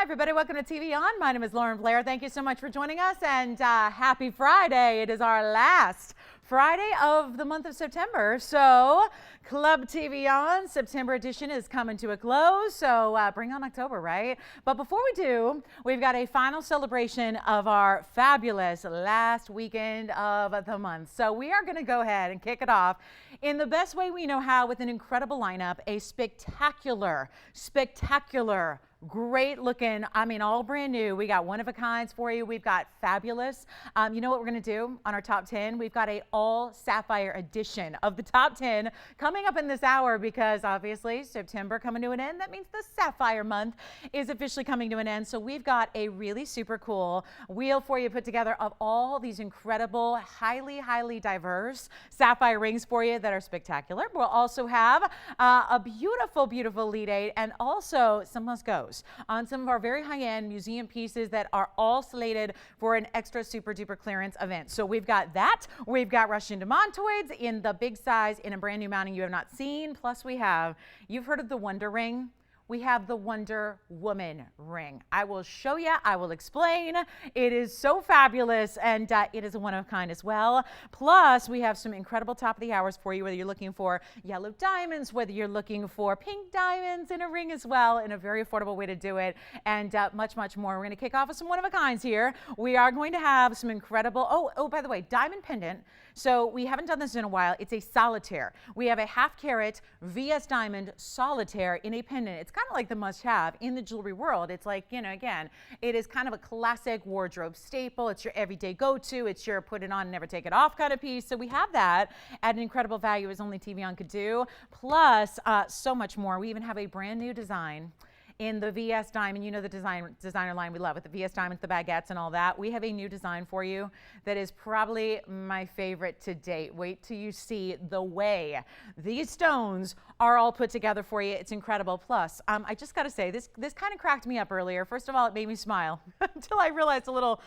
Hi, everybody. Welcome to TVON. My name is Lauren Blair. Thank you so much for joining us, and happy Friday. It is our last Friday of the month of September. So Club TVON September edition is coming to a close. So bring on October, right? But before we do, we've got a final celebration of our fabulous last weekend of the month. So we are going to go ahead and kick it off in the best way we know how with an incredible lineup, a spectacular, great looking, I mean, all brand new. We got one of a kinds for you. We've got fabulous. You know what we're going to do on our top 10? We've got a all sapphire edition of the top 10 coming up in this hour because obviously September coming to an end. That means the sapphire month is officially coming to an end. So we've got a really super cool wheel for you put together of all these incredible, highly diverse sapphire rings for you that are spectacular. We'll also have a beautiful lead aid and also some must-goes on some of our very high-end museum pieces that are all slated for an extra super duper clearance event. So we've got that. We've got Russian demantoids in the big size in a brand new mounting you have not seen. Plus you've heard of the Wonder Ring. We have the Wonder Woman ring. I will show you. I will explain. It is so fabulous, and it is a one of a kind as well. Plus, we have some incredible top of the hours for you, whether you're looking for yellow diamonds, whether you're looking for pink diamonds in a ring as well, in a very affordable way to do it, and much more. We're going to kick off with some one of a kinds here. We are going to have some incredible, oh, by the way, diamond pendant. So we haven't done this in a while. It's a solitaire. We have a 1/2 carat VS diamond solitaire in a pendant. It's kind of like the must-have in the jewelry world. It's like, you know, again, it is kind of a classic wardrobe staple. It's your everyday go-to. It's your put it on, never take it off kind of piece. So we have that at an incredible value as only TVON could do. Plus, so much more. We even have a brand new design in the VS diamond. You know the designer line we love with the VS diamonds, the baguettes and all that. We have a new design for you that is probably my favorite to date. Wait till you see the way these stones are all put together for you. It's incredible. Plus, I just got to say, this kind of cracked me up earlier. First of all, it made me smile until I realized a little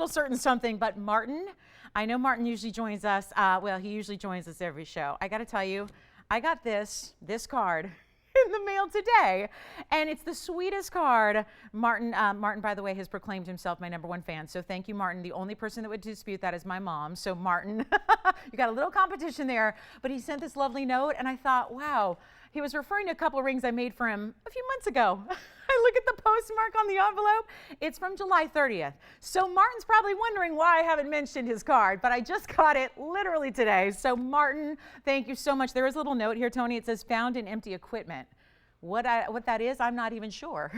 certain something. But Martin, I know Martin usually joins us. Well, he usually joins us every show. I got to tell you, I got this card in the mail today, and it's the sweetest card. Martin, by the way, has proclaimed himself my #1 fan, so thank you, Martin. The only person that would dispute that is my mom. So Martin, you got a little competition there, but he sent this lovely note, and I thought, wow, he was referring to a couple of rings I made for him a few months ago. I look at the postmark on the envelope. It's from July 30th. So Martin's probably wondering why I haven't mentioned his card, but I just got it literally today. So Martin, thank you so much. There is a little note here, Tony. It says found in empty equipment. What that is, I'm not even sure.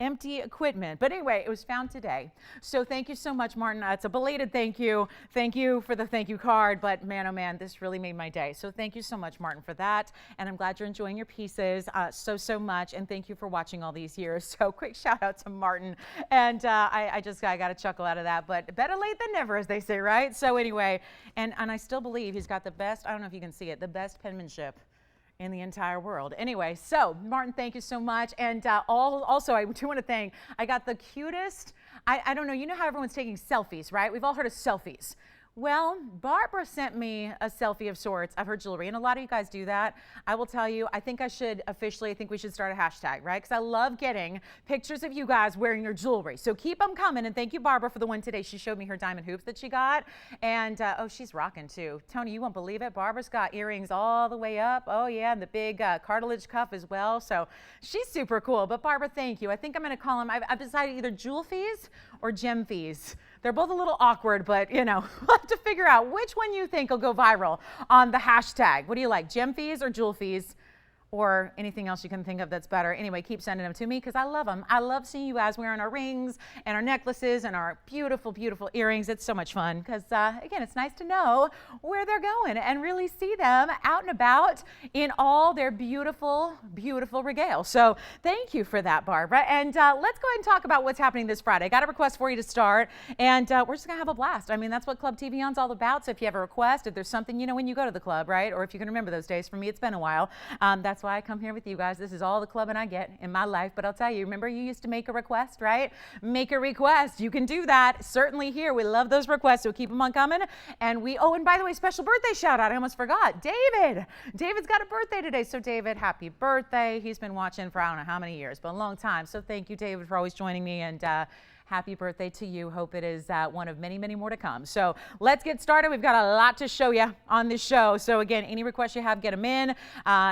Empty equipment. But anyway, it was found today. So thank you so much, Martin. It's a belated thank you. Thank you for the thank you card. But man, oh man, this really made my day. So thank you so much, Martin, for that. And I'm glad you're enjoying your pieces so much. And thank you for watching all these years. So quick shout out to Martin. And I got a chuckle out of that. But better late than never, as they say, right? So anyway, and I still believe he's got the best, I don't know if you can see it, the best penmanship in the entire world. Anyway, so Martin, thank you so much. And also, I do want to thank, I got the cutest, I don't know, you know how everyone's taking selfies, right? We've all heard of selfies. Well, Barbara sent me a selfie of sorts of her jewelry, and a lot of you guys do that. I will tell you, I think we should start a hashtag, right? Because I love getting pictures of you guys wearing your jewelry. So keep them coming, and thank you, Barbara, for the one today. She showed me her diamond hoops that she got, and oh, she's rocking too. Tony, you won't believe it. Barbara's got earrings all the way up. Oh yeah, and the big cartilage cuff as well. So she's super cool. But Barbara, thank you. I think I'm going to call them, I've decided either jewel fees or gem fees. They're both a little awkward, but you know, we'll have to figure out which one you think will go viral on the hashtag. What do you like, gem fees or jewel fees? Or anything else you can think of that's better. Anyway, keep sending them to me because I love them. I love seeing you guys wearing our rings and our necklaces and our beautiful earrings. It's so much fun because, again, it's nice to know where they're going and really see them out and about in all their beautiful regale. So thank you for that, Barbara. And let's go ahead and talk about what's happening this Friday. I got a request for you to start, and we're just going to have a blast. I mean, that's what Club TVON's all about. So if you have a request, if there's something, you know, when you go to the club, right, or if you can remember those days, for me, it's been a while, that's why I come here with you guys. This is all the clubbing I get in my life. But I'll tell you, remember you used to make a request, right? Make a request. You can do that. Certainly here. We love those requests, so keep them on coming. And and by the way, special birthday shout out. I almost forgot. David. David's got a birthday today. So David, happy birthday. He's been watching for I don't know how many years, but a long time. So thank you, David, for always joining me. And happy birthday to you. Hope it is one of many, many more to come. So let's get started. We've got a lot to show you on this show. So again, any requests you have, get them in.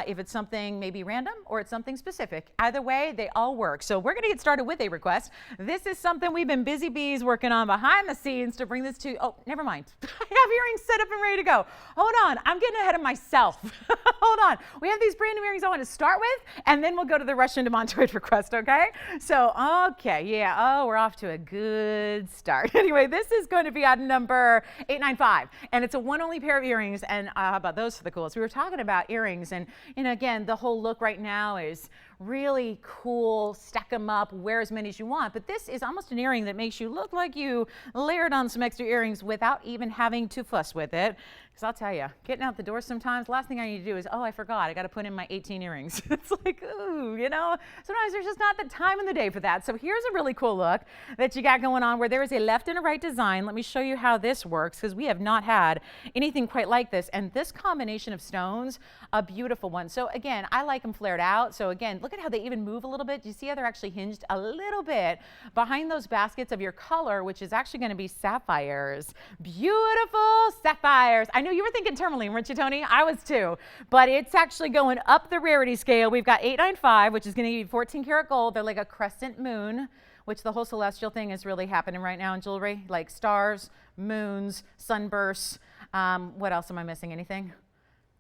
If it's something maybe random or it's something specific, either way, they all work. So we're going to get started with a request. This is something we've been busy bees working on behind the scenes to bring this to, oh, never mind. I have earrings set up and ready to go. Hold on. I'm getting ahead of myself. Hold on. We have these brand new earrings I want to start with, and then we'll go to the Russian demonstrated request, okay? So, okay, yeah. Oh, we're off to a good start. Anyway, this is going to be item number 895, and it's a one-only pair of earrings. And how about those for the coolest? We were talking about earrings, and again, the whole look right now is really cool. Stack them up, wear as many as you want. But this is almost an earring that makes you look like you layered on some extra earrings without even having to fuss with it. Because I'll tell you, getting out the door sometimes, last thing I need to do is, oh, I forgot. I got to put in my 18 earrings. It's like, ooh, sometimes there's just not the time in the day for that. So here's a really cool look that you got going on where there is a left and a right design. Let me show you how this works because we have not had anything quite like this. And this combination of stones, a beautiful one. So again, I like them flared out. So again, look at how they even move a little bit. Do you see how they're actually hinged a little bit behind those baskets of your color, which is actually going to be sapphires. Beautiful sapphires. I know you were thinking tourmaline, weren't you, Tony? I was too. But it's actually going up the rarity scale. We've got 895, which is going to be 14 karat gold. They're like a crescent moon, which the whole celestial thing is really happening right now in jewelry, like stars, moons, sunbursts. What else am I missing? Anything?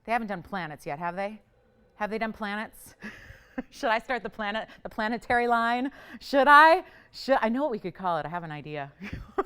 They haven't done planets yet, have they? Have they done planets? Should I start the planetary line? Should I? I know what we could call it. I have an idea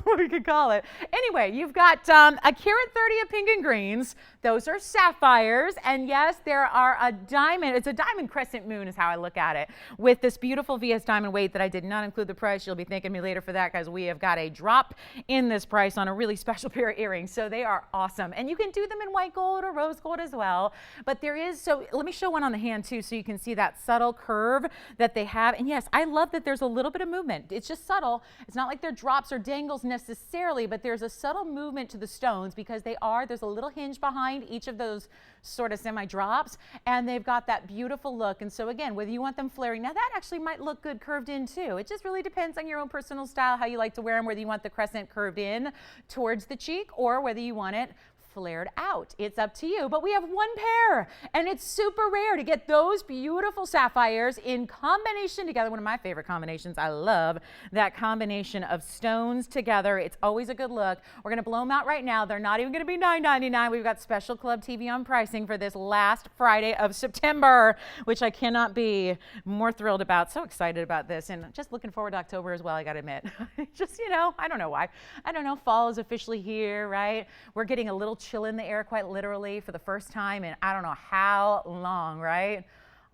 what we could call it. Anyway, you've got a carat 30 of pink and greens. Those are sapphires. And yes, there are a diamond. It's a diamond crescent moon is how I look at it. With this beautiful VS diamond weight that I did not include the price. You'll be thanking me later for that because we have got a drop in this price on a really special pair of earrings. So they are awesome. And you can do them in white gold or rose gold as well. But there is, so let me show one on the hand too so you can see that subtle curve that they have. And yes, I love that there's a little bit of movement. It's just subtle. It's not like they're drops or dangles necessarily, but there's a subtle movement to the stones because there's a little hinge behind each of those sort of semi-drops, and they've got that beautiful look. And so again, whether you want them flaring, now that actually might look good curved in too. It just really depends on your own personal style, how you like to wear them, whether you want the crescent curved in towards the cheek or whether you want it flared out. It's up to you, but we have one pair and it's super rare to get those beautiful sapphires in combination together. One of my favorite combinations. I love that combination of stones together. It's always a good look. We're going to blow them out right now. They're not even going to be $9.99. We've got special Club TVON pricing for this last Friday of September, which I cannot be more thrilled about. So excited about this and just looking forward to October as well, I got to admit. Just, I don't know why. I don't know. Fall is officially here, right? We're getting a little chill in the air quite literally for the first time in I don't know how long, right?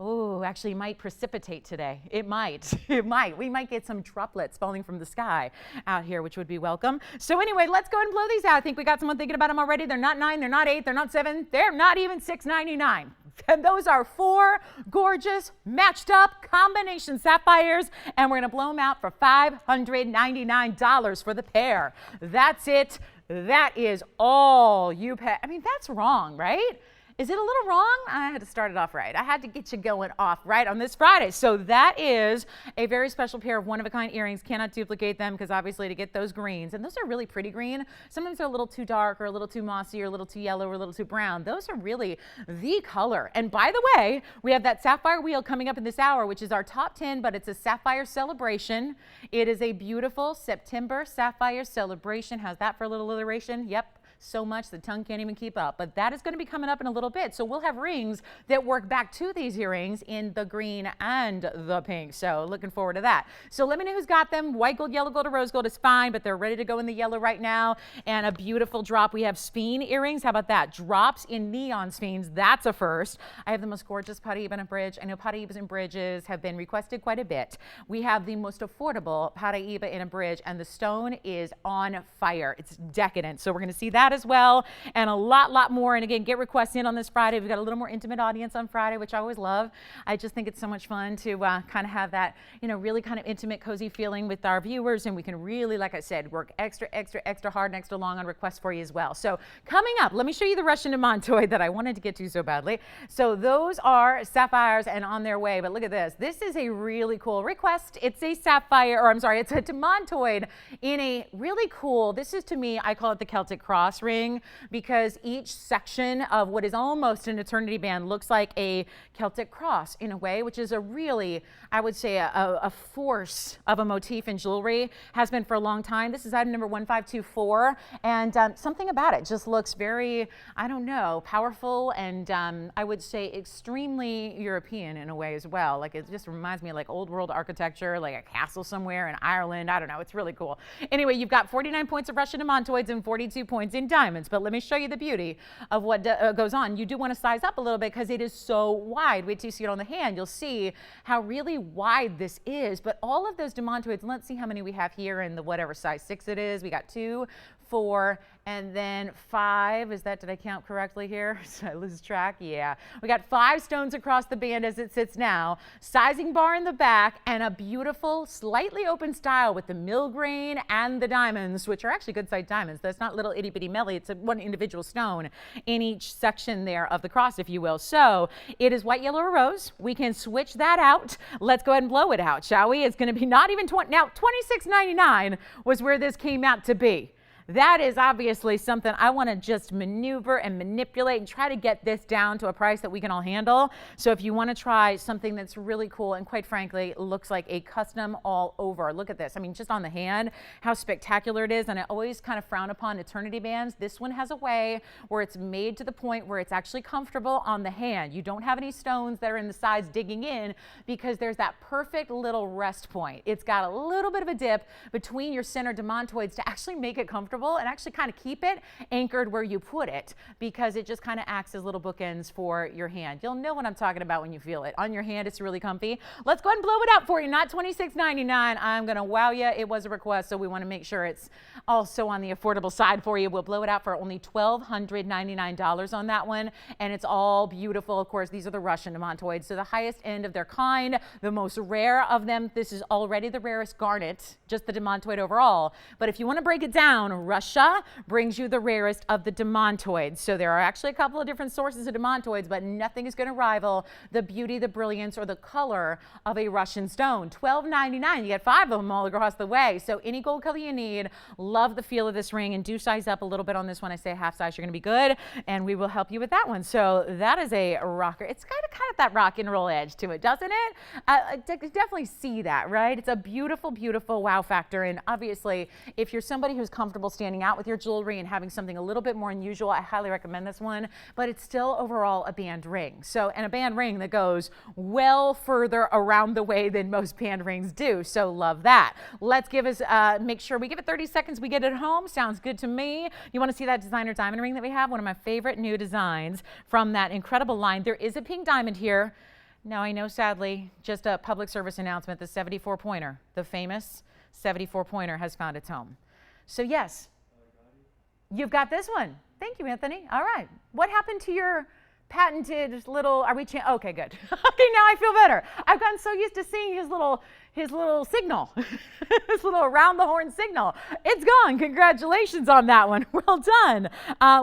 Oh, actually it might precipitate today. It might. It might. We might get some droplets falling from the sky out here, which would be welcome. So anyway, let's go ahead and blow these out. I think we got someone thinking about them already. They're not 9, they're not 8, they're not 7, they're not even $6.99. And those are 4 gorgeous matched up combination sapphires, and we're going to blow them out for $599 for the pair. That's it. That is all you pay. I mean, that's wrong, right? Is it a little wrong? I had to start it off right. I had to get you going off right on this Friday. So that is a very special pair of one-of-a-kind earrings. Cannot duplicate them because obviously to get those greens, and those are really pretty green. Sometimes they're a little too dark or a little too mossy or a little too yellow or a little too brown. Those are really the color. And by the way, we have that sapphire wheel coming up in this hour, which is our top 10, but it's a sapphire celebration. It is a beautiful September sapphire celebration. How's that for a little alliteration? Yep. So much the tongue can't even keep up. But that is going to be coming up in a little bit. So we'll have rings that work back to these earrings in the green and the pink. So looking forward to that. So let me know who's got them. White gold, yellow gold, or rose gold is fine, but they're ready to go in the yellow right now. And a beautiful drop. We have Sphene earrings. How about that? Drops in neon Sphenes. That's a first. I have the most gorgeous Paraíba in a bridge. I know Paraíbas and bridges have been requested quite a bit. We have the most affordable Paraíba in a bridge, and the stone is on fire. It's decadent. So we're going to see that as well, and a lot more. And again, get requests in on this Friday. We've got a little more intimate audience on Friday, which I always love. I just think it's so much fun to kind of have that, really kind of intimate, cozy feeling with our viewers, and we can really, like I said, work extra hard and extra long on requests for you as well. So coming up, let me show you the Russian demantoid that I wanted to get to so badly. So those are sapphires and on their way, but look at this. This is a really cool request. It's a sapphire, or I'm sorry, it's a demantoid in a really cool, this is to me, I call it the Celtic cross ring, because each section of what is almost an eternity band looks like a Celtic cross in a way, which is a really, I would say, a force of a motif in jewelry, has been for a long time. This is item number 1524, and something about it just looks very, I don't know, powerful, and I would say extremely European in a way as well. Like, it just reminds me of like old world architecture, like a castle somewhere in Ireland. I don't know, it's really cool. Anyway, you've got 49 points of Russian demantoids and 42 points in diamonds, but let me show you the beauty of what goes on. You do want to size up a little bit because it is so wide. Wait till you see it on the hand. You'll see how really wide this is, but all of those demantoids, let's see how many we have here in the whatever size 6 it is. We got 2, 4, and then 5. Is that, did I count correctly here? So I lose track. Yeah. We got 5 stones across the band as it sits now, sizing bar in the back, and a beautiful, slightly open style with the millgrain and the diamonds, which are actually good sized diamonds. That's not little itty bitty melly. It's one individual stone in each section there of the cross, if you will. So it is white, yellow, or rose. We can switch that out. Let's go ahead and blow it out, shall we? It's going to be not even now $26.99 was where this came out to be. That is obviously something I want to just maneuver and manipulate and try to get this down to a price that we can all handle. So if you want to try something that's really cool and quite frankly looks like a custom all over, look at this. I mean, just on the hand, how spectacular it is. And I always kind of frown upon eternity bands. This one has a way where it's made to the point where it's actually comfortable on the hand. You don't have any stones that are in the sides digging in because there's that perfect little rest point. It's got a little bit of a dip between your center demantoids to actually make it comfortable and actually kind of keep it anchored where you put it, because it just kind of acts as little bookends for your hand. You'll know what I'm talking about when you feel it. On your hand, it's really comfy. Let's go ahead and blow it out for you. Not $26.99. I'm going to wow you. It was a request, so we want to make sure it's also on the affordable side for you. We'll blow it out for only $1,299 on that one, and it's all beautiful. Of course, these are the Russian demantoids, so the highest end of their kind, the most rare of them. This is already the rarest garnet, just the demantoid overall. But if you want to break it down, Russia brings you the rarest of the demantoids. So there are actually a couple of different sources of demantoids, but nothing is going to rival the beauty, the brilliance, or the color of a Russian stone. $12.99. You get 5 of them all across the way. So any gold color you need. Love the feel of this ring, and do size up a little bit on this one. I say half size, you're going to be good, and we will help you with that one. So that is a rocker. It's got kind of that rock and roll edge to it, doesn't it? I definitely see that, right? It's a beautiful, beautiful wow factor. And obviously, if you're somebody who's comfortable standing out with your jewelry and having something a little bit more unusual, I highly recommend this one, but it's still overall a band ring. So, and a band ring that goes well further around the way than most band rings do. So love that. Let's give us, make sure we give it 30 seconds. We get it home. Sounds good to me. You want to see that designer diamond ring that we have? One of my favorite new designs from that incredible line. There is a pink diamond here. Now I know, sadly, just a public service announcement, the 74 pointer, the famous 74 pointer has found its home. So yes, you've got this one. Thank you, Anthony. All right. What happened to your patented little, are we, okay, good. Okay, now I feel better. I've gotten so used to seeing his little signal, his little around the horn signal. It's gone. Congratulations on that one. Well done.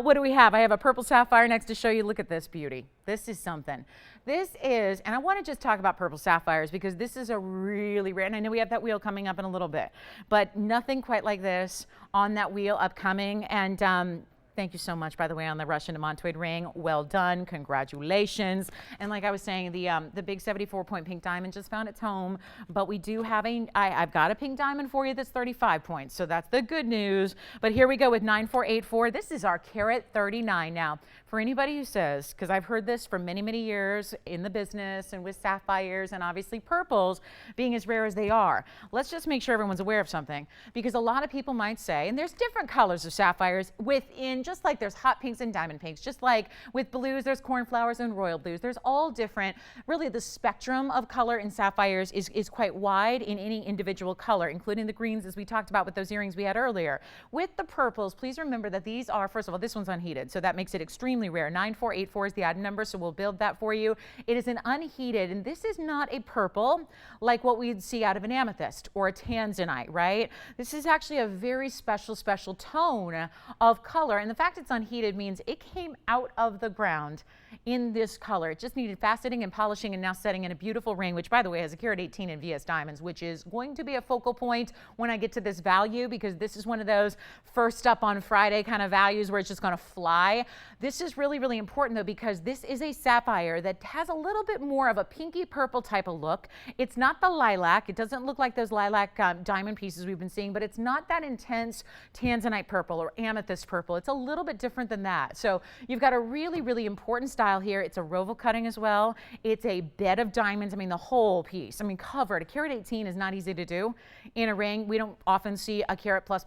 What do we have? I have a purple sapphire next to show you. Look at this beauty. This is something. This is, and I want to just talk about purple sapphires because this is a really rare, and I know we have that wheel coming up in a little bit, but nothing quite like this on that wheel upcoming. And thank you so much, by the way, on the Russian demantoid ring. Well done. Congratulations. And like I was saying, the big 74-point pink diamond just found its home, but we do have I've got a pink diamond for you that's 35 points, so that's the good news. But here we go with 9484. This is our carat 39 now. For anybody who says, because I've heard this for many, many years in the business and with sapphires and obviously purples being as rare as they are, let's just make sure everyone's aware of something, because a lot of people might say, and there's different colors of sapphires within And just like there's hot pinks and diamond pinks, just like with blues, there's cornflowers and royal blues. There's all different, really the spectrum of color in sapphires is quite wide in any individual color, including the greens as we talked about with those earrings we had earlier. With the purples, please remember that these are, first of all, this one's unheated, so that makes it extremely rare. 9484 is the item number, so we'll build that for you. It is an unheated, and this is not a purple like what we'd see out of an amethyst or a tanzanite, right? This is actually a very special tone of color, and the fact it's unheated means it came out of the ground in this color. It just needed faceting and polishing and now setting in a beautiful ring, which by the way has a carat 18 in VS diamonds, which is going to be a focal point when I get to this value, because this is one of those first up on Friday kind of values where it's just going to fly. This is really, really important though, because this is a sapphire that has a little bit more of a pinky purple type of look. It's not the lilac. It doesn't look like those lilac diamond pieces we've been seeing, but it's not that intense tanzanite purple or amethyst purple. It's a little bit different than that. So you've got a really, really important style here. It's a roval cutting as well. It's a bed of diamonds. I mean, the whole piece. I mean, covered. A carat 18 is not easy to do in a ring. We don't often see a carat plus.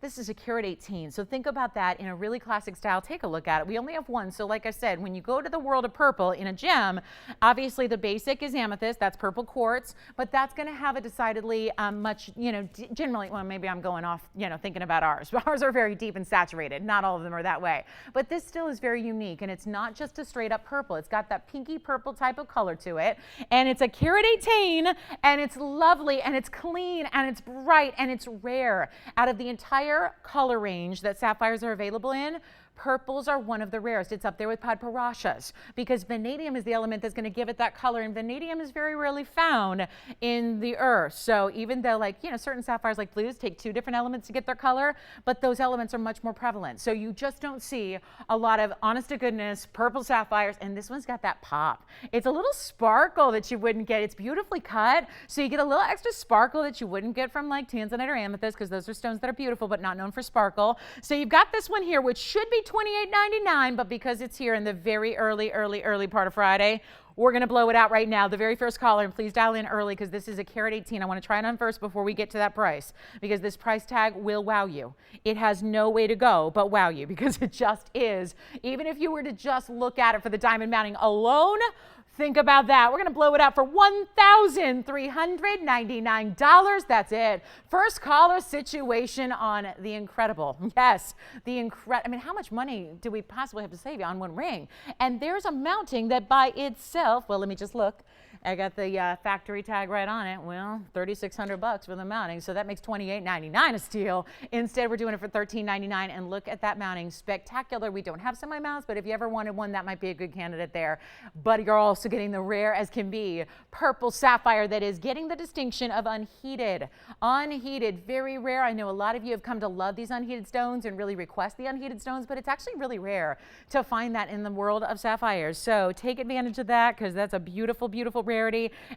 This is a carat 18. So think about that in a really classic style. Take a look at it. We only have one. So like I said, when you go to the world of purple in a gem, obviously the basic is amethyst. That's purple quartz, but that's going to have a decidedly much, generally, well, maybe I'm going off, thinking about ours. Ours are very deep and saturated. Not all of them are that way. But this still is very unique, and it's not just a straight up purple. It's got that pinky purple type of color to it, and it's a carat 18, and it's lovely, and it's clean, and it's bright, and it's rare. Out of the entire color range that sapphires are available in, purples are one of the rarest. It's up there with padparashas because vanadium is the element that's going to give it that color, and vanadium is very rarely found in the earth. So even though certain sapphires like blues take two different elements to get their color, but those elements are much more prevalent. So you just don't see a lot of honest to goodness purple sapphires, and this one's got that pop. It's a little sparkle that you wouldn't get. It's beautifully cut, so you get a little extra sparkle that you wouldn't get from like tanzanite or amethyst, because those are stones that are beautiful but not known for sparkle. So you've got this one here, which should be $28.99, but because it's here in the very early part of Friday, we're going to blow it out right now. The very first caller, and please dial in early because this is a carat 18. I want to try it on first before we get to that price, because this price tag will wow you. It has no way to go but wow you, because it just is. Even if you were to just look at it for the diamond mounting alone, think about that. We're going to blow it out for $1,399. That's it. First caller situation on the incredible. Yes, the incredible. I mean, how much money do we possibly have to save you on one ring? And there's a mounting that by itself, well, let me just look. I got the factory tag right on it. Well, $3,600 for the mounting, so that makes $28.99 a steal. Instead, we're doing it for $13.99, and look at that mounting. Spectacular. We don't have semi-mounts, but if you ever wanted one, that might be a good candidate there. But you're also getting the rare as can be purple sapphire that is getting the distinction of unheated. Unheated, very rare. I know a lot of you have come to love these unheated stones and really request the unheated stones, but it's actually really rare to find that in the world of sapphires. So take advantage of that, because that's a beautiful, beautiful rarity.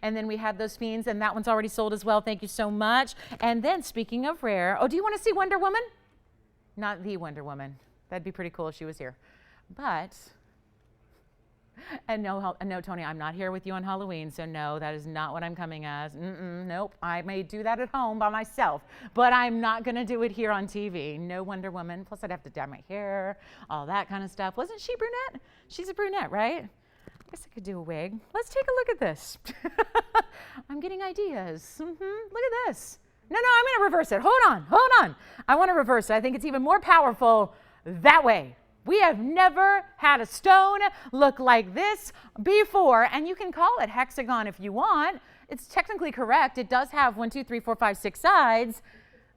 And then we have those fiends, and that one's already sold as well. Thank you so much. And then speaking of rare, oh, do you want to see Wonder Woman? Not the Wonder Woman. That'd be pretty cool if she was here. But, and no, Tony, I'm not here with you on Halloween, so no, that is not what I'm coming as. Nope, I may do that at home by myself, but I'm not going to do it here on TV. No Wonder Woman. Plus, I'd have to dye my hair, all that kind of stuff. Wasn't she brunette? She's a brunette, right? I guess I could do a wig. Let's take a look at this. I'm getting ideas. Look at this. No, I'm going to reverse it. Hold on. I want to reverse it. I think it's even more powerful that way. We have never had a stone look like this before, and you can call it hexagon if you want. It's technically correct. It does have 1, 2, 3, 4, 5, 6 sides,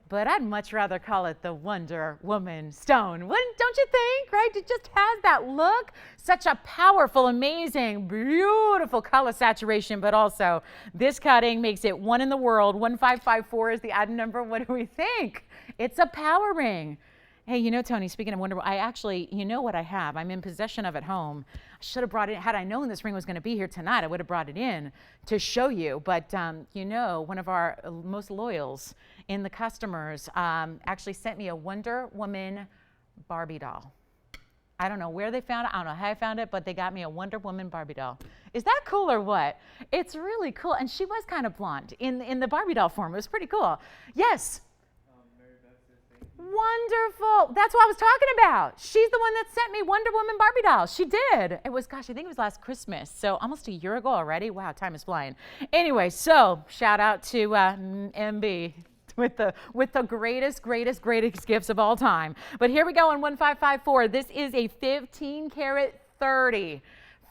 but I'd much rather call it the Wonder Woman stone. Don't you think, right? It just has that look. Such a powerful, amazing, beautiful color saturation, but also this cutting makes it one in the world. 1554 is the item number. What do we think? It's a power ring. Hey, Tony, speaking of Wonder Woman, I actually, what I have? I'm in possession of at home. I should have brought it. Had I known this ring was going to be here tonight, I would have brought it in to show you. But, one of our most loyals in the customers actually sent me a Wonder Woman Barbie doll. I don't know where they found it. I don't know how I found it, but they got me a Wonder Woman Barbie doll. Is that cool or what? It's really cool. And she was kind of blonde in the Barbie doll form. It was pretty cool. Yes. Wonderful. That's what I was talking about. She's the one that sent me Wonder Woman Barbie dolls. She did. It was, gosh, I think it was last Christmas. So almost a year ago already. Wow, time is flying. Anyway, so shout out to MB with the greatest gifts of all time. But here we go on 1554. This is a 15 karat 30.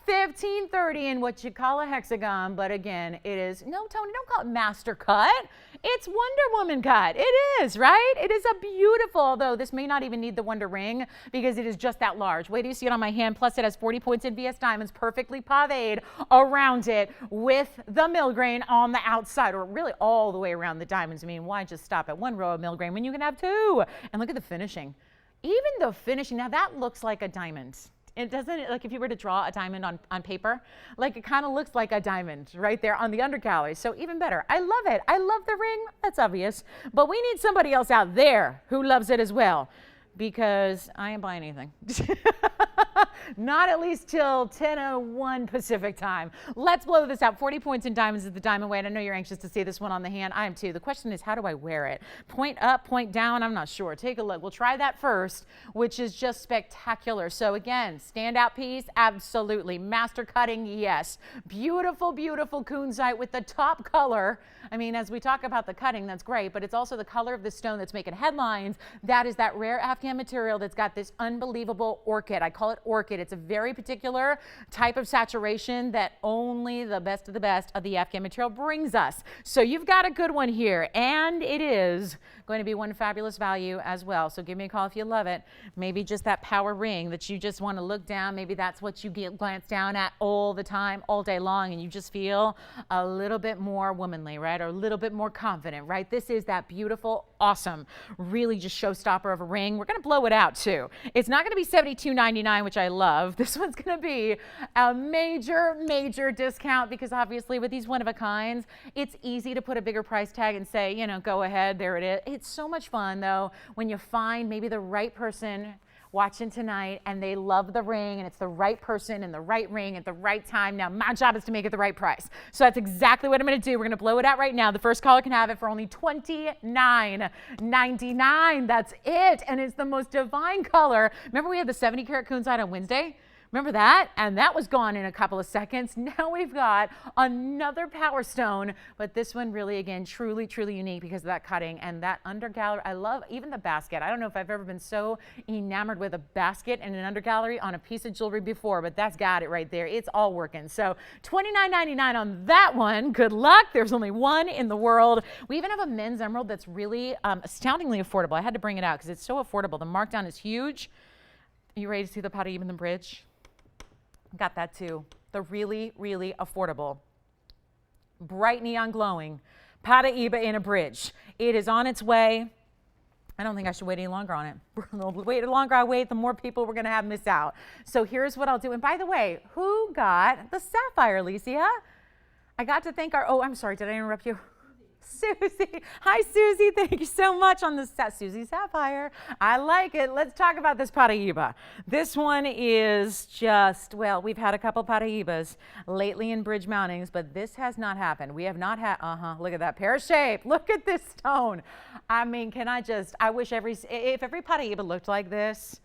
1530 in what you call a hexagon, but again, it is, no, Tony, don't call it master cut. It's Wonder Woman cut. It is, right? It is a beautiful, although this may not even need the Wonder Ring because it is just that large. Wait till you see it on my hand. Plus, it has 40 points in VS diamonds, perfectly paved around it with the millgrain on the outside, or really all the way around the diamonds. I mean, why just stop at one row of millgrain when you can have two? And look at the finishing. Even the finishing, now that looks like a diamond. It doesn't, like if you were to draw a diamond on paper, like it kind of looks like a diamond right there on the undergallery. So even better. I love it. I love the ring. That's obvious. But we need somebody else out there who loves it as well, because I ain't buying anything. Not at least till 10:01 Pacific time. Let's blow this out. 40 points in diamonds is the diamond weight. I know you're anxious to see this one on the hand. I am too. The question is, how do I wear it? Point up, point down? I'm not sure. Take a look. We'll try that first, which is just spectacular. So again, standout piece, absolutely. Master cutting, yes. Beautiful, beautiful kunzite with the top color. I mean, as we talk about the cutting, that's great, but it's also the color of the stone that's making headlines. That is that rare Afghan material that's got this unbelievable orchid. I call it orchid. It's a very particular type of saturation that only the best of the Afghan material brings us. So you've got a good one here, and it is going to be one fabulous value as well. So give me a call if you love it. Maybe just that power ring that you just want to look down. Maybe that's what you glance down at all the time, all day long, and you just feel a little bit more womanly, right? Or a little bit more confident, right? This is that beautiful, awesome, really just showstopper of a ring. We're going to blow it out too. It's not going to be $72.99, which I love. This one's going to be a major discount because obviously with these one-of-a-kinds, it's easy to put a bigger price tag and say, you know, go ahead, there it is. It's so much fun though when you find maybe the right person watching tonight and they love the ring and it's the right person and the right ring at the right time. Now my job is to make it the right price. So that's exactly what I'm going to do. We're going to blow it out right now. The first caller can have it for only $29.99. That's it. And it's the most divine color. Remember we had the 70 karat kunzite on Wednesday? Remember that? And that was gone in a couple of seconds. Now we've got another power stone, but this one really, again, truly unique because of that cutting and that undergallery. I love even the basket. I don't know if I've ever been so enamored with a basket and an undergallery on a piece of jewelry before, but that's got it right there. It's all working. So $29.99 on that one. Good luck. There's only one in the world. We even have a men's emerald that's really astoundingly affordable. I had to bring it out because it's so affordable. The markdown is huge. Are you ready to see the Paraíba in the bridge? Got that too. The really affordable, bright neon glowing Paraíba in a bridge. It is on its way. I don't think I should wait any longer on it. The longer I wait, the more people we're going to have miss out. So here's what I'll do. And by the way, who got the sapphire, Alicia? I got to thank our, oh, I'm sorry. Did I interrupt you? Susie. Hi, Susie. Thank you so much on this Susie Sapphire. I like it. Let's talk about this Paraíba. This one is just, well, we've had a couple Paraíbas lately in bridge mountings, but this has not happened. We have not had, look at that pear shape. Look at this stone. I mean, I wish if every Paraíba looked like this.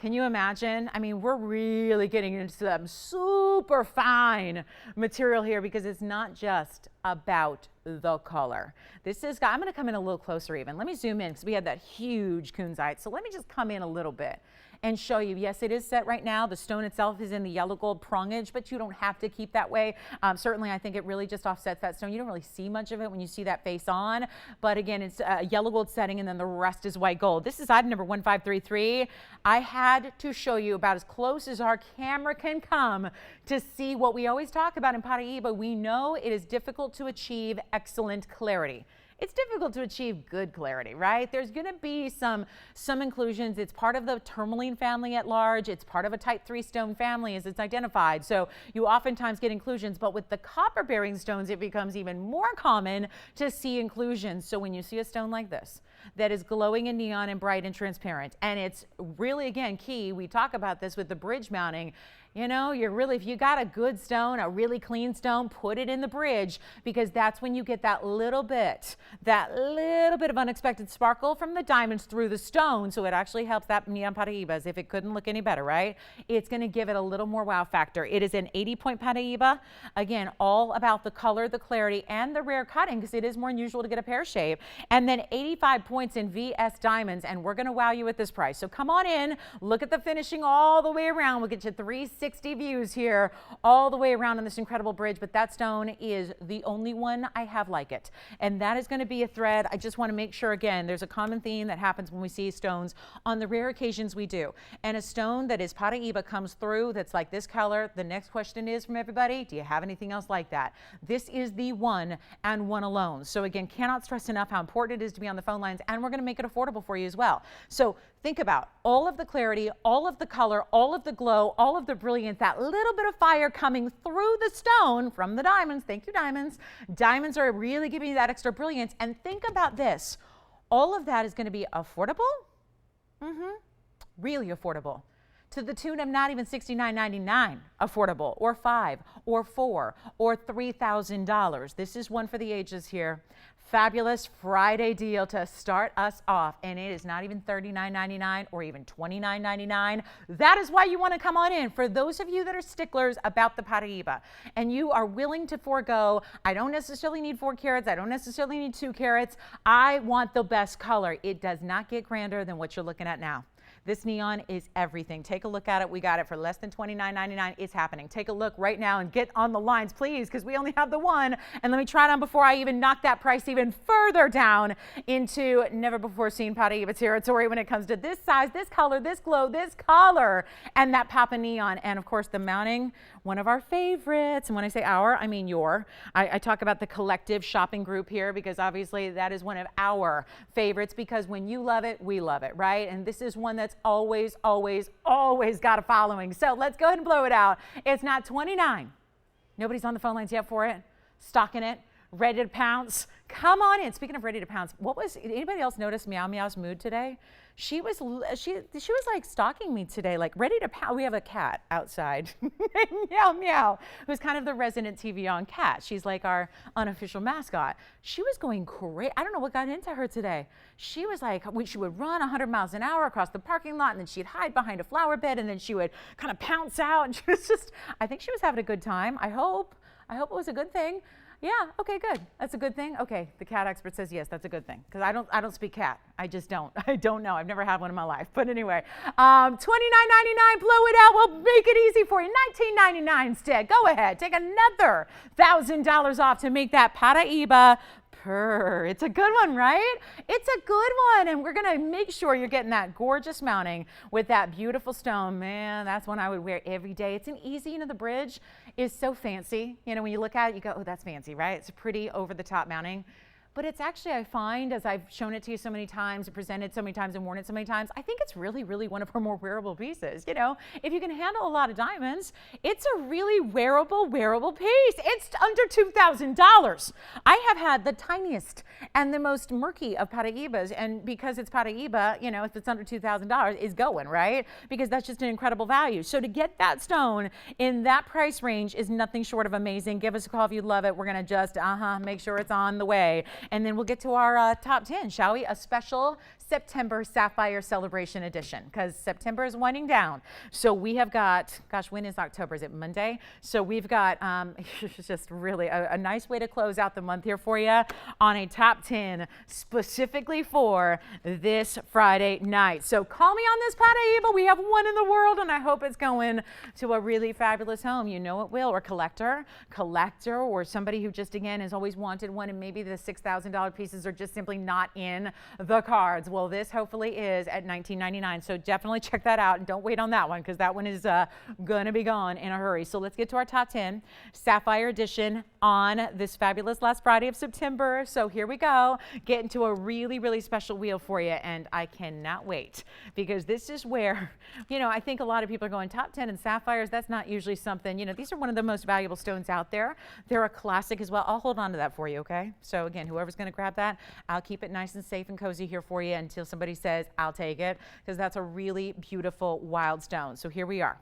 Can you imagine? I mean, we're really getting into some super fine material here because it's not just about the color. This is, I'm going to come in a little closer even. Let me zoom in because we had that huge kunzite. So let me just come in a little bit and show you. Yes, it is set right now. The stone itself is in the yellow gold prongage, but you don't have to keep that way. Certainly, I think it really just offsets that stone. You don't really see much of it when you see that face on, but again, it's a yellow gold setting and then the rest is white gold. This is item number 1533. I had to show you about as close as our camera can come to see what we always talk about in Paraíba. We know it is difficult to achieve excellent clarity. It's difficult to achieve good clarity, right? There's going to be some inclusions. It's part of the tourmaline family at large. It's part of a type 3 stone family as it's identified. So you oftentimes get inclusions, but with the copper bearing stones, it becomes even more common to see inclusions. So when you see a stone like this that is glowing in neon and bright and transparent, and it's really, again, key. We talk about this with the bridge mounting. You know, if you got a good stone, a really clean stone, put it in the bridge, because that's when you get that little bit of unexpected sparkle from the diamonds through the stone. So it actually helps that neon Paraíba as if it couldn't look any better, right? It's going to give it a little more wow factor. It is an 80-point Paraíba. Again, all about the color, the clarity, and the rare cutting, because it is more unusual to get a pear shape. And then 85 points in VS diamonds, and we're going to wow you at this price. So come on in, look at the finishing all the way around. We'll get you 360 views here all the way around on this incredible bridge, but that stone is the only one I have like it, and that is going to be a thread. I just want to make sure, again, there's a common theme that happens when we see stones on the rare occasions we do, and a stone that is Paraíba comes through that's like this color. The next question is from everybody, do you have anything else like that? This is the one and one alone. So again, cannot stress enough how important it is to be on the phone lines, and we're going to make it affordable for you as well. So think about all of the clarity, all of the color, all of the glow, all of the brilliance, that little bit of fire coming through the stone from the diamonds. Thank you, diamonds. Diamonds are really giving you that extra brilliance. And think about this. All of that is going to be affordable. Really affordable. To the tune of not even $69.99 affordable, or $5 or $4 or $3,000. This is one for the ages here. Fabulous Friday deal to start us off, and it is not even $39.99 or even $29.99. That is why you want to come on in. For those of you that are sticklers about the Paraíba and you are willing to forego, I don't necessarily need 4 carats, I don't necessarily need 2 carats, I want the best color. It does not get grander than what you're looking at now. This neon is everything. Take a look at it. We got it for less than $29.99. It's happening. Take a look right now and get on the lines, please, because we only have the one. And let me try it on before I even knock that price even further down into never before seen Paraíba territory when it comes to this size, this color, this glow, this color, and that pop of neon. And of course, the mounting, one of our favorites. And when I say our, I mean your. I talk about the collective shopping group here, because obviously that is one of our favorites, because when you love it, we love it, right? And this is one that's always got a following. So let's go ahead and blow it out. It's not $29. Nobody's on the phone lines yet for it. Stocking it, ready to pounce. Come on in. Speaking of ready to pounce, anybody else notice Meow Meow's mood today? She was like stalking me today, like ready to pounce. We have a cat outside, Meow Meow, who's kind of the resident TVON cat. She's like our unofficial mascot. She was going crazy. I don't know what got into her today. She was like, she would run 100 miles an hour across the parking lot, and then she'd hide behind a flower bed, and then she would kind of pounce out. And she was I think she was having a good time. I hope it was a good thing. Yeah, okay, good. That's a good thing. Okay, the cat expert says yes, that's a good thing, because I don't speak cat. I just don't. I don't know. I've never had one in my life. But anyway, $29.99, blow it out. We'll make it easy for you. $19.99 instead. Go ahead, take another $1,000 off to make that Paraíba purr. It's a good one, right? It's a good one, and we're gonna make sure you're getting that gorgeous mounting with that beautiful stone. Man, that's one I would wear every day. It's an easy, the bridge is so fancy. When you look at it, you go, oh, that's fancy, right? It's a pretty over-the-top mounting. But it's actually, I find, as I've shown it to you so many times, presented so many times, and worn it so many times, I think it's really, really one of our more wearable pieces. If you can handle a lot of diamonds, it's a really wearable piece. It's under $2,000. I have had the tiniest and the most murky of Paraíbas, and because it's Paraíba, if it's under $2,000, it's going, right? Because that's just an incredible value. So to get that stone in that price range is nothing short of amazing. Give us a call if you love it. We're gonna just make sure it's on the way. And then we'll get to our top 10, shall we? A special September Sapphire Celebration Edition, because September is winding down. So we have got, gosh, when is October? Is it Monday? So we've got just really a nice way to close out the month here for you on a top 10 specifically for this Friday night. So call me on this Paraíba. We have one in the world, and I hope it's going to a really fabulous home. You know it will. Or collector, or somebody who just, again, has always wanted one, and maybe the $6,000 pieces are just simply not in the cards. Well, this hopefully is at $19.99, so definitely check that out, and don't wait on that one, because that one is going to be gone in a hurry. So let's get to our top 10 Sapphire Edition on this fabulous last Friday of September. So here we go, get into a really, really special wheel for you, and I cannot wait, because this is where, I think a lot of people are going top 10 and sapphires. That's not usually something, these are one of the most valuable stones out there. They're a classic as well. I'll hold on to that for you, okay? So again, whoever's going to grab that, I'll keep it nice and safe and cozy here for you until somebody says, I'll take it, because that's a really beautiful wild stone. So here we are.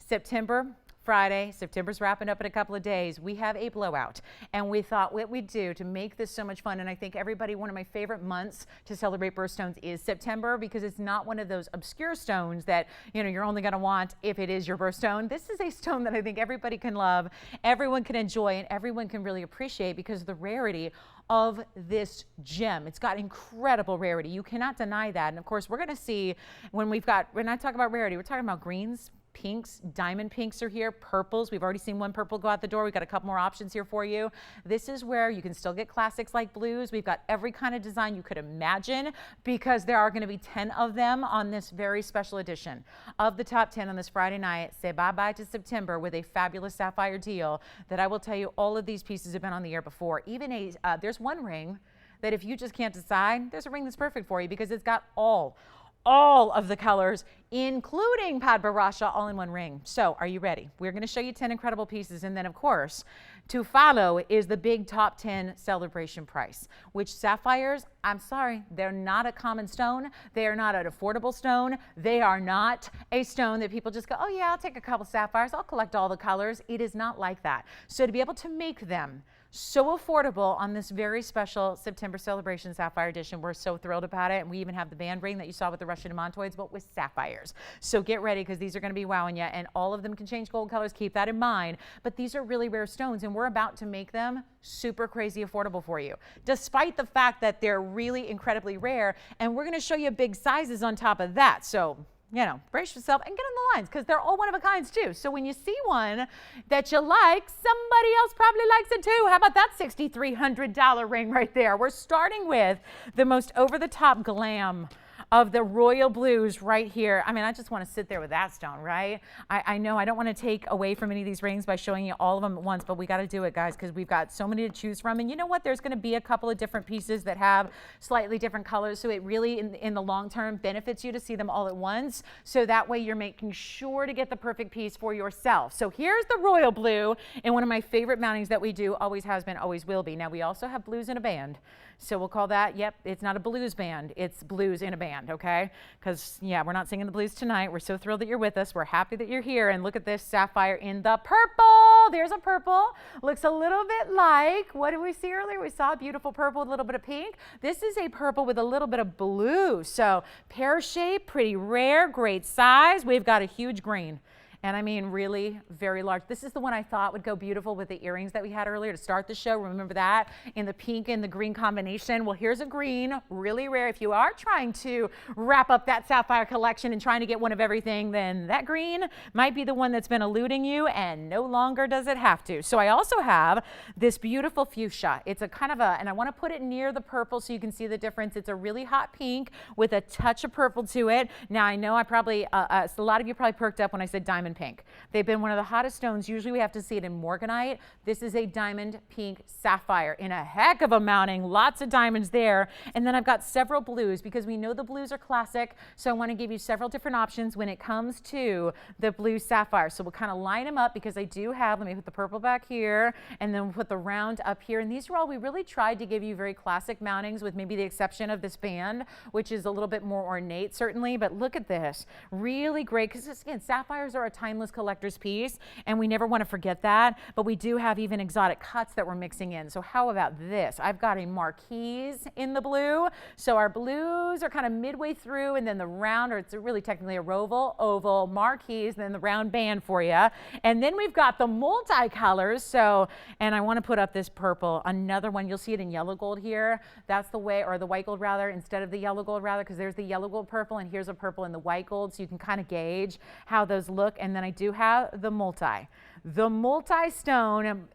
September, Friday, September's wrapping up in a couple of days, we have a blowout. And we thought what we'd do to make this so much fun, and I think everybody, one of my favorite months to celebrate birthstones is September, because it's not one of those obscure stones that, you know, you're only going to want if it is your birthstone. This is a stone that I think everybody can love, everyone can enjoy, and everyone can really appreciate because of the rarity of this gem. It's got incredible rarity. You cannot deny that. And of course, we're going to see when I talk about rarity, we're talking about greens, pinks, diamond pinks are here, purples. We've already seen one purple go out the door. We've got a couple more options here for you. This is where you can still get classics like blues. We've got every kind of design you could imagine, because there are going to be 10 of them on this very special edition of the top 10 on this Friday night. Say bye-bye to September with a fabulous sapphire deal that I will tell you, all of these pieces have been on the air before. Even there's one ring that if you just can't decide, there's a ring that's perfect for you, because it's got all of the colors, including Pad Barasha, all in one ring. So are you ready? We're going to show you 10 incredible pieces. And then, of course, to follow is the big top 10 celebration price, which sapphires, I'm sorry, they're not a common stone. They are not an affordable stone. They are not a stone that people just go, oh yeah, I'll take a couple sapphires. I'll collect all the colors. It is not like that. So to be able to make them so affordable on this very special September celebration sapphire edition, we're so thrilled about it. And we even have the band ring that you saw with the Russian demontoids, but with sapphires. So get ready, because these are going to be wowing you, and all of them can change gold colors. Keep that in mind. But these are really rare stones, and we're about to make them super crazy affordable for you, despite the fact that they're really incredibly rare. And we're going to show you big sizes on top of that. So, you know, brace yourself and get on the lines, because they're all one of a kinds too. So when you see one that you like, somebody else probably likes it too. How about that $6,300 ring right there? We're starting with the most over-the-top glam of the royal blues right here. I mean, I just want to sit there with that stone, right? I know I don't want to take away from any of these rings by showing you all of them at once, but we got to do it, guys, because we've got so many to choose from. And you know what? There's going to be a couple of different pieces that have slightly different colors, so it really, in the long term, benefits you to see them all at once, so that way you're making sure to get the perfect piece for yourself. So here's the royal blue, and one of my favorite mountings that we do, always has been, always will be. Now, we also have blues in a band. So we'll call that, yep, it's not a blues band, it's blues in a band, okay? Because, yeah, we're not singing the blues tonight. We're so thrilled that you're with us. We're happy that you're here. And look at this sapphire in the purple. There's a purple. Looks a little bit like, what did we see earlier? We saw a beautiful purple with a little bit of pink. This is a purple with a little bit of blue. So pear shape, pretty rare, great size. We've got a huge green. And I mean, really very large. This is the one I thought would go beautiful with the earrings that we had earlier to start the show. Remember that? In the pink and the green combination. Well, here's a green, really rare. If you are trying to wrap up that sapphire collection and trying to get one of everything, then that green might be the one that's been eluding you, and no longer does it have to. So I also have this beautiful fuchsia. It's a kind of a, and I want to put it near the purple so you can see the difference. It's a really hot pink with a touch of purple to it. Now, I know I probably, a lot of you probably perked up when I said diamond pink. They've been one of the hottest stones. Usually we have to see it in morganite. This is a diamond pink sapphire in a heck of a mounting. Lots of diamonds there. And then I've got several blues, because we know the blues are classic. So I want to give you several different options when it comes to the blue sapphire. So we'll kind of line them up, because I do have, let me put the purple back here, and then we'll put the round up here. And these are all, we really tried to give you very classic mountings, with maybe the exception of this band, which is a little bit more ornate certainly. But look at this, really great, because again, sapphires are a timeless collector's piece, and we never want to forget that. But we do have even exotic cuts that we're mixing in. So how about this? I've got a marquise in the blue. So our blues are kind of midway through, and then the round, or it's really technically a oval marquise, and then the round band for you. And then we've got the multicolors. So, and I want to put up this purple, another one. You'll see it in yellow gold here. That's the way, or the white gold rather, instead of the yellow gold rather, because there's the yellow gold purple, and here's a purple in the white gold. So you can kind of gauge how those look. And then I do have the multi-stone,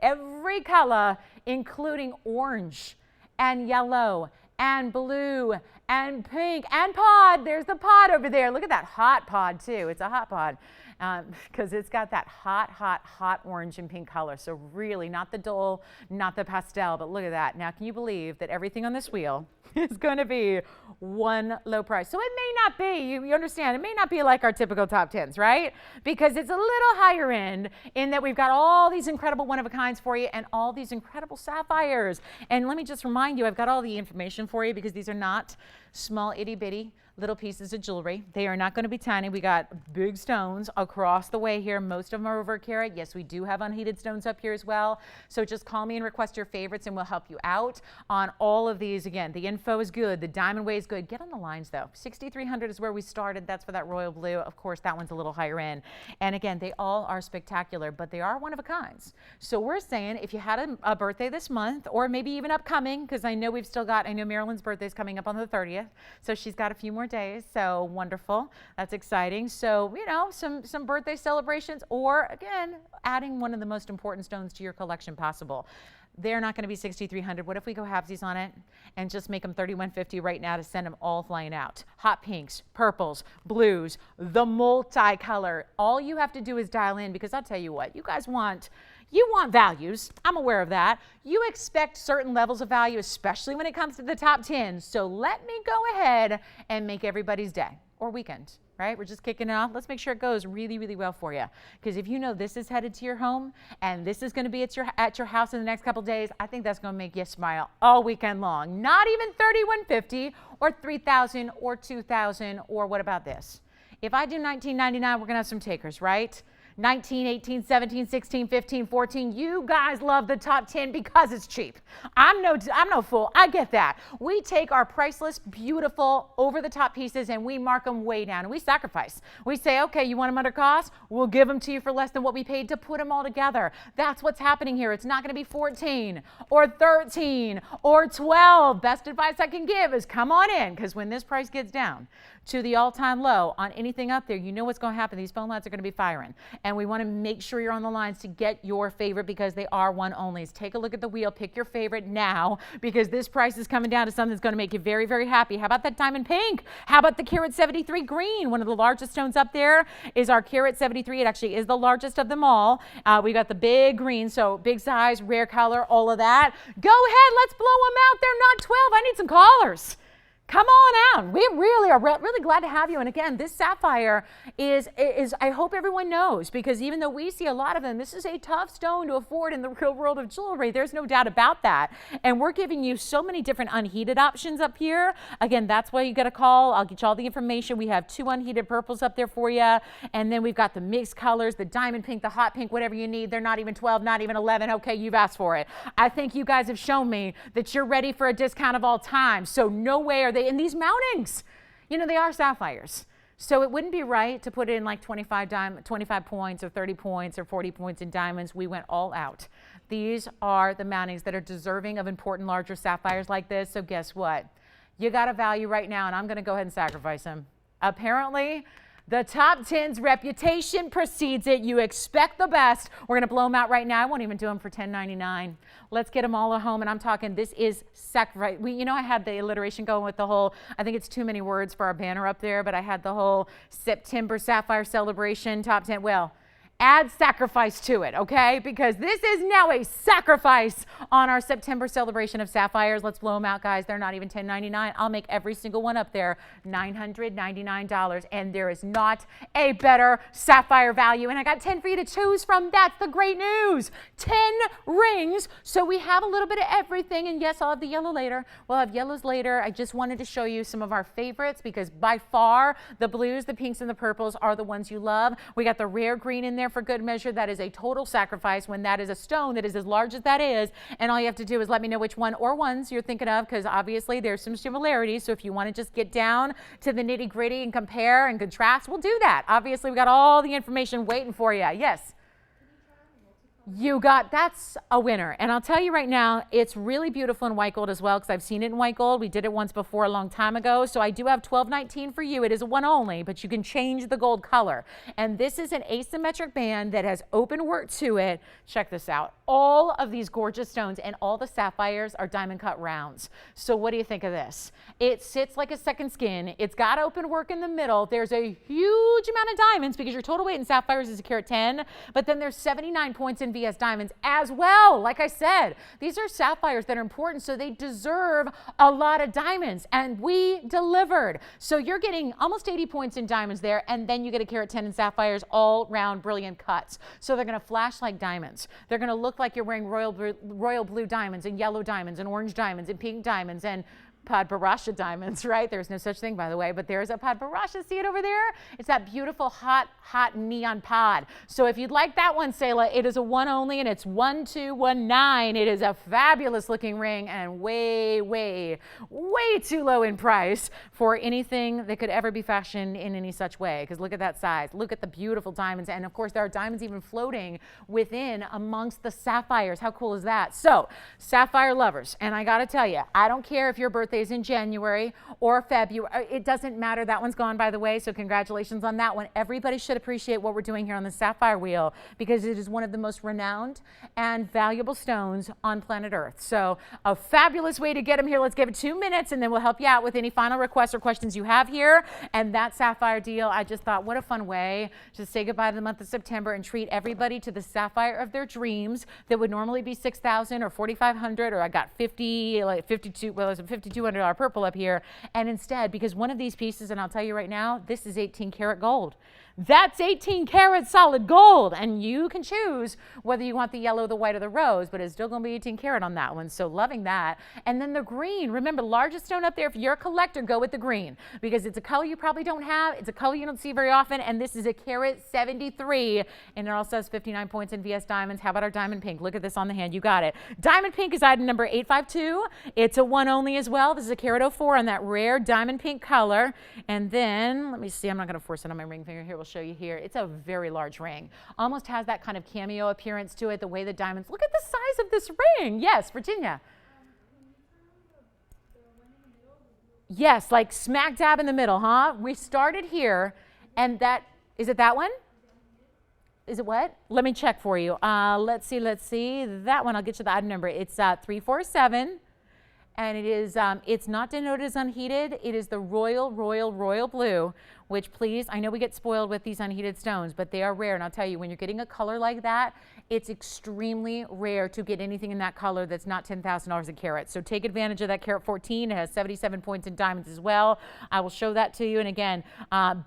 every color, including orange and yellow and blue and pink and pod. There's the pod over there. Look at that hot pod too. It's a hot pod, because it's got that hot orange and pink color. So really not the dull, not the pastel, but look at that. Now, can you believe that everything on this wheel is going to be one low price? So it may not be, you understand, it may not be like our typical top 10s, right? Because it's a little higher end in that we've got all these incredible one-of-a-kinds for you and all these incredible sapphires. And let me just remind you, I've got all the information for you, because these are not small itty-bitty little pieces of jewelry. They are not going to be tiny. We got big stones across the way here. Most of them are over a carat. Yes, we do have unheated stones up here as well. So just call me and request your favorites and we'll help you out on all of these. Again, the info is good. The diamond way is good. Get on the lines though. 6,300 is where we started. That's for that royal blue. Of course, that one's a little higher end. And again, they all are spectacular, but they are one of a kinds. So we're saying if you had a birthday this month or maybe even upcoming, because I know we've still got, I know Marilyn's birthday is coming up on the 30th. So she's got a few more days. So wonderful. That's exciting. So, you know, some birthday celebrations or again, adding one of the most important stones to your collection possible. They're not going to be 6,300. What if we go halvesies on it and just make them 3,150 right now to send them all flying out? Hot pinks, purples, blues, the multicolor. All you have to do is dial in because I'll tell you what, you guys want values. I'm aware of that. You expect certain levels of value, especially when it comes to the top 10. So let me go ahead and make everybody's day or weekend, right? We're just kicking it off. Let's make sure it goes really, really well for you. Because if you know this is headed to your home and this is going to be at your house in the next couple days, I think that's going to make you smile all weekend long. Not even 3,150 or 3,000 or 2,000 or what about this? If I do $19.99, we're going to have some takers, right? 19, 18, 17, 16, 15, 14. You guys love the top 10 because it's cheap. I'm no fool. I get that. We take our priceless, beautiful, over-the-top pieces and we mark them way down and we sacrifice. We say, okay, you want them under cost? We'll give them to you for less than what we paid to put them all together. That's what's happening here. It's not going to be 14 or 13 or 12. Best advice I can give is come on in because when this price gets down to the all-time low on anything up there, you know what's going to happen. These phone lines are going to be firing. And we want to make sure you're on the lines to get your favorite because they are one-onlys. Take a look at the wheel. Pick your favorite now because this price is coming down to something that's going to make you very, very happy. How about that diamond pink? How about the carat 73 green? One of the largest stones up there is our carat 73. It actually is the largest of them all. We got the big green, so big size, rare color, all of that. Go ahead. Let's blow them out. They're not 12. I need some callers. Come on out. We really are really glad to have you. And again, this sapphire is I hope everyone knows, because even though we see a lot of them, this is a tough stone to afford in the real world of jewelry. There's no doubt about that. And we're giving you so many different unheated options up here. Again, that's why you got to call. I'll get you all the information. We have 2 unheated purples up there for you. And then we've got the mixed colors, the diamond pink, the hot pink, whatever you need. They're not even 12, not even 11. Okay, you've asked for it. I think you guys have shown me that you're ready for a discount of all time. So no way are they in these mountings. You know, they are sapphires. So it wouldn't be right to put in like 25 points or 30 points or 40 points in diamonds. We went all out. These are the mountings that are deserving of important larger sapphires like this. So guess what? You got a value right now and I'm going to go ahead and sacrifice them. Apparently, the top 10's reputation precedes it. You expect the best. We're going to blow them out right now. I won't even do them for $10.99. Let's get them all at home. And I'm talking, this is sacrifice. You know, I had the alliteration going with the whole, I think it's too many words for our banner up there, but I had the whole September Sapphire Celebration top 10. Well, add sacrifice to it, okay? Because this is now a sacrifice on our September celebration of sapphires. Let's blow them out, guys. They're not even $10.99. I'll make every single one up there $999, and there is not a better sapphire value. And I got 10 for you to choose from. That's the great news. 10 rings, so we have a little bit of everything. And yes, I'll have the yellow later. We'll have yellows later. I just wanted to show you some of our favorites because by far the blues, the pinks, and the purples are the ones you love. We got the rare green in there for good measure. That is a total sacrifice when that is a stone that is as large as that is. And all you have to do is let me know which one or ones you're thinking of, because obviously there's some similarities. So if you want to just get down to the nitty gritty and compare and contrast, we'll do that. Obviously, we got all the information waiting for you. Yes. You got, that's a winner. And I'll tell you right now, it's really beautiful in white gold as well, because I've seen it in white gold. We did it once before a long time ago. So I do have 1219 for you. It is a one only, but you can change the gold color. And this is an asymmetric band that has open work to it. Check this out. All of these gorgeous stones and all the sapphires are diamond cut rounds. So what do you think of this? It sits like a second skin. It's got open work in the middle. There's a huge amount of diamonds because your total weight in sapphires is a carat 10, but then there's 79 points in VS diamonds as well. Like I said, these are sapphires that are important, so they deserve a lot of diamonds, and we delivered. So you're getting almost 80 points in diamonds there, and then you get a carat 10 in sapphires, all round brilliant cuts. So they're going to flash like diamonds. They're going to look like you're wearing royal blue diamonds and yellow diamonds and orange diamonds and pink diamonds and Padbarasha diamonds, right? There's no such thing, by the way, but there's a Padbarasha. See it over there? It's that beautiful hot neon pod. So if you'd like that one, Selah, it is a one only, and it's 1219. It is a fabulous looking ring and way, way, way too low in price for anything that could ever be fashioned in any such way. Because look at that size. Look at the beautiful diamonds. And of course, there are diamonds even floating within amongst the sapphires. How cool is that? So, sapphire lovers, and I got to tell you, I don't care if your birthday is in January or February. It doesn't matter. That one's gone, by the way, so congratulations on that one. Everybody should appreciate what we're doing here on the sapphire wheel because it is one of the most renowned and valuable stones on planet Earth. So a fabulous way to get them here. Let's give it 2 minutes and then we'll help you out with any final requests or questions you have here. And that sapphire deal, I just thought, what a fun way to say goodbye to the month of September and treat everybody to the sapphire of their dreams that would normally be $6,000 or $4,500, or I got 52, well, there's a $5,200 purple up here. And instead, because one of these pieces, and I'll tell you right now, this is 18 karat gold. That's 18 karat solid gold, and you can choose whether you want the yellow, the white, or the rose, but it's still going to be 18 karat on that one, so loving that. And then the green, remember, largest stone up there, if you're a collector, go with the green, because it's a color you probably don't have, it's a color you don't see very often, and this is a carat 73, and it also has 59 points in VS diamonds. How about our diamond pink? Look at this on the hand, you got it. Diamond pink is item number 852. It's a one only as well. This is a carat 04 on that rare diamond pink color. And then, let me see, I'm not going to force it on my ring finger here. We'll show you here. It's a very large ring. Almost has that kind of cameo appearance to it, the way the diamonds. Look at the size of this ring. Yes, Virginia. Yes, like smack dab in the middle, huh? We started here, and that, is it that one? Is it what? Let me check for you. Let's see. That one, I'll get you the item number. It's 347. And it is, it's not denoted as unheated. It is the royal, royal, royal blue, which please, I know we get spoiled with these unheated stones, but they are rare. And I'll tell you, when you're getting a color like that, it's extremely rare to get anything in that color that's not $10,000 a carat. So take advantage of that carat 14. It has 77 points in diamonds as well. I will show that to you. And again,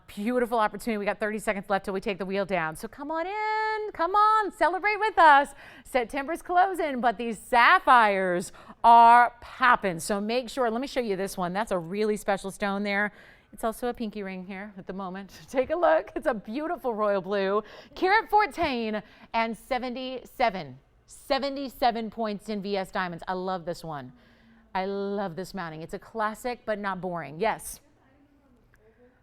beautiful opportunity. We got 30 seconds left till we take the wheel down. So come on in, come on, celebrate with us. September's closing, but these sapphires are popping. So make sure, let me show you this one. That's a really special stone there. It's also a pinky ring here at the moment. Take a look. It's a beautiful royal blue. Carat 14 and 77 points in VS diamonds. I love this one. I love this mounting. It's a classic, but not boring. Yes.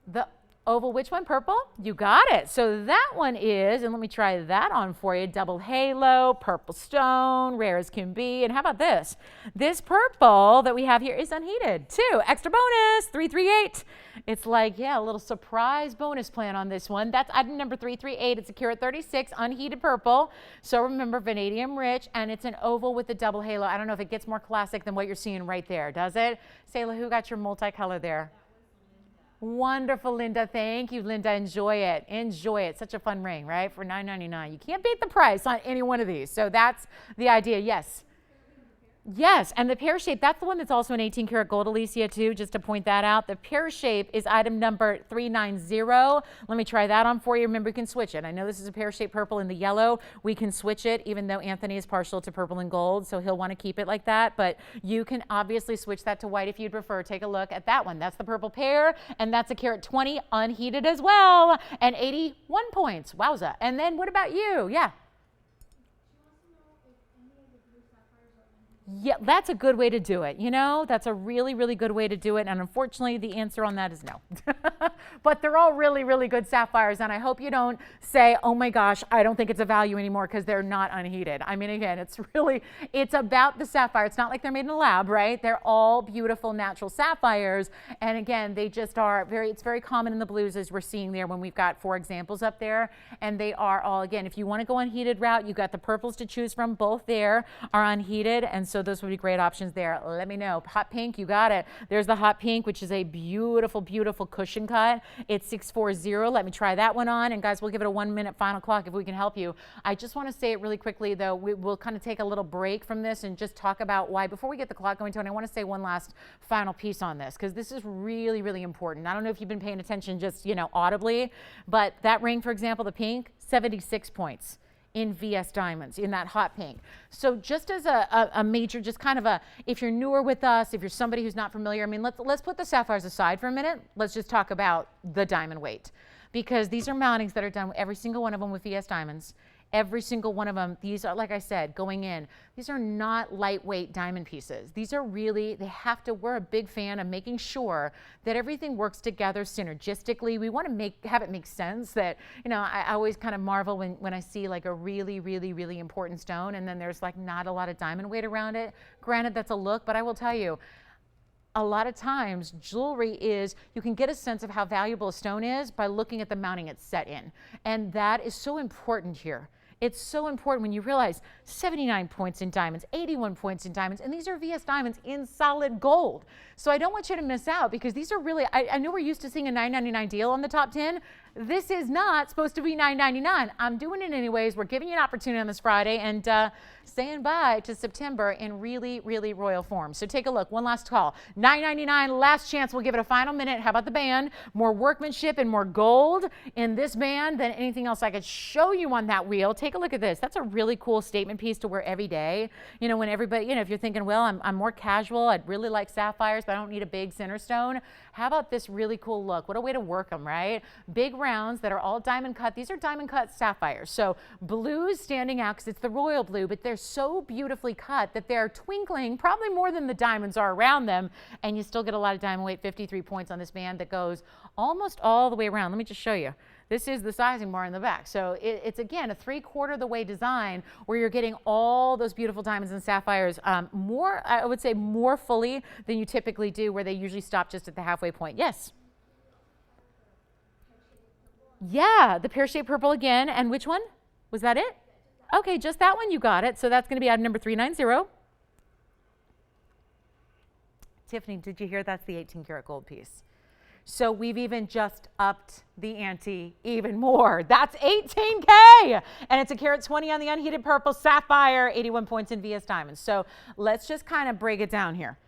The oval, which one? Purple? You got it. So that one is, and let me try that on for you, double halo, purple stone, rare as can be. And how about this? This purple that we have here is unheated too. Extra bonus, 338. It's like, yeah, a little surprise bonus plan on this one. That's item number 338. It's a carat 36, unheated purple. So remember, vanadium rich, and it's an oval with a double halo. I don't know if it gets more classic than what you're seeing right there, does it? Selah, who got your multicolor there? Wonderful, Linda. Thank you, Linda. Enjoy it. Enjoy it. Such a fun ring, right? For $9.99. You can't beat the price on any one of these. So that's the idea. Yes. Yes, and the pear shape, that's the one that's also an 18 karat gold, Alicia, too, just to point that out. The pear shape is item number 390. Let me try that on for you. Remember, you can switch it. I know this is a pear shape purple in the yellow. We can switch it, even though Anthony is partial to purple and gold, so he'll want to keep it like that. But you can obviously switch that to white if you'd prefer. Take a look at that one. That's the purple pear, and that's a carat 20, unheated as well, and 81 points. Wowza. And then what about you? Yeah. Yeah, that's a good way to do it. You know, that's a really, really good way to do it. And unfortunately, the answer on that is no. But they're all really, really good sapphires. And I hope you don't say, oh my gosh, I don't think it's a value anymore because they're not unheated. I mean, again, it's about the sapphire. It's not like they're made in a lab, right? They're all beautiful natural sapphires. And again, they just are it's very common in the blues, as we're seeing there when we've got 4 examples up there. And they are all, again, if you want to go unheated route, you've got the purples to choose from. Both there are unheated. And so those would be great options there. Let me know. Hot pink, you got it. There's the hot pink, which is a beautiful, beautiful cushion cut. It's 640. Let me try that one on. And guys, we'll give it a 1-minute final clock if we can help you. I just want to say it really quickly, though. We'll kind of take a little break from this and just talk about why, before we get the clock going, Tony, I want to say one last final piece on this, because this is really, really important. I don't know if you've been paying attention just, audibly, but that ring, for example, the pink, 76 points in VS diamonds, in that hot pink. So just as a major, just kind of if you're newer with us, if you're somebody who's not familiar, I mean, let's put the sapphires aside for a minute. Let's just talk about the diamond weight, because these are mountings that are done, every single one of them with VS diamonds. Every single one of them, these are, like I said, going in, these are not lightweight diamond pieces. These are really, we're a big fan of making sure that everything works together synergistically. We want to have it make sense. That, you know, I always kind of marvel when I see like a really, really, really important stone and then there's like not a lot of diamond weight around it. Granted, that's a look, but I will tell you, a lot of times jewelry you can get a sense of how valuable a stone is by looking at the mounting it's set in. And that is so important here. It's so important when you realize 79 points in diamonds, 81 points in diamonds, and these are VS diamonds in solid gold. So I don't want you to miss out, because these are really, I know we're used to seeing a $9.99 deal on the top 10. This is not supposed to be $9.99. I'm doing it anyways. We're giving you an opportunity on this Friday and saying bye to September in really, really royal form. So take a look. One last call. $9.99, last chance. We'll give it a final minute. How about the band? More workmanship and more gold in this band than anything else I could show you on that wheel. Take a look at this. That's a really cool statement piece to wear every day. You know, when everybody, you know, if you're thinking, well, I'm more casual. I'd really like sapphires, but I don't need a big center stone. How about this really cool look? What a way to work them, right? Big rounds that are all diamond cut. These are diamond cut sapphires. So blues standing out because it's the royal blue, but they're so beautifully cut that they're twinkling probably more than the diamonds are around them. And you still get a lot of diamond weight, 53 points on this band that goes almost all the way around. Let me just show you. This is the sizing bar in the back. So it's again, a 3/4 of the way design where you're getting all those beautiful diamonds and sapphires more, I would say more fully than you typically do, where they usually stop just at the halfway point. Yes. Yeah, the pear-shaped purple again. And which one? Was that it? Okay, just that one, you got it. So that's going to be item number 390. Tiffany, did you hear that's the 18-karat gold piece? So we've even just upped the ante even more. That's $18K, and it's a carat 20 on the unheated purple sapphire, 81 points in VS diamonds. So let's just kind of break it down here.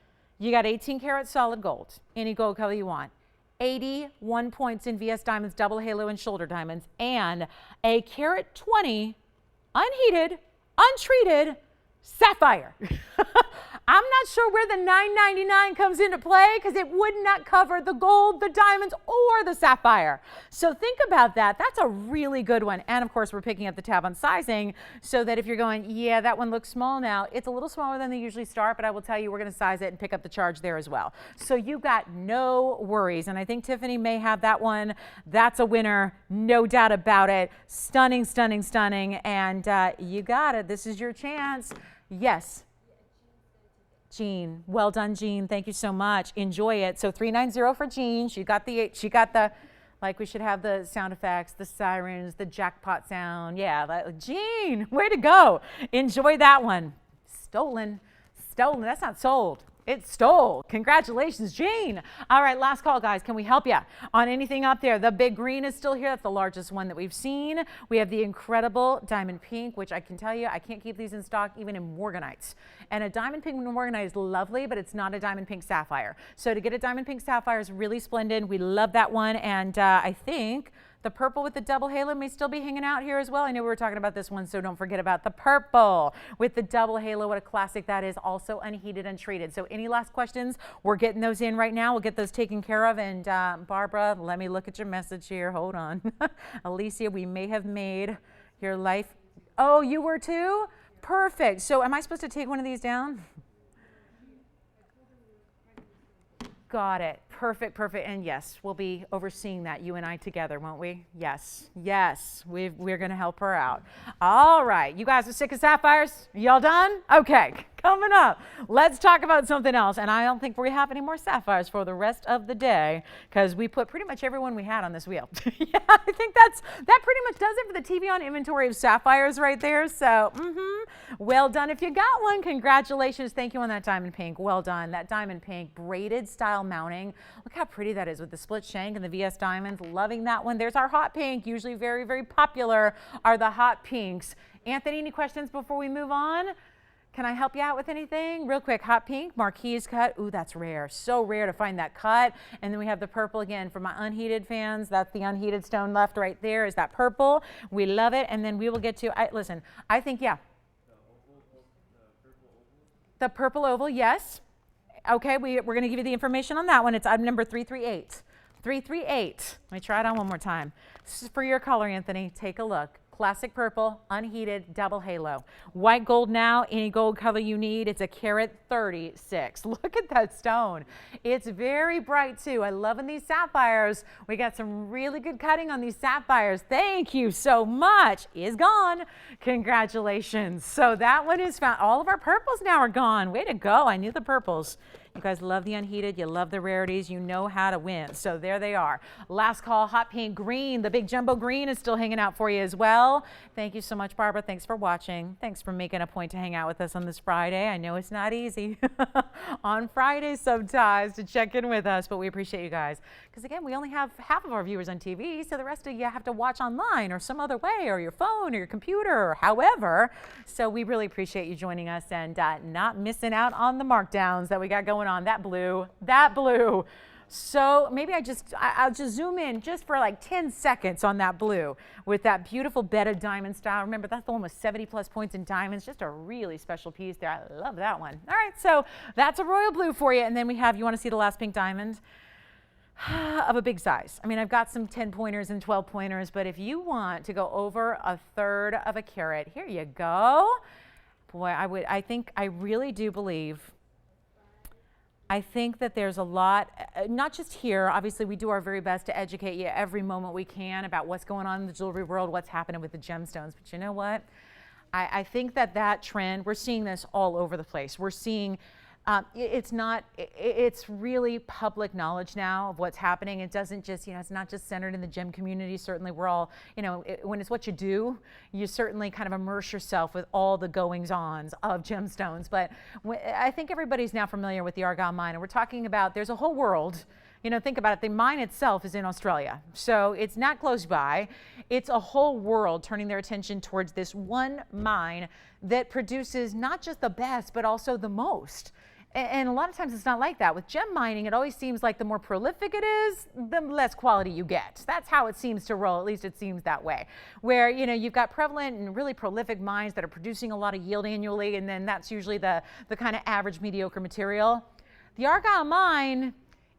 You got 18-karat solid gold, any gold color you want. 81 points in VS diamonds, double halo and shoulder diamonds, and a carat 20 unheated, untreated sapphire. I'm not sure where the $9.99 comes into play, because it would not cover the gold, the diamonds, or the sapphire. So think about that. That's a really good one. And of course, we're picking up the tab on sizing, so that if you're going, yeah, that one looks small now, it's a little smaller than they usually start, but I will tell you, we're going to size it and pick up the charge there as well. So you got no worries. And I think Tiffany may have that one. That's a winner, no doubt about it. Stunning, stunning, stunning. And you got it. This is your chance. Yes. Jean, well done, Jean. Thank you so much. Enjoy it. So 390 for Jean. She got the, like we should have the sound effects, the sirens, the jackpot sound. Yeah, Jean, way to go. Enjoy that one. Stolen. That's not sold. It's stole. Congratulations, Jean. All right, last call, guys. Can we help you on anything up there? The big green is still here. That's the largest one that we've seen. We have the incredible diamond pink, which I can tell you, I can't keep these in stock even in morganites. And a diamond pink morganite is lovely, but it's not a diamond pink sapphire. So to get a diamond pink sapphire is really splendid. We love that one. And I think the purple with the double halo may still be hanging out here as well. I know we were talking about this one, so don't forget about the purple with the double halo. What a classic that is. Also unheated, untreated. So any last questions? We're getting those in right now. We'll get those taken care of. And Barbara, let me look at your message here. Hold on. Alicia, we may have made your life. Oh, you were too? Perfect. So am I supposed to take one of these down? Got it. Perfect, perfect. And yes, we'll be overseeing that, you and I together, won't we? Yes, yes, we're going to help her out. All right, you guys are sick of sapphires? Y'all done? Okay, coming up, let's talk about something else. And I don't think we have any more sapphires for the rest of the day, because we put pretty much everyone we had on this wheel. Yeah, I think that pretty much does it for the TVON inventory of sapphires right there. So, well done. If you got one, congratulations. Thank you on that diamond pink. Well done. That diamond pink braided style mounting. Look how pretty that is with the split shank and the VS diamonds. Loving that one. There's our hot pink. Usually very, very popular are the hot pinks. Anthony, any questions before we move on? Can I help you out with anything? Real quick, hot pink, marquise cut. Ooh, that's rare. So rare to find that cut. And then we have the purple again for my unheated fans. That's the unheated stone left right there is that purple. We love it. And then we will get to, listen, I think, yeah. The purple oval, yes. Okay, we're going to give you the information on that one. It's item number 338. 338. Let me try it on one more time. This is for your color, Anthony. Take a look. Classic purple, unheated, double halo. White gold now, any gold color you need. It's a carat 36. Look at that stone. It's very bright too. I love these sapphires. We got some really good cutting on these sapphires. Thank you so much. Is gone. Congratulations. So that one is found. All of our purples now are gone. Way to go. I knew the purples. You guys love the unheated, you love the rarities, you know how to win. So there they are. Last call, hot pink green. The big jumbo green is still hanging out for you as well. Thank you so much, Barbara. Thanks for watching. Thanks for making a point to hang out with us on this Friday. I know it's not easy on Fridays sometimes to check in with us, but we appreciate you guys. Because again, we only have half of our viewers on TV, so the rest of you have to watch online or some other way, or your phone or your computer or however. So we really appreciate you joining us and not missing out on the markdowns that we got going on. That blue. So maybe I'll just zoom in just for like 10 seconds on that blue with that beautiful bedded diamond style. Remember, that's the one with 70 plus points in diamonds. Just a really special piece there. I love that one. All right, so that's a royal blue for you. And then we have, you want to see the last pink diamond? Of a big size. I mean, I've got some 10 pointers and 12 pointers, but if you want to go over a third of a carat, here you go. Boy, I really do believe, I think that there's a lot, not just here, obviously we do our very best to educate you every moment we can about what's going on in the jewelry world, what's happening with the gemstones, but you know what? I think that trend, we're seeing this all over the place. We're seeing, it's really public knowledge now of what's happening. It doesn't just, it's not just centered in the gem community. Certainly we're all, when it's what you do, you certainly kind of immerse yourself with all the goings-ons of gemstones. But I think everybody's now familiar with the Argyle mine, and we're talking about, there's a whole world. Think about it, the mine itself is in Australia, so it's not close by. It's a whole world turning their attention towards this one mine that produces not just the best, but also the most. And a lot of times it's not like that. With gem mining, it always seems like the more prolific it is, the less quality you get. That's how it seems to roll, at least it seems that way. Where, you've got prevalent and really prolific mines that are producing a lot of yield annually, and then that's usually the kind of average mediocre material. The Argyle mine,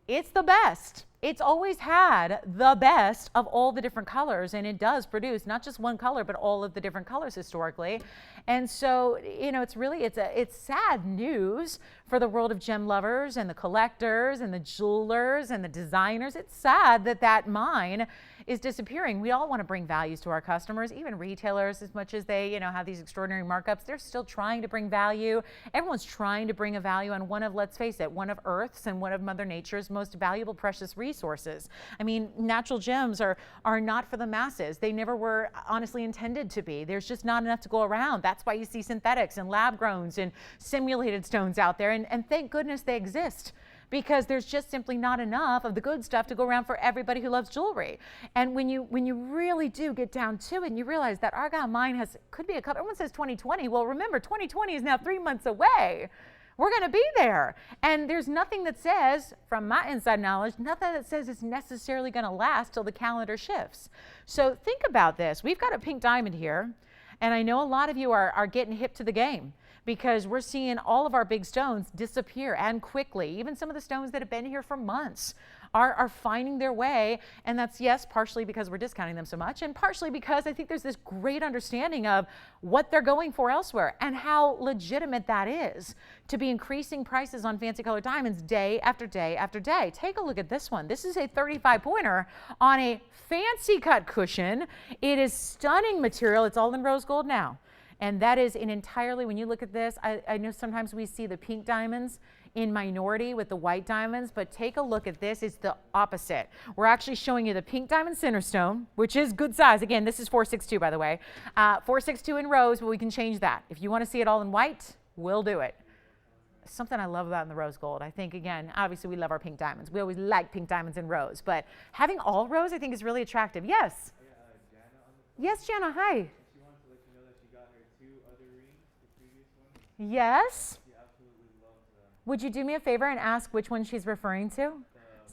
it's the best. It's always had the best of all the different colors, and it does produce not just one color, but all of the different colors historically. And so, it's sad news for the world of gem lovers and the collectors and the jewelers and the designers. It's sad that mine is disappearing. We all want to bring values to our customers, even retailers, as much as they, have these extraordinary markups, they're still trying to bring value. Everyone's trying to bring a value on one of, let's face it, one of Earth's and one of Mother Nature's most valuable, precious resources. I mean, natural gems are not for the masses. They never were honestly intended to be. There's just not enough to go around. That's why you see synthetics and lab growns and simulated stones out there. And thank goodness they exist, because there's just simply not enough of the good stuff to go around for everybody who loves jewelry. And when you really do get down to it, and you realize that Argyle mine could be a couple, everyone says 2020. Well, remember, 2020 is now 3 months away. We're going to be there. And there's nothing that says, from my inside knowledge, nothing that says it's necessarily going to last till the calendar shifts. So think about this. We've got a pink diamond here, and I know a lot of you are getting hip to the game, because we're seeing all of our big stones disappear, and quickly. Even some of the stones that have been here for months are finding their way. And that's, yes, partially because we're discounting them so much, and partially because I think there's this great understanding of what they're going for elsewhere and how legitimate that is to be increasing prices on fancy colored diamonds day after day after day. Take a look at this one. This is a 35 pointer on a fancy cut cushion. It is stunning material. It's all in rose gold now. And that is an entirely, when you look at this, I know sometimes we see the pink diamonds in minority with the white diamonds, but take a look at this. It's the opposite. We're actually showing you the pink diamond center stone, which is good size. Again, this is 462, by the way. 462 in rose, but we can change that. If you want to see it all in white, we'll do it. Something I love about in the rose gold. I think, again, obviously we love our pink diamonds. We always like pink diamonds in rose, but having all rose, I think, is really attractive. Yes? Yes, Jana, hi. Yes? Would you do me a favor and ask which one she's referring to?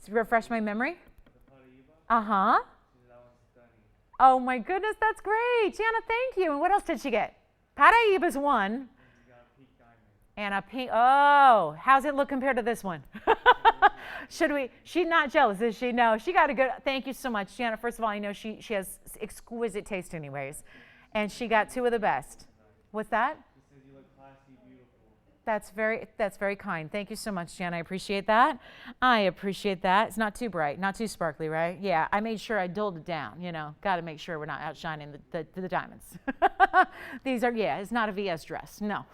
To refresh my memory? Uh-huh. Oh my goodness, that's great. Gianna, thank you. And what else did she get? Paraiba's one. And a pink. Oh, how's it look compared to this one? Should we? She's not jealous, is she? No, she got a good. Thank you so much, Gianna. First of all, I know she has exquisite taste, anyways, and she got two of the best. What's that? That's very kind. Thank you so much, Jan. I appreciate that. I appreciate that. It's not too bright, not too sparkly, right? Yeah, I made sure I dulled it down, you know. Got to make sure we're not outshining the diamonds. These are, yeah, it's not a VS dress. No.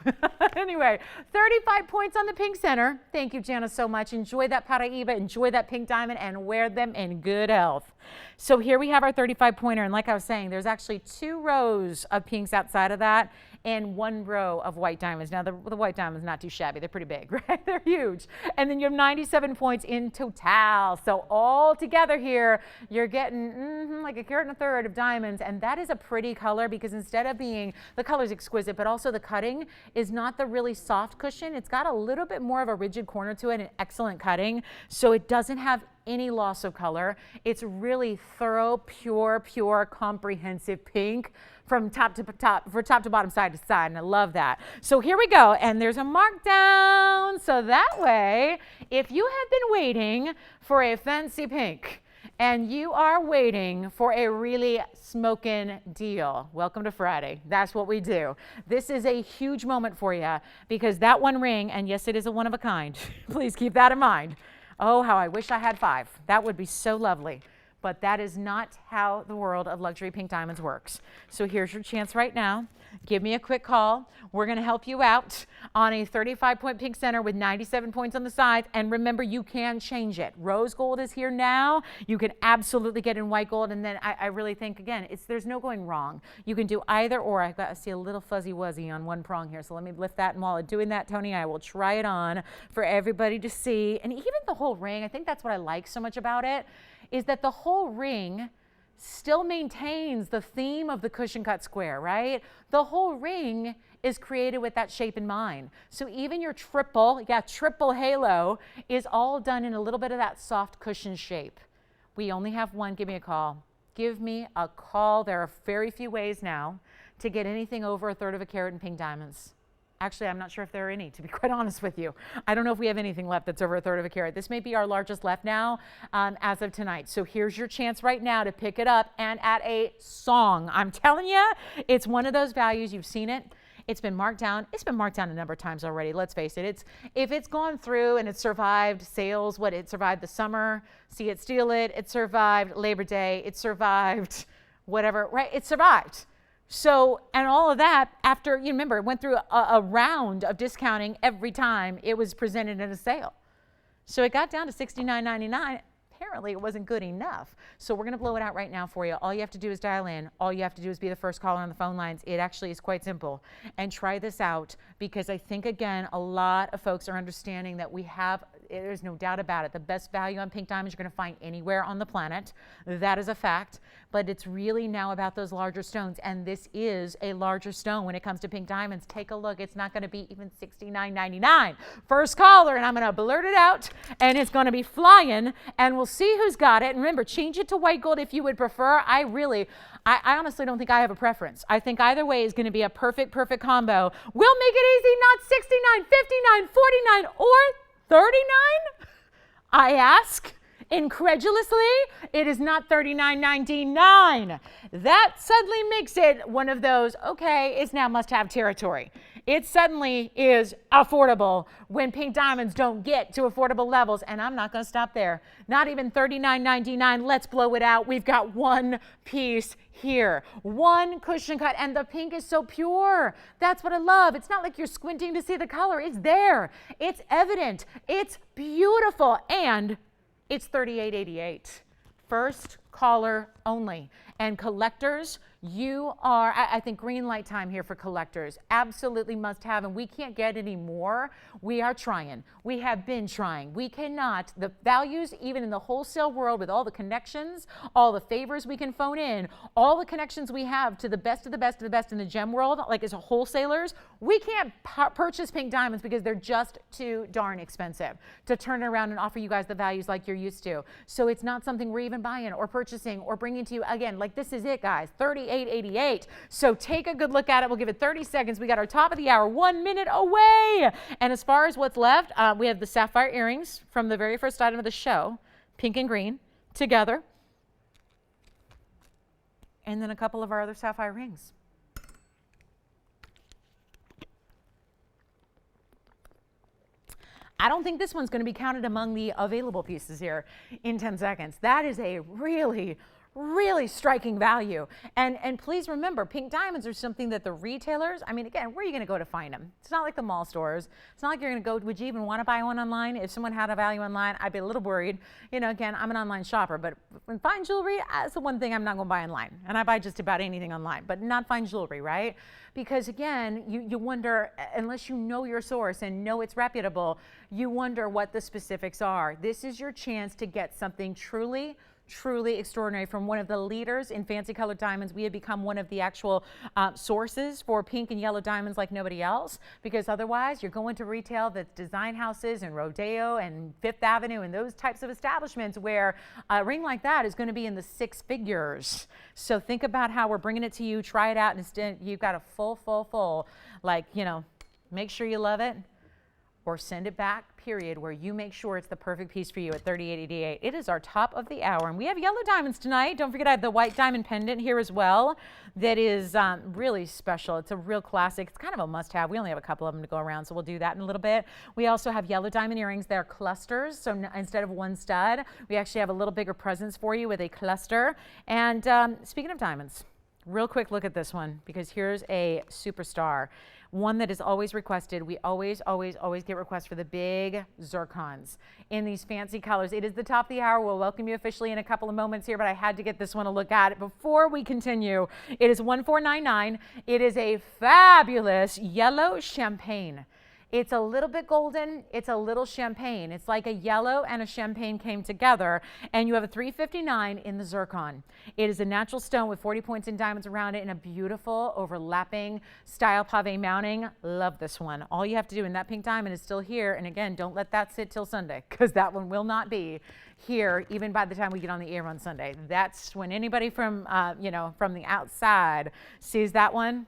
Anyway, 35 points on the pink center. Thank you, Jana, so much. Enjoy that Paraiba, enjoy that pink diamond, and wear them in good health. So here we have our 35-pointer, and like I was saying, there's actually 2 rows of pinks outside of that, and 1 row of white diamonds. Now, the white diamonds not too shabby. They're pretty big, right? They're huge. And then you have 97 points in total. So all together here, you're getting like 1 1/4 carats of diamonds. And that is a pretty color because instead of being, the color's exquisite, but also the cutting is not the really soft cushion. It's got a little bit more of a rigid corner to it and excellent cutting. So it doesn't have any loss of color. It's really thorough, pure, comprehensive pink from top to bottom, side to side, and I love that. So here we go, and there's a markdown. So that way, if you have been waiting for a fancy pink, and you are waiting for a really smoking deal, welcome to Friday. That's what we do. This is a huge moment for you because that one ring, and yes, it is a one of a kind. Please keep that in mind. Oh, how I wish I had 5. That would be so lovely. But that is not how the world of luxury pink diamonds works. So here's your chance right now. Give me a quick call. We're going to help you out on a 35-point pink center with 97 points on the sides. And remember, you can change it. Rose gold is here now. You can absolutely get in white gold. And then I really think, again, there's no going wrong. You can do either or. I see a little fuzzy wuzzy on one prong here. So let me lift that. And while I'm doing that, Tony, I will try it on for everybody to see. And even the whole ring, I think that's what I like so much about it, is that the whole ring still maintains the theme of the cushion cut square, right? The whole ring is created with that shape in mind. So even your triple halo is all done in a little bit of that soft cushion shape. We only have one. Give me a call. Give me a call. There are very few ways now to get anything over 1/3 carat in pink diamonds. Actually, I'm not sure if there are any, to be quite honest with you. I don't know if we have anything left that's over 1/3 carat. This may be our largest left now as of tonight. So here's your chance right now to pick it up and at a song. I'm telling you, it's one of those values. You've seen it. It's been marked down. It's been marked down a number of times already. Let's face it. If it's gone through and it survived sales, it survived the summer, see it, steal it. It survived Labor Day. It survived whatever, right? It survived. So, and all of that after, you remember, it went through a round of discounting every time it was presented in a sale. So it got down to $69.99. Apparently it wasn't good enough. So we're going to blow it out right now for you. All you have to do is dial in. All you have to do is be the first caller on the phone lines. It actually is quite simple. And try this out because I think, again, a lot of folks are understanding that we have, there's no doubt about it, the best value on pink diamonds you're going to find anywhere on the planet. That is a fact. But it's really now about those larger stones. And this is a larger stone when it comes to pink diamonds. Take a look. It's not going to be even $69.99. First caller, and I'm going to blurt it out, and it's going to be flying, and we'll see who's got it. And remember, change it to white gold if you would prefer. I honestly don't think I have a preference. I think either way is going to be a perfect combo. We'll make it easy, not 69, 59, 49, or 39? I ask incredulously. It is not $39.99. That suddenly makes it one of those, okay, it's now must-have territory. It suddenly is affordable when pink diamonds don't get to affordable levels, and I'm not going to stop there. Not even $39.99. Let's blow it out. We've got one piece here. One cushion cut, and the pink is so pure. That's what I love. It's not like you're squinting to see the color. It's there. It's evident. It's beautiful, and it's $38.88. First caller only. And collectors, you are, I think green light time here for collectors. Absolutely must have, and we can't get any more. We are trying. We have been trying. We cannot, the values, even in the wholesale world with all the connections, all the favors we can phone in, all the connections we have to the best of the best of the best in the gem world, like as wholesalers, we can't purchase pink diamonds because they're just too darn expensive to turn around and offer you guys the values like you're used to. So it's not something we're even buying or purchasing or bringing to you. Again, like this is it, guys, $38.88. So take a good look at it. We'll give it 30 seconds. We got our top of the hour, 1 minute away. And as far as what's left, we have the sapphire earrings from the very first item of the show, pink and green together. And then a couple of our other sapphire rings. I don't think this one's going to be counted among the available pieces here in 10 seconds. That is a really, really striking value. And please remember, pink diamonds are something that the retailers, I mean, again, where are you going to go to find them? It's not like the mall stores. It's not like you're going to go, would you even want to buy one online? If someone had a value online, I'd be a little worried. You know, again, I'm an online shopper, but in fine jewelry, that's the one thing I'm not going to buy online. And I buy just about anything online, but not fine jewelry, right? Because again, you wonder, unless you know your source and know it's reputable, you wonder what the specifics are. This is your chance to get something truly extraordinary from one of the leaders in fancy colored diamonds. We have become one of the actual sources for pink and yellow diamonds like nobody else, because otherwise you're going to retail that's design houses and Rodeo and Fifth Avenue and those types of establishments where a ring like that is going to be in the 6 figures. So think about how we're bringing it to you. Try it out, and instead you've got a full, like, you know, make sure you love it or send it back, period, where you make sure it's the perfect piece for you at $38.88. It is our top of the hour, and we have yellow diamonds tonight. Don't forget I have the white diamond pendant here as well that is really special. It's a real classic. It's kind of a must-have. We only have a couple of them to go around, so we'll do that in a little bit. We also have yellow diamond earrings. They're clusters, so instead of one stud, we actually have a little bigger presence for you with a cluster. And speaking of diamonds, real quick look at this one, because here's a superstar. One that is always requested. We always get requests for the big zircons in these fancy colors. It is the top of the hour. We'll welcome you officially in a couple of moments here, but I had to get this one a look at it before we continue. It is $1499. It is a fabulous yellow champagne. It's a little bit golden, it's a little champagne. It's like a yellow and a champagne came together, and you have a $359 in the zircon. It is a natural stone with 40 points in diamonds around it and a beautiful overlapping style pave mounting. Love this one. All you have to do, and that pink diamond is still here, and again, don't let that sit till Sunday, because that one will not be here even by the time we get on the air on Sunday. That's when anybody from, from the outside sees that one,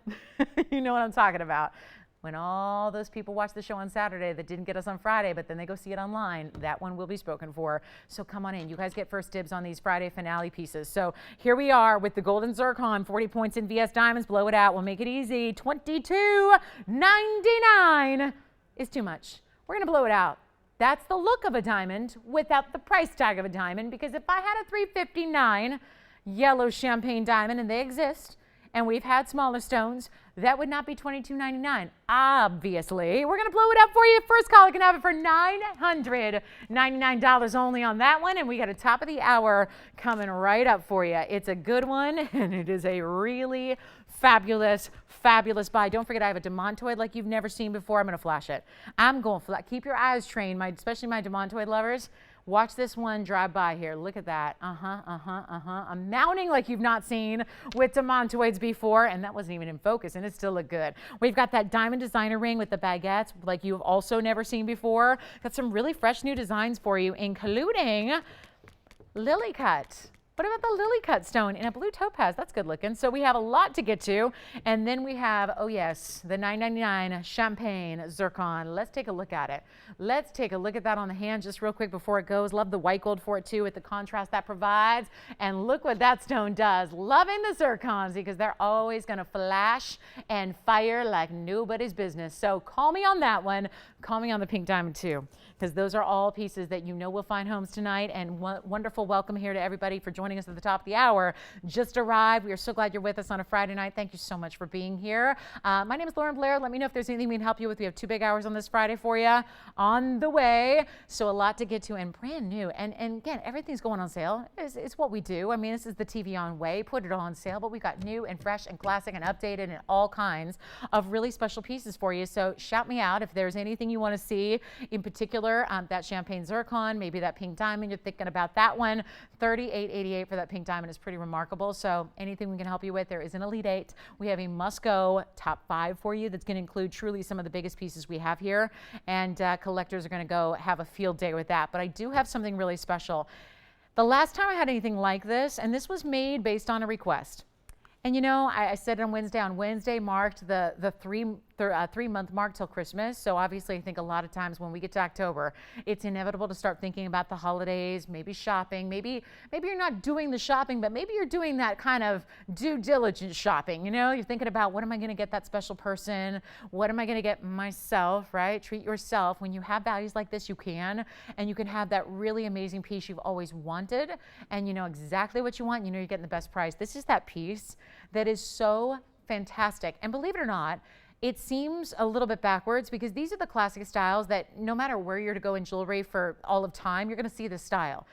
you know what I'm talking about. When all those people watch the show on Saturday that didn't get us on Friday, but then they go see it online, that one will be spoken for. So come on in. You guys get first dibs on these Friday finale pieces. So here we are with the golden zircon, 40 points in VS diamonds. Blow it out. We'll make it easy. $22.99 is too much. We're going to blow it out. That's the look of a diamond without the price tag of a diamond, because if I had a $359 yellow champagne diamond, and they exist, and we've had smaller stones, that would not be $22.99. Obviously, we're going to blow it up for you. First caller can have it for $999 only on that one, and we got a top of the hour coming right up for you. It's a good one, and it is a really fabulous buy. Don't forget, I have a demontoid like you've never seen before. I'm going to flash it. I'm going to keep your eyes trained, especially my demontoid lovers. Watch this one drive by here. Look at that. I'm mounting like you've not seen with demontoids before, and that wasn't even in focus, and it still looked good. We've got that diamond designer ring with the baguettes like you've also never seen before. Got some really fresh new designs for you, including lily cut. What about the lily cut stone in a blue topaz? That's good looking. So we have a lot to get to. And then we have, oh yes, the $9.99 champagne zircon. Let's take a look at it. Let's take a look at that on the hand just real quick before it goes. Love the white gold for it too, with the contrast that provides. And look what that stone does. Loving the zircons, because they're always going to flash and fire like nobody's business. So call me on that one. Call me on the pink diamond too, because those are all pieces that you know will find homes tonight. And wonderful welcome here to everybody for joining joining us at the top of the hour, just arrived. We are so glad you're with us on a Friday night. Thank you so much for being here. My name is Lauren Blair. Let me know if there's anything we can help you with. We have 2 big hours on this Friday for you on the way. So a lot to get to and brand new. And again, everything's going on sale. It's what we do. I mean, this is the TVON way. Put it all on sale, but we got new and fresh and classic and updated and all kinds of really special pieces for you. So shout me out if there's anything you want to see in particular. That champagne zircon, maybe that pink diamond, you're thinking about that one. $38.88 for that pink diamond is pretty remarkable. So anything we can help you with, there is an Elite 8. We have a must-go top 5 for you that's going to include truly some of the biggest pieces we have here. And collectors are going to go have a field day with that. But I do have something really special. The last time I had anything like this, and this was made based on a request. And you know, I said it on Wednesday. On Wednesday marked the 3-month mark till Christmas. So obviously I think a lot of times when we get to October, it's inevitable to start thinking about the holidays, maybe shopping, maybe you're not doing the shopping, but maybe you're doing that kind of due diligence shopping. You know, you're thinking about what am I going to get that special person? What am I going to get myself, right? Treat yourself. When you have values like this, you can, and you can have that really amazing piece you've always wanted, and you know exactly what you want. You know you're getting the best price. This is that piece that is so fantastic. And believe it or not, it seems a little bit backwards because these are the classic styles that no matter where you're to go in jewelry for all of time, you're going to see this style.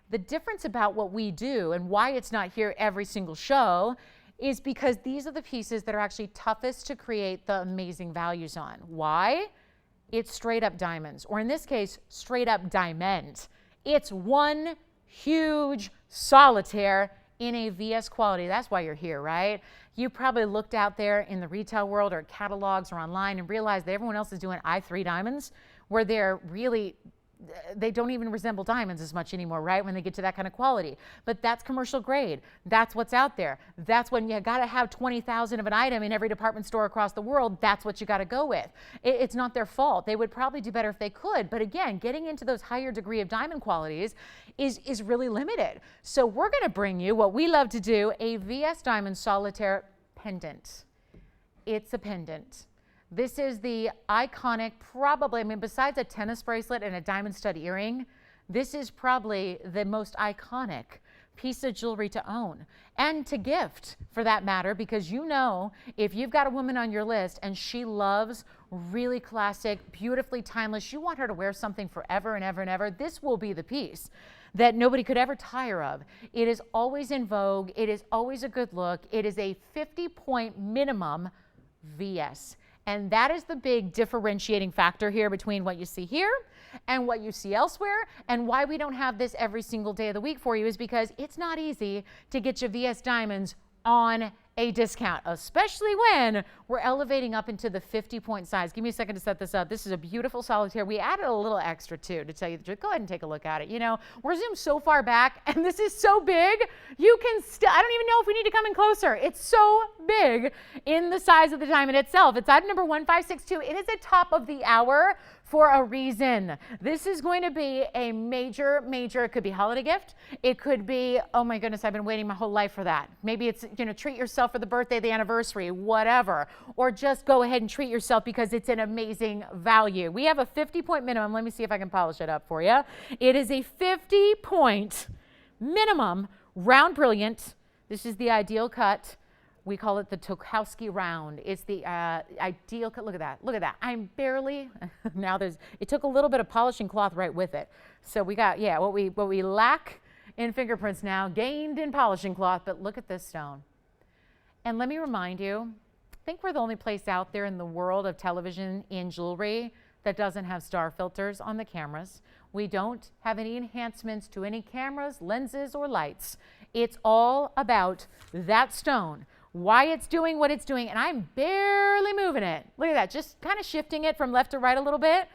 The difference about what we do and why it's not here every single show is because these are the pieces that are actually toughest to create the amazing values on. Why? It's straight up diamonds, or in this case, straight up diamond. It's one huge solitaire in a VS quality. That's why you're here, right? You probably looked out there in the retail world or catalogs or online and realized that everyone else is doing I3 diamonds where they don't even resemble diamonds as much anymore, right? When they get to that kind of quality. But that's commercial grade. That's what's out there. That's when you got to have 20,000 of an item in every department store across the world. That's what you got to go with. It's not their fault. They would probably do better if they could. But again, getting into those higher degree of diamond qualities is really limited. So we're going to bring you what we love to do, a VS Diamond Solitaire pendant. It's a pendant. This is the iconic, probably, I mean, besides a tennis bracelet and a diamond stud earring, this is probably the most iconic piece of jewelry to own and to gift for that matter, because you know, if you've got a woman on your list and she loves really classic, beautifully timeless, you want her to wear something forever and ever and ever, this will be the piece that nobody could ever tire of. It is always in vogue. It is always a good look. It is a 50-point minimum VS. And that is the big differentiating factor here between what you see here and what you see elsewhere, and why we don't have this every single day of the week for you is because it's not easy to get your VS diamonds on a discount, especially when we're elevating up into the 50-point size. Give me a second to set this up. This is a beautiful solitaire. We added a little extra too, to tell you the truth. Go ahead and take a look at it. You know, we're zoomed so far back and this is so big, you can I don't even know if we need to come in closer. It's so big in the size of the diamond itself. It's item number 1562. It is a top of the hour for a reason. This is going to be a major, it could be holiday gift. It could be, oh my goodness, I've been waiting my whole life for that. Maybe it's, you know, treat yourself for the birthday, the anniversary, whatever. Or just go ahead and treat yourself because it's an amazing value. We have a 50-point minimum. Let me see if I can polish it up for you. It is a 50-point minimum round brilliant. This is the ideal cut. We call it the Tokowski round. It's the ideal cut. Look at that. Look at that. I'm barely, now it took a little bit of polishing cloth right with it. So we got, yeah, what we lack in fingerprints now, gained in polishing cloth, but look at this stone. And let me remind you, I think we're the only place out there in the world of television in jewelry that doesn't have star filters on the cameras. We don't have any enhancements to any cameras, lenses, or lights. It's all about that stone, why it's doing what it's doing, and I'm barely moving it. Look at that, just kind of shifting it from left to right a little bit.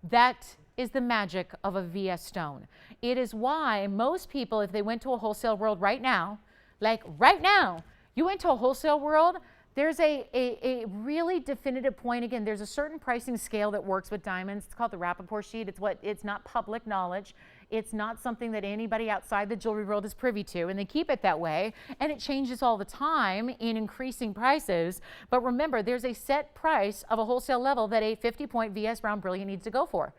That is the magic of a VS stone. It is why most people, if they went to a wholesale world right now, like right now, you went to a wholesale world, there's a really definitive point. Again, there's a certain pricing scale that works with diamonds. It's called the Rappaport sheet. It's not public knowledge. It's not something that anybody outside the jewelry world is privy to, and they keep it that way. And it changes all the time in increasing prices. But remember, there's a set price of a wholesale level that a 50-point VS round brilliant needs to go for.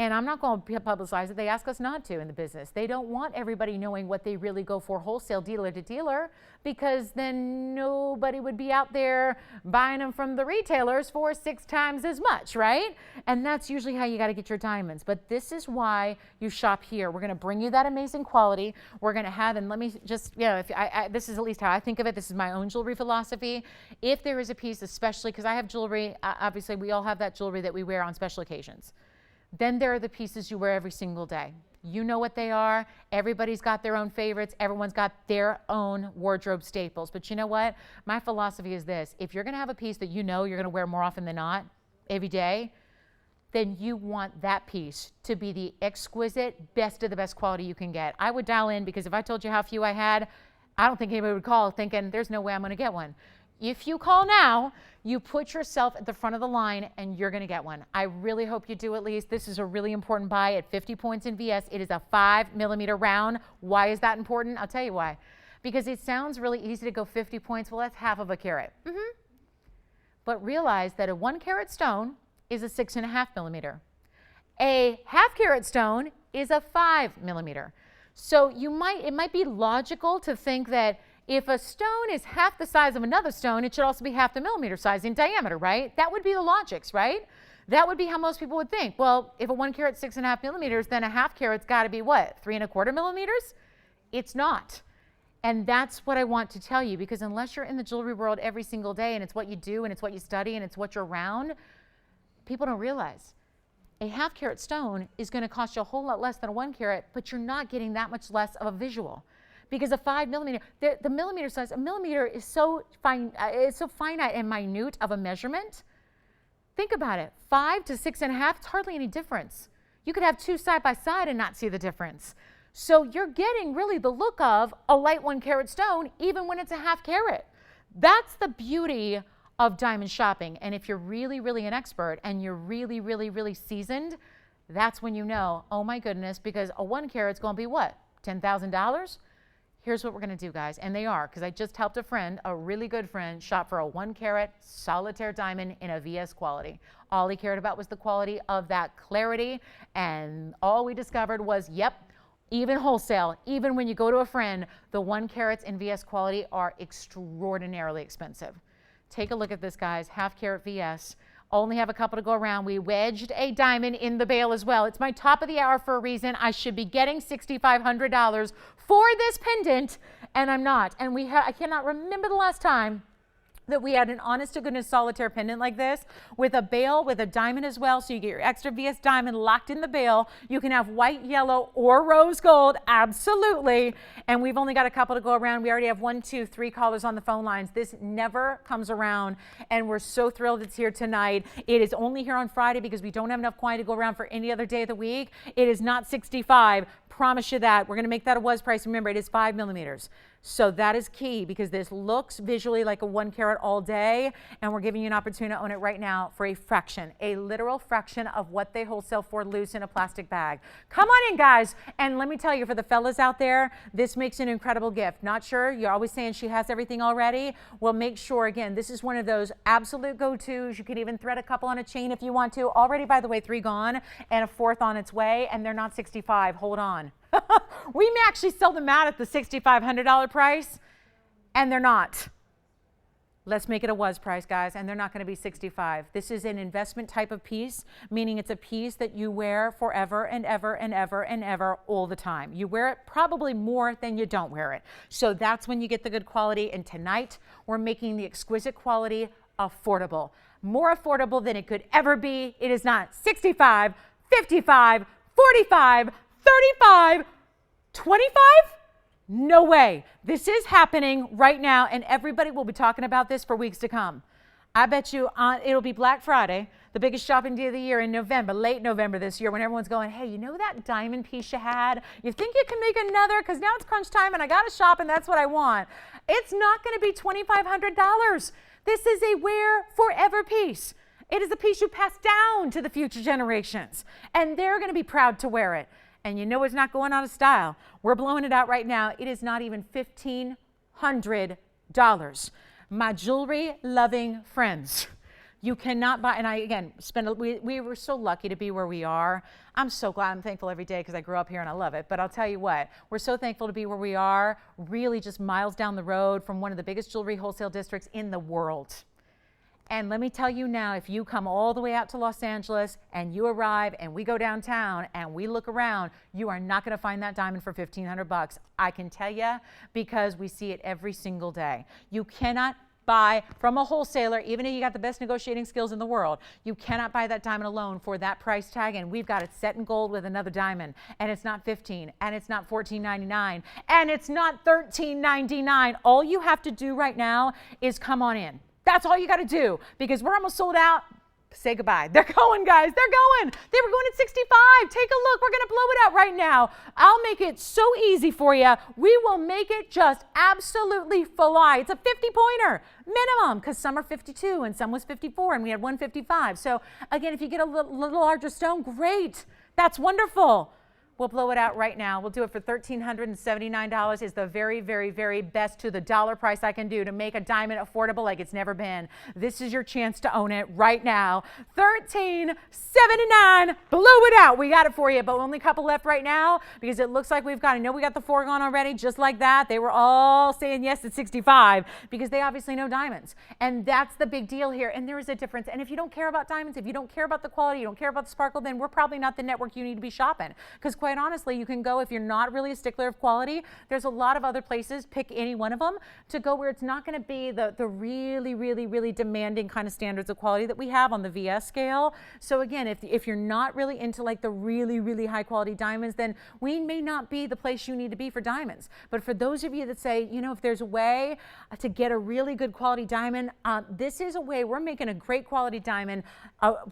And I'm not going to publicize it. They ask us not to in the business. They don't want everybody knowing what they really go for wholesale, dealer to dealer, because then nobody would be out there buying them from the retailers for 6 times as much, right? And that's usually how you got to get your diamonds. But this is why you shop here. We're going to bring you that amazing quality. We're going to have, and let me just, this is at least how I think of it. This is my own jewelry philosophy. If there is a piece, especially because I have jewelry, obviously we all have that jewelry that we wear on special occasions. Then there are the pieces you wear every single day. You know what they are. Everybody's got their own favorites. Everyone's got their own wardrobe staples. But you know what? My philosophy is this. If you're going to have a piece that you know you're going to wear more often than not every day, then you want that piece to be the exquisite, best of the best quality you can get. I would dial in, because if I told you how few I had, I don't think anybody would call thinking there's no way I'm going to get one. If you call now, you put yourself at the front of the line and you're going to get one. I really hope you do at least. This is a really important buy at 50 points in VS. It is a 5mm round. Why is that important? I'll tell you why. Because it sounds really easy to go 50 points. Well, that's half of a carat. But realize that a 1 carat stone is a 6.5mm. A half carat stone is a 5mm. So it might be logical to think that if a stone is half the size of another stone, it should also be half the millimeter size in diameter, right? That would be the logics, right? That would be how most people would think. Well, if a 1 carat 6.5mm, then a half carat's got to be what, 3.25mm? It's not. And that's what I want to tell you, because unless you're in the jewelry world every single day and it's what you do and it's what you study and it's what you're around, people don't realize a half carat stone is going to cost you a whole lot less than a 1 carat, but you're not getting that much less of a visual. Because a 5mm, the millimeter size, a millimeter is so fine, it's so finite and minute of a measurement. Think about it, 5 to 6.5, it's hardly any difference. You could have 2 side by side and not see the difference. So you're getting really the look of a light 1 carat stone, even when it's a half carat. That's the beauty of diamond shopping. And if you're really, really an expert and you're really, really, really seasoned, that's when you know, oh my goodness, because a 1 carat's gonna be what, $10,000? Here's what we're going to do, guys, and they are, because I just helped a friend, a really good friend, shop for a 1 carat solitaire diamond in a VS quality. All he cared about was the quality of that clarity, and all we discovered was, yep, even wholesale, even when you go to a friend, the 1 carats in VS quality are extraordinarily expensive. Take a look at this, guys, half carat VS. Only have a couple to go around. We wedged a diamond in the bail as well. It's my top of the hour for a reason. I should be getting $6,500 for this pendant, and I'm not. And I cannot remember the last time that we had an honest to goodness solitaire pendant like this with a bail with a diamond as well, so you get your extra VS diamond locked in the bail. You can have white, yellow, or rose gold, absolutely. And we've only got a couple to go around. We already have 1, 2, 3 callers on the phone lines. This never comes around, and we're so thrilled it's here tonight. It is only here on Friday because we don't have enough quantity to go around for any other day of the week. It is not 65. Promise you that. We're going to make that a was price. Remember, it is 5mm. So that is key, because this looks visually like a 1 carat all day, and we're giving you an opportunity to own it right now for a fraction, a literal fraction of what they wholesale for loose in a plastic bag. Come on in, guys, and let me tell you, for the fellas out there, this makes an incredible gift. Not sure? You're always saying she has everything already? Well, make sure, again, this is one of those absolute go-tos. You can even thread a couple on a chain if you want to. Already, by the way, 3 gone and a 4th on its way, and they're not 65. Hold on. We may actually sell them out at the $6,500 price, and they're not. Let's make it a was price, guys, and they're not going to be 65. This is an investment type of piece, meaning it's a piece that you wear forever and ever and ever and ever all the time. You wear it probably more than you don't wear it. So that's when you get the good quality, and tonight we're making the exquisite quality affordable. More affordable than it could ever be. It is not 65, 55, 45, 35, 25? No way. This is happening right now, and everybody will be talking about this for weeks to come. I bet you it'll be Black Friday, the biggest shopping day of the year, in November, late November this year, when everyone's going, hey, you know that diamond piece you had? You think you can make another? Because now it's crunch time and I got to shop and that's what I want. It's not going to be $2,500. This is a wear forever piece. It is a piece you pass down to the future generations, and they're going to be proud to wear it. And you know it's not going out of style. We're blowing it out right now. It is not even $1,500. My jewelry loving friends, You cannot buy, and I, again, we were so lucky to be where we are. I'm so glad, I'm thankful every day because I grew up here and I love it. But I'll tell you what, we're so thankful to be where we are, really just miles down the road from one of the biggest jewelry wholesale districts in the world. And let me tell you now, if you come all the way out to Los Angeles and you arrive and we go downtown and we look around, you are not going to find that diamond for $1,500. I can tell you, because we see it every single day. You cannot buy from a wholesaler, even if you got the best negotiating skills in the world, you cannot buy that diamond alone for that price tag. And we've got it set in gold with another diamond, and it's not $15, and it's not $14.99, and it's not $13.99. All you have to do right now is come on in. That's all you got to do, because we're almost sold out. Say goodbye. They're going, guys. They're going. They were going at 65. Take a look. We're going to blow it out right now. I'll make it so easy for you. We will make it just absolutely fly. It's a 50-pointer minimum, because some are 52 and some was 54, and we had 155. So again, if you get a little larger stone, great. That's wonderful. We'll blow it out right now. We'll do it for $1,379. Is the very, very, very best to the dollar price I can do to make a diamond affordable like it's never been. This is your chance to own it right now. $1,379. Blow it out. We got it for you, but only a couple left right now, because it looks like we've got, I know we got the foregone already, just like that. They were all saying yes at 65 because they obviously know diamonds. And that's the big deal here. And there is a difference. And if you don't care about diamonds, if you don't care about the quality, you don't care about the sparkle, then we're probably not the network you need to be shopping. Because quite honestly, you can go, if you're not really a stickler of quality, there's a lot of other places, pick any one of them, to go where it's not going to be the really, really, really demanding kind of standards of quality that we have on the VS scale. So again, if you're not really into like the really, really high quality diamonds, then we may not be the place you need to be for diamonds. But for those of you that say, you know, if there's a way to get a really good quality diamond, this is a way. We're making a great quality diamond,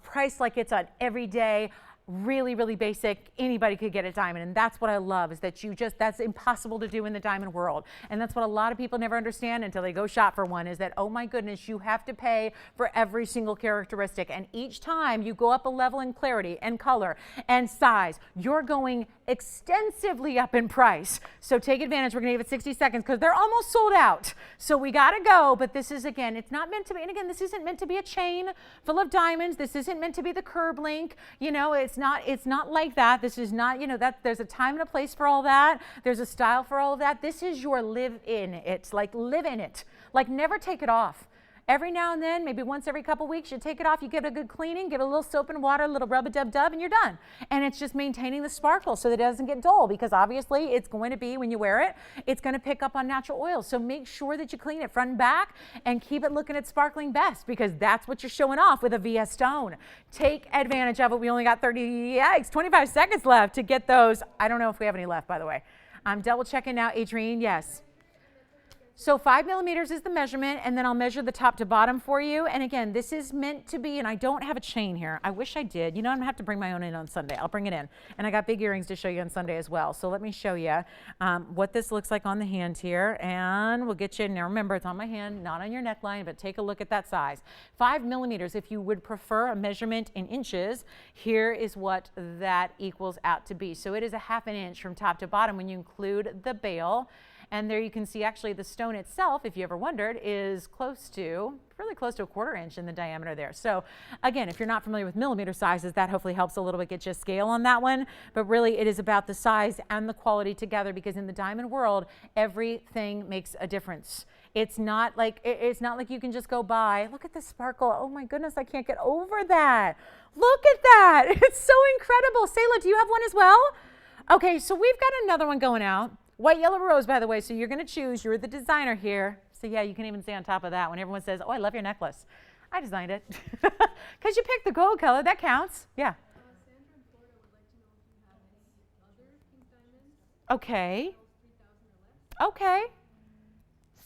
priced like it's an everyday, really, really basic, anybody could get a diamond. And that's what I love, is that that's impossible to do in the diamond world. And that's what a lot of people never understand until they go shop for one, is that, oh my goodness, you have to pay for every single characteristic. And each time you go up a level in clarity and color and size, you're going extensively up in price. So take advantage. We're gonna give it 60 seconds because they're almost sold out. So we gotta go, but this is, again, it's not meant to be, and again, this isn't meant to be a chain full of diamonds. This isn't meant to be the curb link. You know, it's not like that. This is not, you know, that there's a time and a place for all that. There's a style for all of that. This is your live in it. Like, live in it. Like, never take it off. Every now and then, maybe once every couple weeks, you take it off, you give it a good cleaning, give it a little soap and water, a little rub-a-dub-dub, and you're done. And it's just maintaining the sparkle so that it doesn't get dull, because obviously it's going to be, when you wear it, it's going to pick up on natural oils. So make sure that you clean it front and back and keep it looking at sparkling best, because that's what you're showing off with a VS stone. Take advantage of it. We only got 25 seconds left to get those. I don't know if we have any left, by the way. I'm double checking now. Adrienne, yes. So 5 millimeters is the measurement, and then I'll measure the top to bottom for you. And again, this is meant to be, and I don't have a chain here. I wish I did. You know, I'm gonna have to bring my own in on Sunday. I'll bring it in. And I got big earrings to show you on Sunday as well. So let me show you what this looks like on the hand here, and we'll get you in. Now remember, it's on my hand, not on your neckline, but take a look at that size. 5 millimeters, if you would prefer a measurement in inches, here is what that equals out to be. So it is a ½ inch from top to bottom when you include the bail. And there you can see, actually, the stone itself, if you ever wondered, is really close to a ¼ inch in the diameter there. So again, if you're not familiar with millimeter sizes, that hopefully helps a little bit get you a scale on that one. But really, it is about the size and the quality together, because in the diamond world, everything makes a difference. It's not like you can just go buy. Look at the sparkle. Oh my goodness, I can't get over that. Look at that. It's so incredible. Sayla, do you have one as well? Okay, so we've got another one going out. White, yellow, rose, by the way, so you're going to choose. You're the designer here. So yeah, you can even say on top of that when everyone says, oh, I love your necklace. I designed it. Because you picked the gold color. That counts. Yeah. Sandra in Florida would like to know if you have any other pink diamonds. Okay. 3,000 or less. Okay.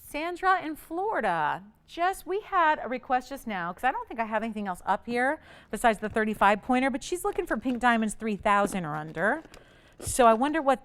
Sandra in Florida. We had a request just now, because I don't think I have anything else up here besides the 35 pointer, but she's looking for pink diamonds 3,000 or under. So I wonder what,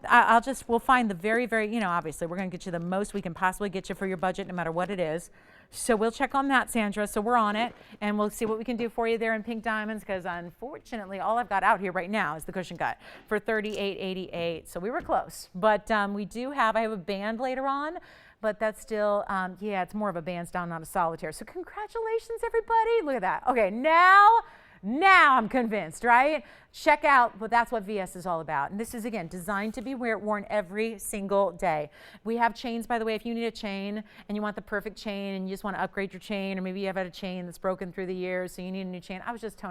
we'll find the very, very, you know, obviously we're going to get you the most we can possibly get you for your budget, no matter what it is. So we'll check on that, Sandra. So we're on it, and we'll see what we can do for you there in pink diamonds, because unfortunately, all I've got out here right now is the cushion cut for $38.88. So we were close, but I have a band later on but that's still, yeah, it's more of a bands down, not a solitaire. So congratulations, everybody. Look at that. Okay, now I'm convinced, right? Check out, but that's what VS is all about. And this is, again, designed to be worn every single day. We have chains, by the way, if you need a chain and you want the perfect chain and you just want to upgrade your chain, or maybe you have had a chain that's broken through the years, so you need a new chain. I was just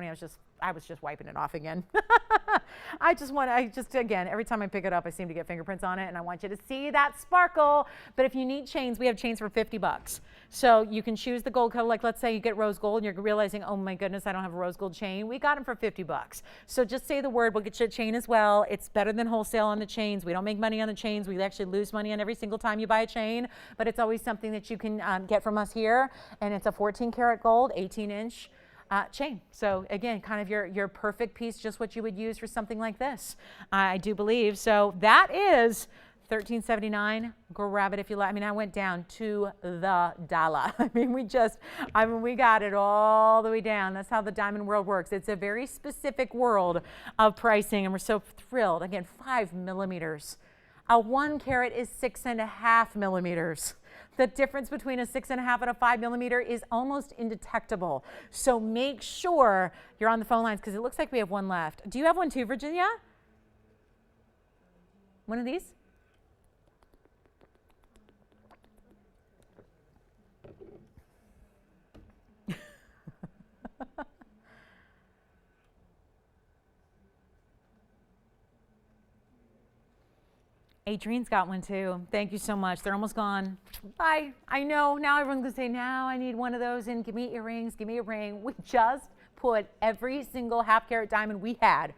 wiping it off again. Again, every time I pick it up, I seem to get fingerprints on it, and I want you to see that sparkle. But if you need chains, we have chains for $50. So you can choose the gold color. Like, let's say you get rose gold and you're realizing, oh my goodness, I don't have a rose gold chain. We got them for $50. So just say the word, we'll get you a chain as well. It's better than wholesale on the chains. We don't make money on the chains. We actually lose money on every single time you buy a chain, but it's always something that you can get from us here. And it's a 14 karat gold, 18-inch. Chain. So again, kind of your perfect piece, just what you would use for something like this, I do believe. So that is $13.79. Grab it if you like. I mean, I went down to the dollar. We got it all the way down. That's how the diamond world works. It's a very specific world of pricing, and we're so thrilled. Again, 5 millimeters. A 1 carat is 6.5 millimeters. The difference between a 6.5 and a 5 millimeter is almost indetectable. So make sure you're on the phone lines, because it looks like we have one left. Do you have one too, Virginia? One of these? Adrienne's got one too. Thank you so much. They're almost gone. Bye. I know now everyone's gonna say, now I need one of those, and give me earrings, give me a ring. We just put every single half carat diamond we had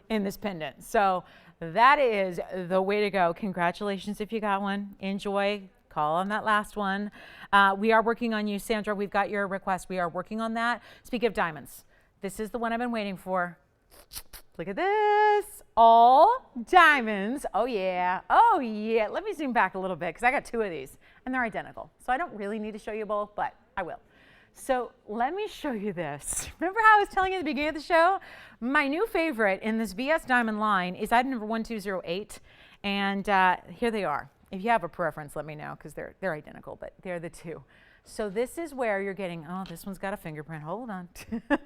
in this pendant. So that is the way to go. Congratulations if you got one. Enjoy. Call on that last one. We are working on you, Sandra. We've got your request. We are working on that. Speaking of diamonds, this is the one I've been waiting for. Look at this, all diamonds. Oh yeah, oh yeah. Let me zoom back a little bit, because I got 2 of these and they're identical. So I don't really need to show you both, but I will. So let me show you this. Remember how I was telling you at the beginning of the show? My new favorite in this VS diamond line is item number 1208. And here they are. If you have a preference, let me know, because they're identical, but they're the 2. So this is where you're getting, oh, this one's got a fingerprint. Hold on.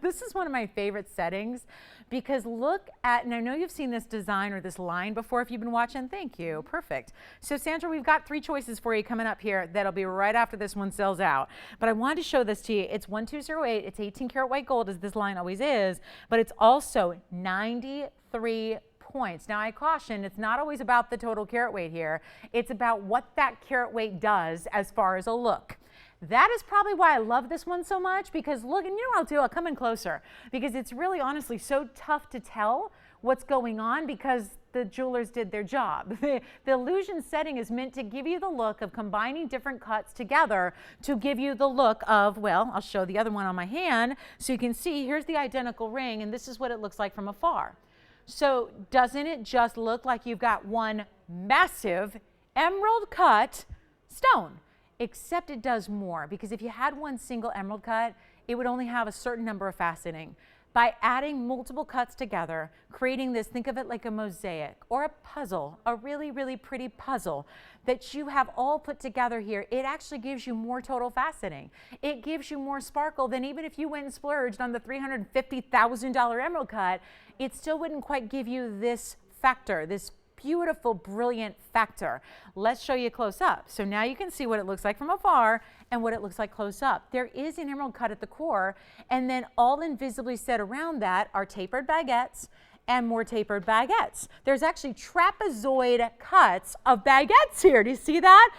This is one of my favorite settings, because look at, and I know you've seen this design or this line before if you've been watching. Thank you. Perfect. So Sandra, we've got 3 choices for you coming up here. That'll be right after this one sells out. But I wanted to show this to you. It's 1208. It's 18 karat white gold, as this line always is, but it's also 93 points. Now I caution, it's not always about the total carat weight here. It's about what that carat weight does as far as a look. That is probably why I love this one so much, because look, and you know what I'll do? I'll come in closer, because it's really honestly so tough to tell what's going on, because the jewelers did their job. The illusion setting is meant to give you the look of combining different cuts together to give you the look of, well, I'll show the other one on my hand so you can see. Here's the identical ring, and this is what it looks like from afar. So doesn't it just look like you've got one massive emerald cut stone? Except it does more, because if you had one single emerald cut, it would only have a certain number of faceting. By adding multiple cuts together, creating this, think of it like a mosaic or a puzzle, a really, really pretty puzzle that you have all put together here, it actually gives you more total faceting. It gives you more sparkle than even if you went and splurged on the $350,000 emerald cut, it still wouldn't quite give you this factor, this beautiful, brilliant factor. Let's show you close up. So now you can see what it looks like from afar and what it looks like close up. There is an emerald cut at the core, and then all invisibly set around that are tapered baguettes and more tapered baguettes. There's actually trapezoid cuts of baguettes here. Do you see that?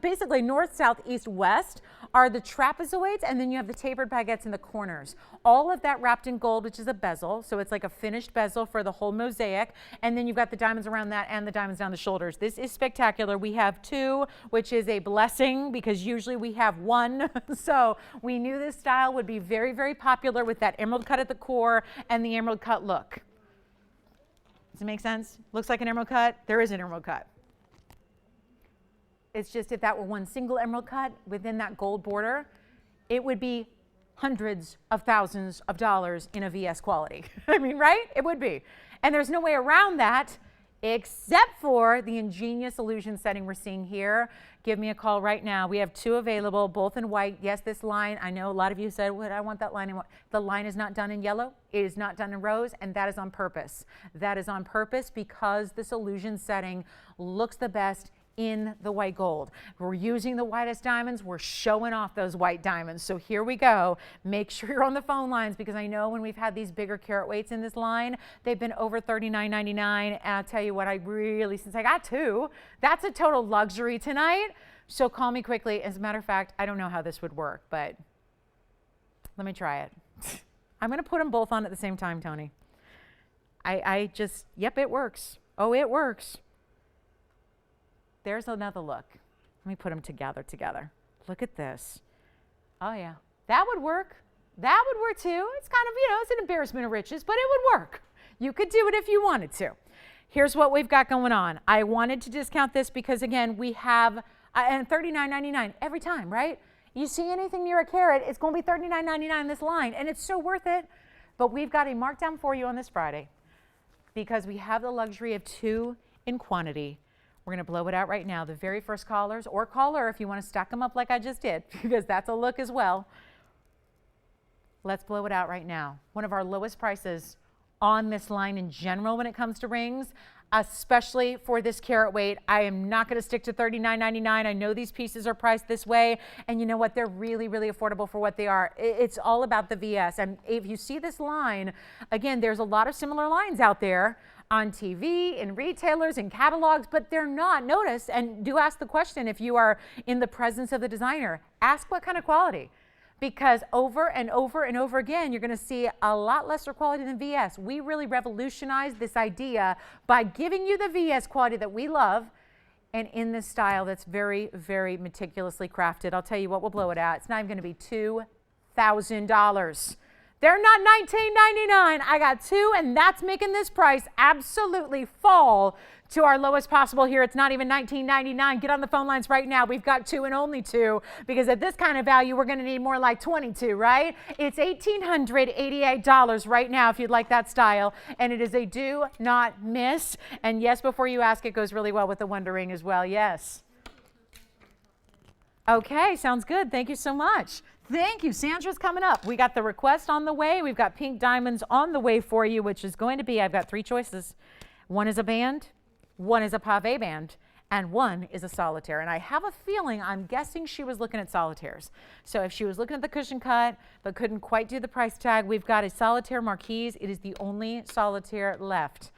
Basically north, south, east, west are the trapezoids, and then you have the tapered baguettes in the corners. All of that wrapped in gold, which is a bezel, so it's like a finished bezel for the whole mosaic, and then you've got the diamonds around that and the diamonds down the shoulders. This is spectacular. We have 2, which is a blessing, because usually we have 1. So we knew this style would be very, very popular with that emerald cut at the core and the emerald cut look. Does it make sense? Looks like an emerald cut. There is an emerald cut. It's just, if that were one single emerald cut within that gold border, it would be hundreds of thousands of dollars in a VS quality. I mean, right? It would be. And there's no way around that except for the ingenious illusion setting we're seeing here. Give me a call right now. We have 2 available, both in white. Yes, this line, I know a lot of you said, well, I want that line in white. The line is not done in yellow. It is not done in rose, and that is on purpose. That is on purpose because this illusion setting looks the best in the white gold. We're using the whitest diamonds. We're showing off those white diamonds. So here we go. Make sure you're on the phone lines because I know when we've had these bigger carat weights in this line, they've been over $39.99. And I'll tell you what, I really, since I got 2, that's a total luxury tonight. So call me quickly. As a matter of fact, I don't know how this would work, but let me try it. I'm going to put them both on at the same time, Tony. I just, yep, it works. Oh, it works. There's another look. Let me put them together. Look at this. Oh yeah, that would work. That would work too. It's kind of, it's an embarrassment of riches, but it would work. You could do it if you wanted to. Here's what we've got going on. I wanted to discount this because again, we have, and $39.99 every time, right? You see anything near a carat, it's going to be $39.99 this line, and it's so worth it. But we've got a markdown for you on this Friday because we have the luxury of 2 in quantity. We're going to blow it out right now. The very first callers, or caller if you want to stack them up like I just did, because that's a look as well. Let's blow it out right now. One of our lowest prices on this line in general when it comes to rings, especially for this carat weight. I am not going to stick to $39.99. I know these pieces are priced this way, and you know what? They're really, really affordable for what they are. It's all about the VS. And if you see this line, again, there's a lot of similar lines out there on TV, in retailers, in catalogs, but they're not. Notice, and do ask the question if you are in the presence of the designer. Ask what kind of quality. Because over and over and over again, you're going to see a lot lesser quality than VS. We really revolutionized this idea by giving you the VS quality that we love and in this style that's very, very meticulously crafted. I'll tell you what, we'll blow it out. It's not even going to be $2,000. They're not $19.99. I got 2, and that's making this price absolutely fall to our lowest possible here. It's not even $19.99. Get on the phone lines right now. We've got 2 and only 2 because at this kind of value, we're going to need more like 22, right? It's $1,888 right now if you'd like that style, and it is a do not miss. And yes, before you ask, it goes really well with the Wonder Ring as well. Yes. Okay, sounds good. Thank you so much. Thank you. Sandra's coming up. We got the request on the way. We've got pink diamonds on the way for you, which is going to be, I've got 3 choices. One is a band, one is a pave band, and one is a solitaire. And I have a feeling, I'm guessing she was looking at solitaires. So if she was looking at the cushion cut, but couldn't quite do the price tag, we've got a solitaire marquise. It is the only solitaire left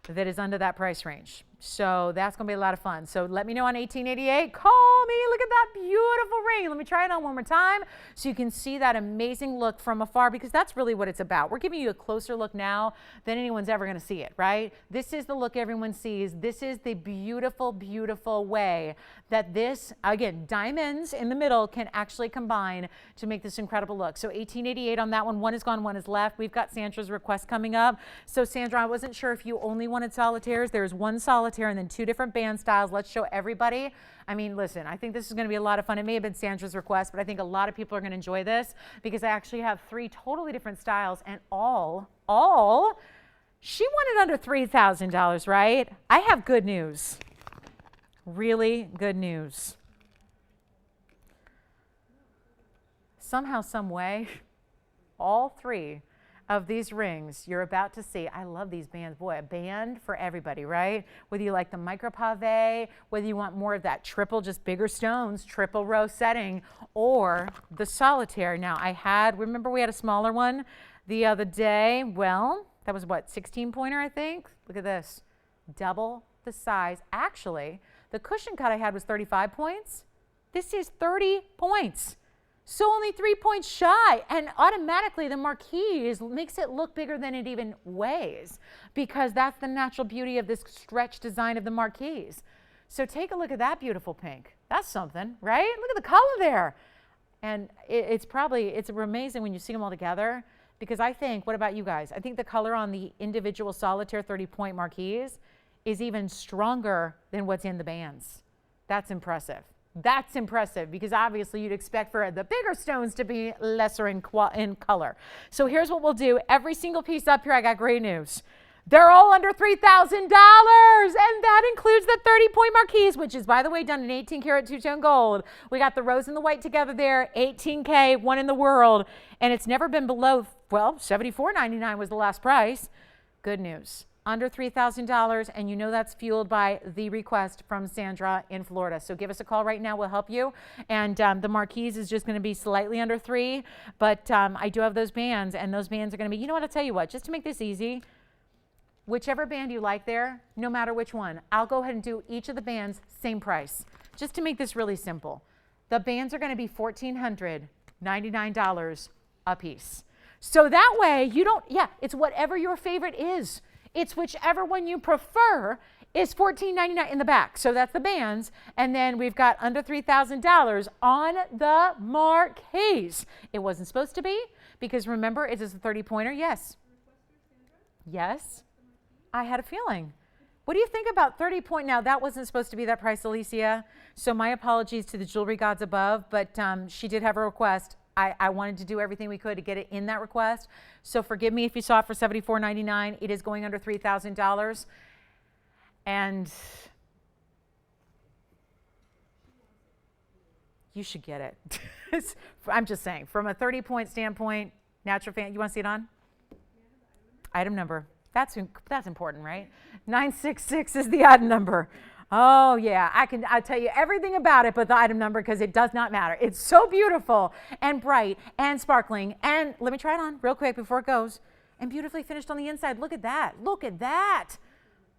that is under that price range. So that's going to be a lot of fun. So let me know on 1888. Call me. Look at that beautiful ring. Let me try it on one more time so you can see that amazing look from afar, because that's really what it's about. We're giving you a closer look now than anyone's ever going to see it, right? This is the look everyone sees. This is the beautiful, beautiful way that this, again, diamonds in the middle can actually combine to make this incredible look. So 1888 on that one. One is gone, one is left. We've got Sandra's request coming up. So Sandra, I wasn't sure if you only wanted solitaires. There's one solitaire and then 2 different band styles. Let's show everybody. I mean, listen, I think this is going to be a lot of fun. It may have been Sandra's request, but I think a lot of people are going to enjoy this because I actually have 3 totally different styles, and she wanted under $3,000, right? I have good news. Really good news. Somehow, some way, all 3 of these rings you're about to see. I love these bands. Boy, a band for everybody, right? Whether you like the micro pave, whether you want more of that triple, just bigger stones, triple row setting, or the solitaire. Now, remember we had a smaller one the other day. Well, that was what, 16-pointer, I think? Look at this. Double the size. Actually, the cushion cut I had was 35 points. This is 30 points. So only 3 points shy, and automatically the marquise makes it look bigger than it even weighs, because that's the natural beauty of this stretch design of the marquise. So take a look at that beautiful pink. That's something, right? Look at the color there. And it's amazing when you see them all together, because I think, what about you guys? I think the color on the individual solitaire 30-point marquise is even stronger than what's in the bands. That's impressive. That's impressive, because obviously you'd expect for the bigger stones to be lesser in color. So here's what we'll do. Every single piece up here, I got great news. They're all under $3,000, and that includes the 30-point marquise, which is, by the way, done in 18 karat two-tone gold. We got the rose and the white together there, 18K, one in the world, and it's never been below, well, $74.99 was the last price. Good news. Under $3,000, and you know that's fueled by the request from Sandra in Florida. So give us a call right now. We'll help you. And the marquise is just going to be slightly under $3,000, but I do have those bands, and those bands are going to be, you know what, I'll tell you what, just to make this easy, whichever band you like there, no matter which one, I'll go ahead and do each of the bands same price, just to make this really simple. The bands are going to be $1,499 a piece. So that way you don't, it's whatever your favorite is. It's whichever one you prefer is $1,499 in the back. So that's the bands. And then we've got under $3,000 on the marquise. It wasn't supposed to be because remember, it is a 30-pointer. Yes. Yes. I had a feeling. What do you think about 30-point? Now, that wasn't supposed to be that price, Alicia. So my apologies to the jewelry gods above, but she did have a request. I wanted to do everything we could to get it in that request. So forgive me if you saw it for $74.99. It is going under $3,000. And you should get it. I'm just saying, from a 30-point standpoint, natural fan, you want to see it on? Item number. That's important, right? 966 is the item number. Oh yeah, I'll tell you everything about it but the item number because it does not matter. It's so beautiful and bright and sparkling. And let me try it on real quick before it goes. And beautifully finished on the inside. Look at that. Look at that.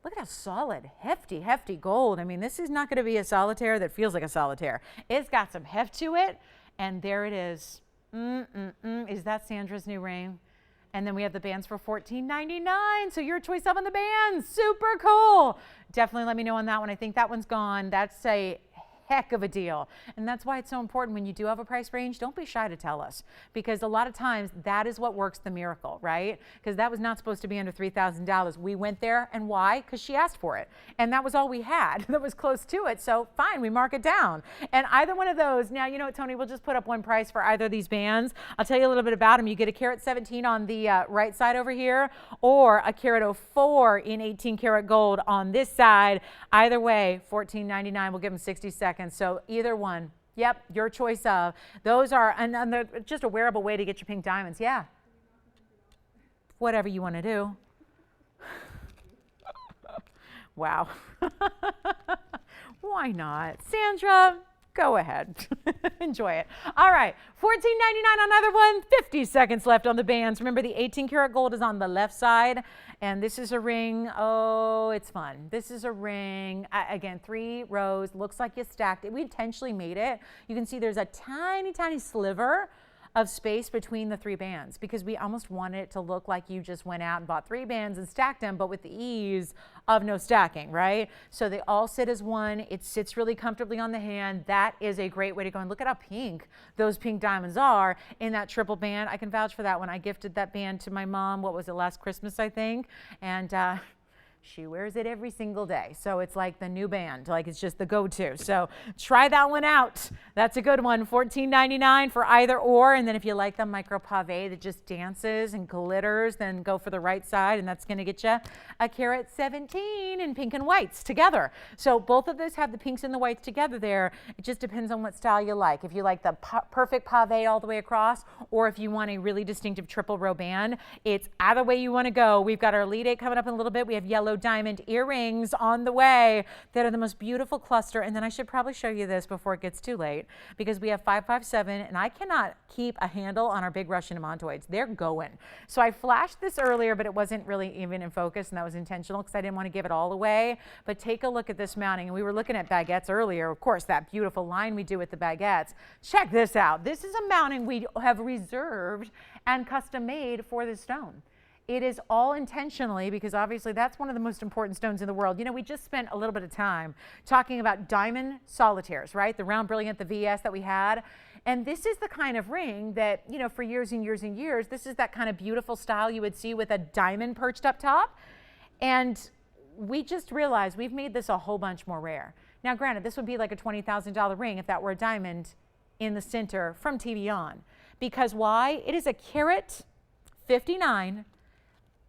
Look at how solid, hefty gold. I mean, this is not going to be a solitaire that feels like a solitaire. It's got some heft to it. And there it is. Is that Sandra's new ring? And then we have the bands for $14.99. So your choice up on the bands. Super cool. Definitely let me know on that one. I think that one's gone. That's a heck of a deal. And that's why it's so important when you do have a price range, don't be shy to tell us. Because a lot of times that is what works the miracle, right? Because that was not supposed to be under $3,000. We went there, and why? Because she asked for it. And that was all we had that was close to it. So fine, we mark it down. And either one of those, now you know what, Tony, we'll just put up one price for either of these bands. I'll tell you a little bit about them. You get a carat 17 on the right side over here, or a carat 04 in 18 karat gold on this side. Either way, $14.99. We'll give them 60 seconds. So either one, yep, your choice of. Those are and they're just a wearable way to get your pink diamonds. Yeah. Whatever you want to do. Wow. Why not? Sandra, go ahead. Enjoy it. All right. $14.99 on either one. 50 seconds left on the bands. Remember, the 18 karat gold is on the left side. And this is a ring. Oh, it's fun. This is a ring. Again, 3 rows. Looks like you stacked it. We intentionally made it. You can see there's a tiny sliver of space between the 3 bands because we almost wanted it to look like you just went out and bought 3 bands and stacked them, but with the ease of no stacking, right? So they all sit as one. It sits really comfortably on the hand. That is a great way to go. And look at how pink those pink diamonds are in that triple band. I can vouch for that one. I gifted that band to my mom, what was it, last Christmas, I think? And she wears it every single day. So it's like the new band, like it's just the go-to. So try that one out. That's a good one. $14.99 for either or. And then if you like the micro pave that just dances and glitters, then go for the right side. And that's going to get you a carat 17 in pink and whites together. So both of those have the pinks and the whites together there. It just depends on what style you like. If you like the perfect pave all the way across, or if you want a really distinctive triple row band, it's either way you want to go. We've got our Elite 8 coming up in a little bit. We have yellow diamond earrings on the way that are the most beautiful cluster. And then I should probably show you this before it gets too late because we have 557 and I cannot keep a handle on our big Russian amantoids. They're going. So I flashed this earlier, but it wasn't really even in focus, and that was intentional because I didn't want to give it all away. But take a look at this mounting. And we were looking at baguettes earlier. Of course, that beautiful line we do with the baguettes. Check this out. This is a mounting we have reserved and custom made for this stone. It is all intentionally because obviously that's one of the most important stones in the world. You know, we just spent a little bit of time talking about diamond solitaires, right? The round brilliant, the VS that we had. And this is the kind of ring that, you know, for years and years and years, this is that kind of beautiful style you would see with a diamond perched up top. And we just realized we've made this a whole bunch more rare. Now, granted, this would be like a $20,000 ring if that were a diamond in the center from TVON. Because why? It is a carat 59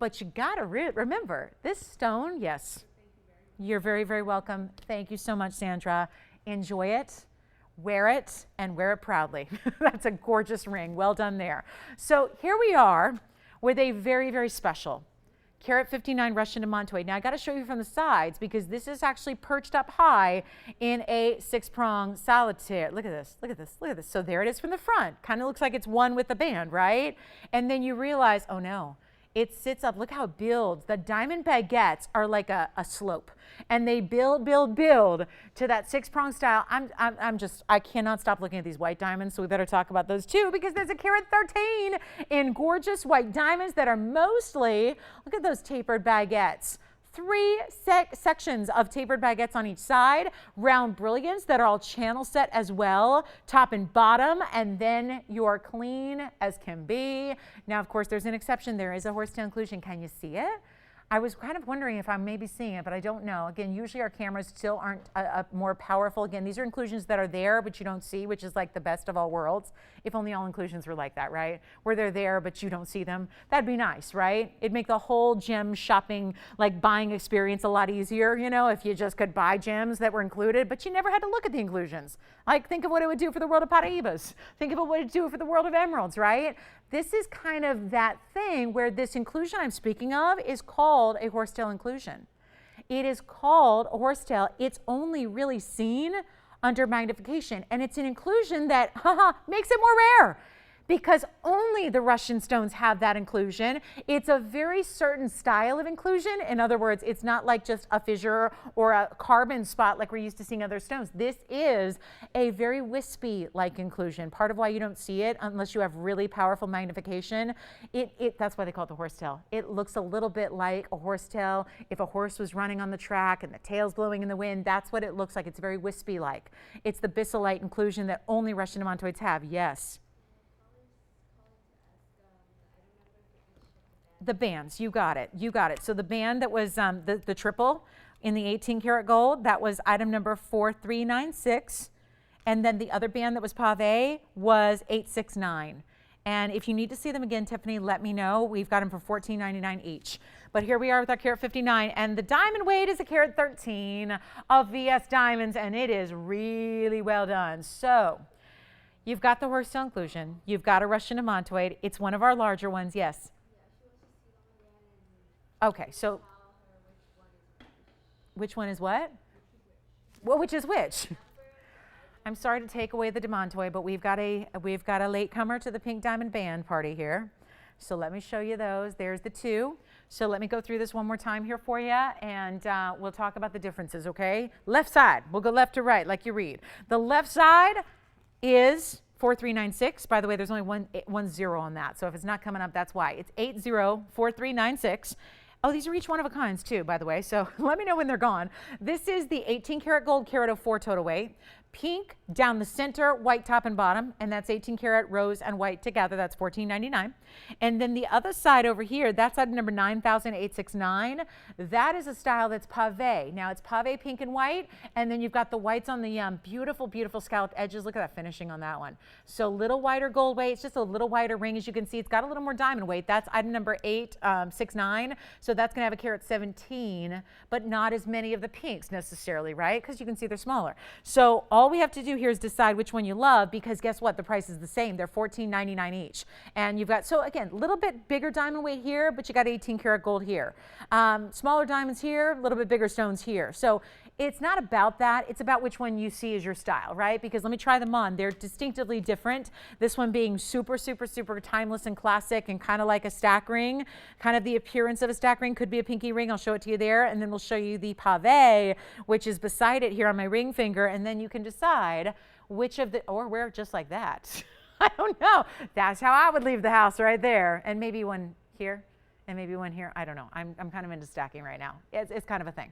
But you gotta remember, this stone, yes, you're very, very welcome. Thank you so much, Sandra. Enjoy it, and wear it proudly. That's a gorgeous ring. Well done there. So here we are with a very, very special carat 59 Russian demantoid. Now I got to show you from the sides because this is actually perched up high in a 6-prong solitaire. Look at this, look at this, look at this. So there it is from the front. Kind of looks like it's one with the band, right? And then you realize, oh no, it sits up. Look how it builds. The diamond baguettes are like a slope, and they build to that 6-prong style. I cannot stop looking at these white diamonds, so we better talk about those too, because there's a carat 13 in gorgeous white diamonds that are mostly, look at those tapered baguettes. 3 sections of tapered baguettes on each side, round brilliants that are all channel set as well, top and bottom, and then you're clean as can be. Now, of course, there's an exception. There is a horsetail inclusion. Can you see it? I was kind of wondering if I'm maybe seeing it, but I don't know. Again, usually our cameras still aren't more powerful. Again, these are inclusions that are there, but you don't see, which is like the best of all worlds. If only all inclusions were like that, right? Where they're there, but you don't see them. That'd be nice, right? It'd make the whole gem shopping, like buying experience a lot easier, you know, if you just could buy gems that were included, but you never had to look at the inclusions. Like, think of what it would do for the world of Paraibas. Think of what it would do for the world of emeralds, right? This is kind of that thing where this inclusion I'm speaking of is called a horsetail inclusion. It is called a horsetail. It's only really seen under magnification, and it's an inclusion that makes it more rare, because only the Russian stones have that inclusion. It's a very certain style of inclusion. In other words, it's not like just a fissure or a carbon spot like we're used to seeing other stones. This is a very wispy-like inclusion. Part of why you don't see it unless you have really powerful magnification. That's why they call it the horsetail. It looks a little bit like a horsetail. If a horse was running on the track and the tail's blowing in the wind, that's what it looks like. It's very wispy-like. It's the bisylite inclusion that only Russian demantoids have. Yes. The bands, you got it, you got it. So the band that was the triple in the 18 karat gold, that was item number 4396. And then the other band that was pave was 869. And if you need to see them again, Tiffany, let me know. We've got them for $14.99 each. But here we are with our carat 59, and the diamond weight is a carat 13 of VS diamonds, and it is really well done. So you've got the horsetail inclusion, you've got a Russian demantoid. It's one of our larger ones, yes. Okay, so which one is what? Well, which is which? I'm sorry to take away the demantoid, but we've got a latecomer to the pink diamond band party here. So let me show you those. There's the two. So let me go through this one more time here for you, and we'll talk about the differences, okay? Left side, we'll go left to right like you read. The left side is 4396. By the way, there's only one zero on that, so if it's not coming up, that's why. It's 804396. Oh, these are each one of a kinds too, by the way, so let me know when they're gone. This is the 18 karat gold, carat 04 total weight. Pink down the center, white top and bottom, and that's 18 karat rose and white together. That's $14.99. And then the other side over here, that's item number 9869. That is a style that's pave. Now it's pave pink and white, and then you've got the whites on the beautiful, beautiful scalloped edges. Look at that finishing on that one. So little wider gold weight. It's just a little wider ring, as you can see. It's got a little more diamond weight. That's item number 869. So that's going to have a carat 17, but not as many of the pinks necessarily, right? Because you can see they're smaller. So all we have to do here is decide which one you love, because guess what? The price is the same. They're $14.99 each. And you've got, so again, a little bit bigger diamond weight here, but you got 18 karat gold here. Smaller diamonds here, a little bit bigger stones here. So it's not about that. It's about which one you see as your style, right? Because let me try them on. They're distinctively different. This one being super, super, super timeless and classic and kind of like a stack ring, kind of the appearance of a stack ring. Could be a pinky ring. I'll show it to you there. And then we'll show you the pave, which is beside it here on my ring finger. And then you can decide which of the, or wear it just like that. I don't know. That's how I would leave the house right there. And maybe one here and maybe one here. I don't know. I'm kind of into stacking right now. It's kind of a thing.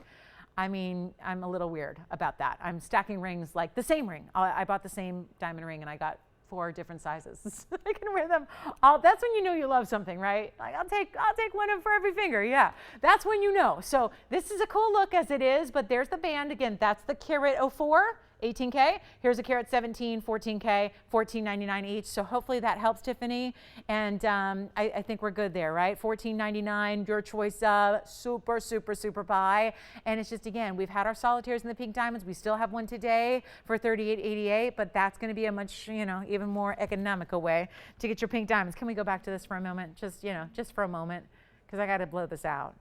I mean, I'm a little weird about that. I'm stacking rings like the same ring. I bought the same diamond ring and I got 4 different sizes. I can wear them all. That's when you know you love something, right? Like I'll take one for every finger. Yeah, that's when you know. So this is a cool look as it is, but there's the band again. That's the carat 04 18K. Here's a carat 17, 14K, $14.99 each. So hopefully that helps, Tiffany. And I think we're good there, right? $14.99, your choice, super, super, super buy. And it's just, again, we've had our solitaires in the pink diamonds. We still have one today for $38.88, but that's going to be a much, even more economical way to get your pink diamonds. Can we go back to this for a moment? Just for a moment, because I got to blow this out.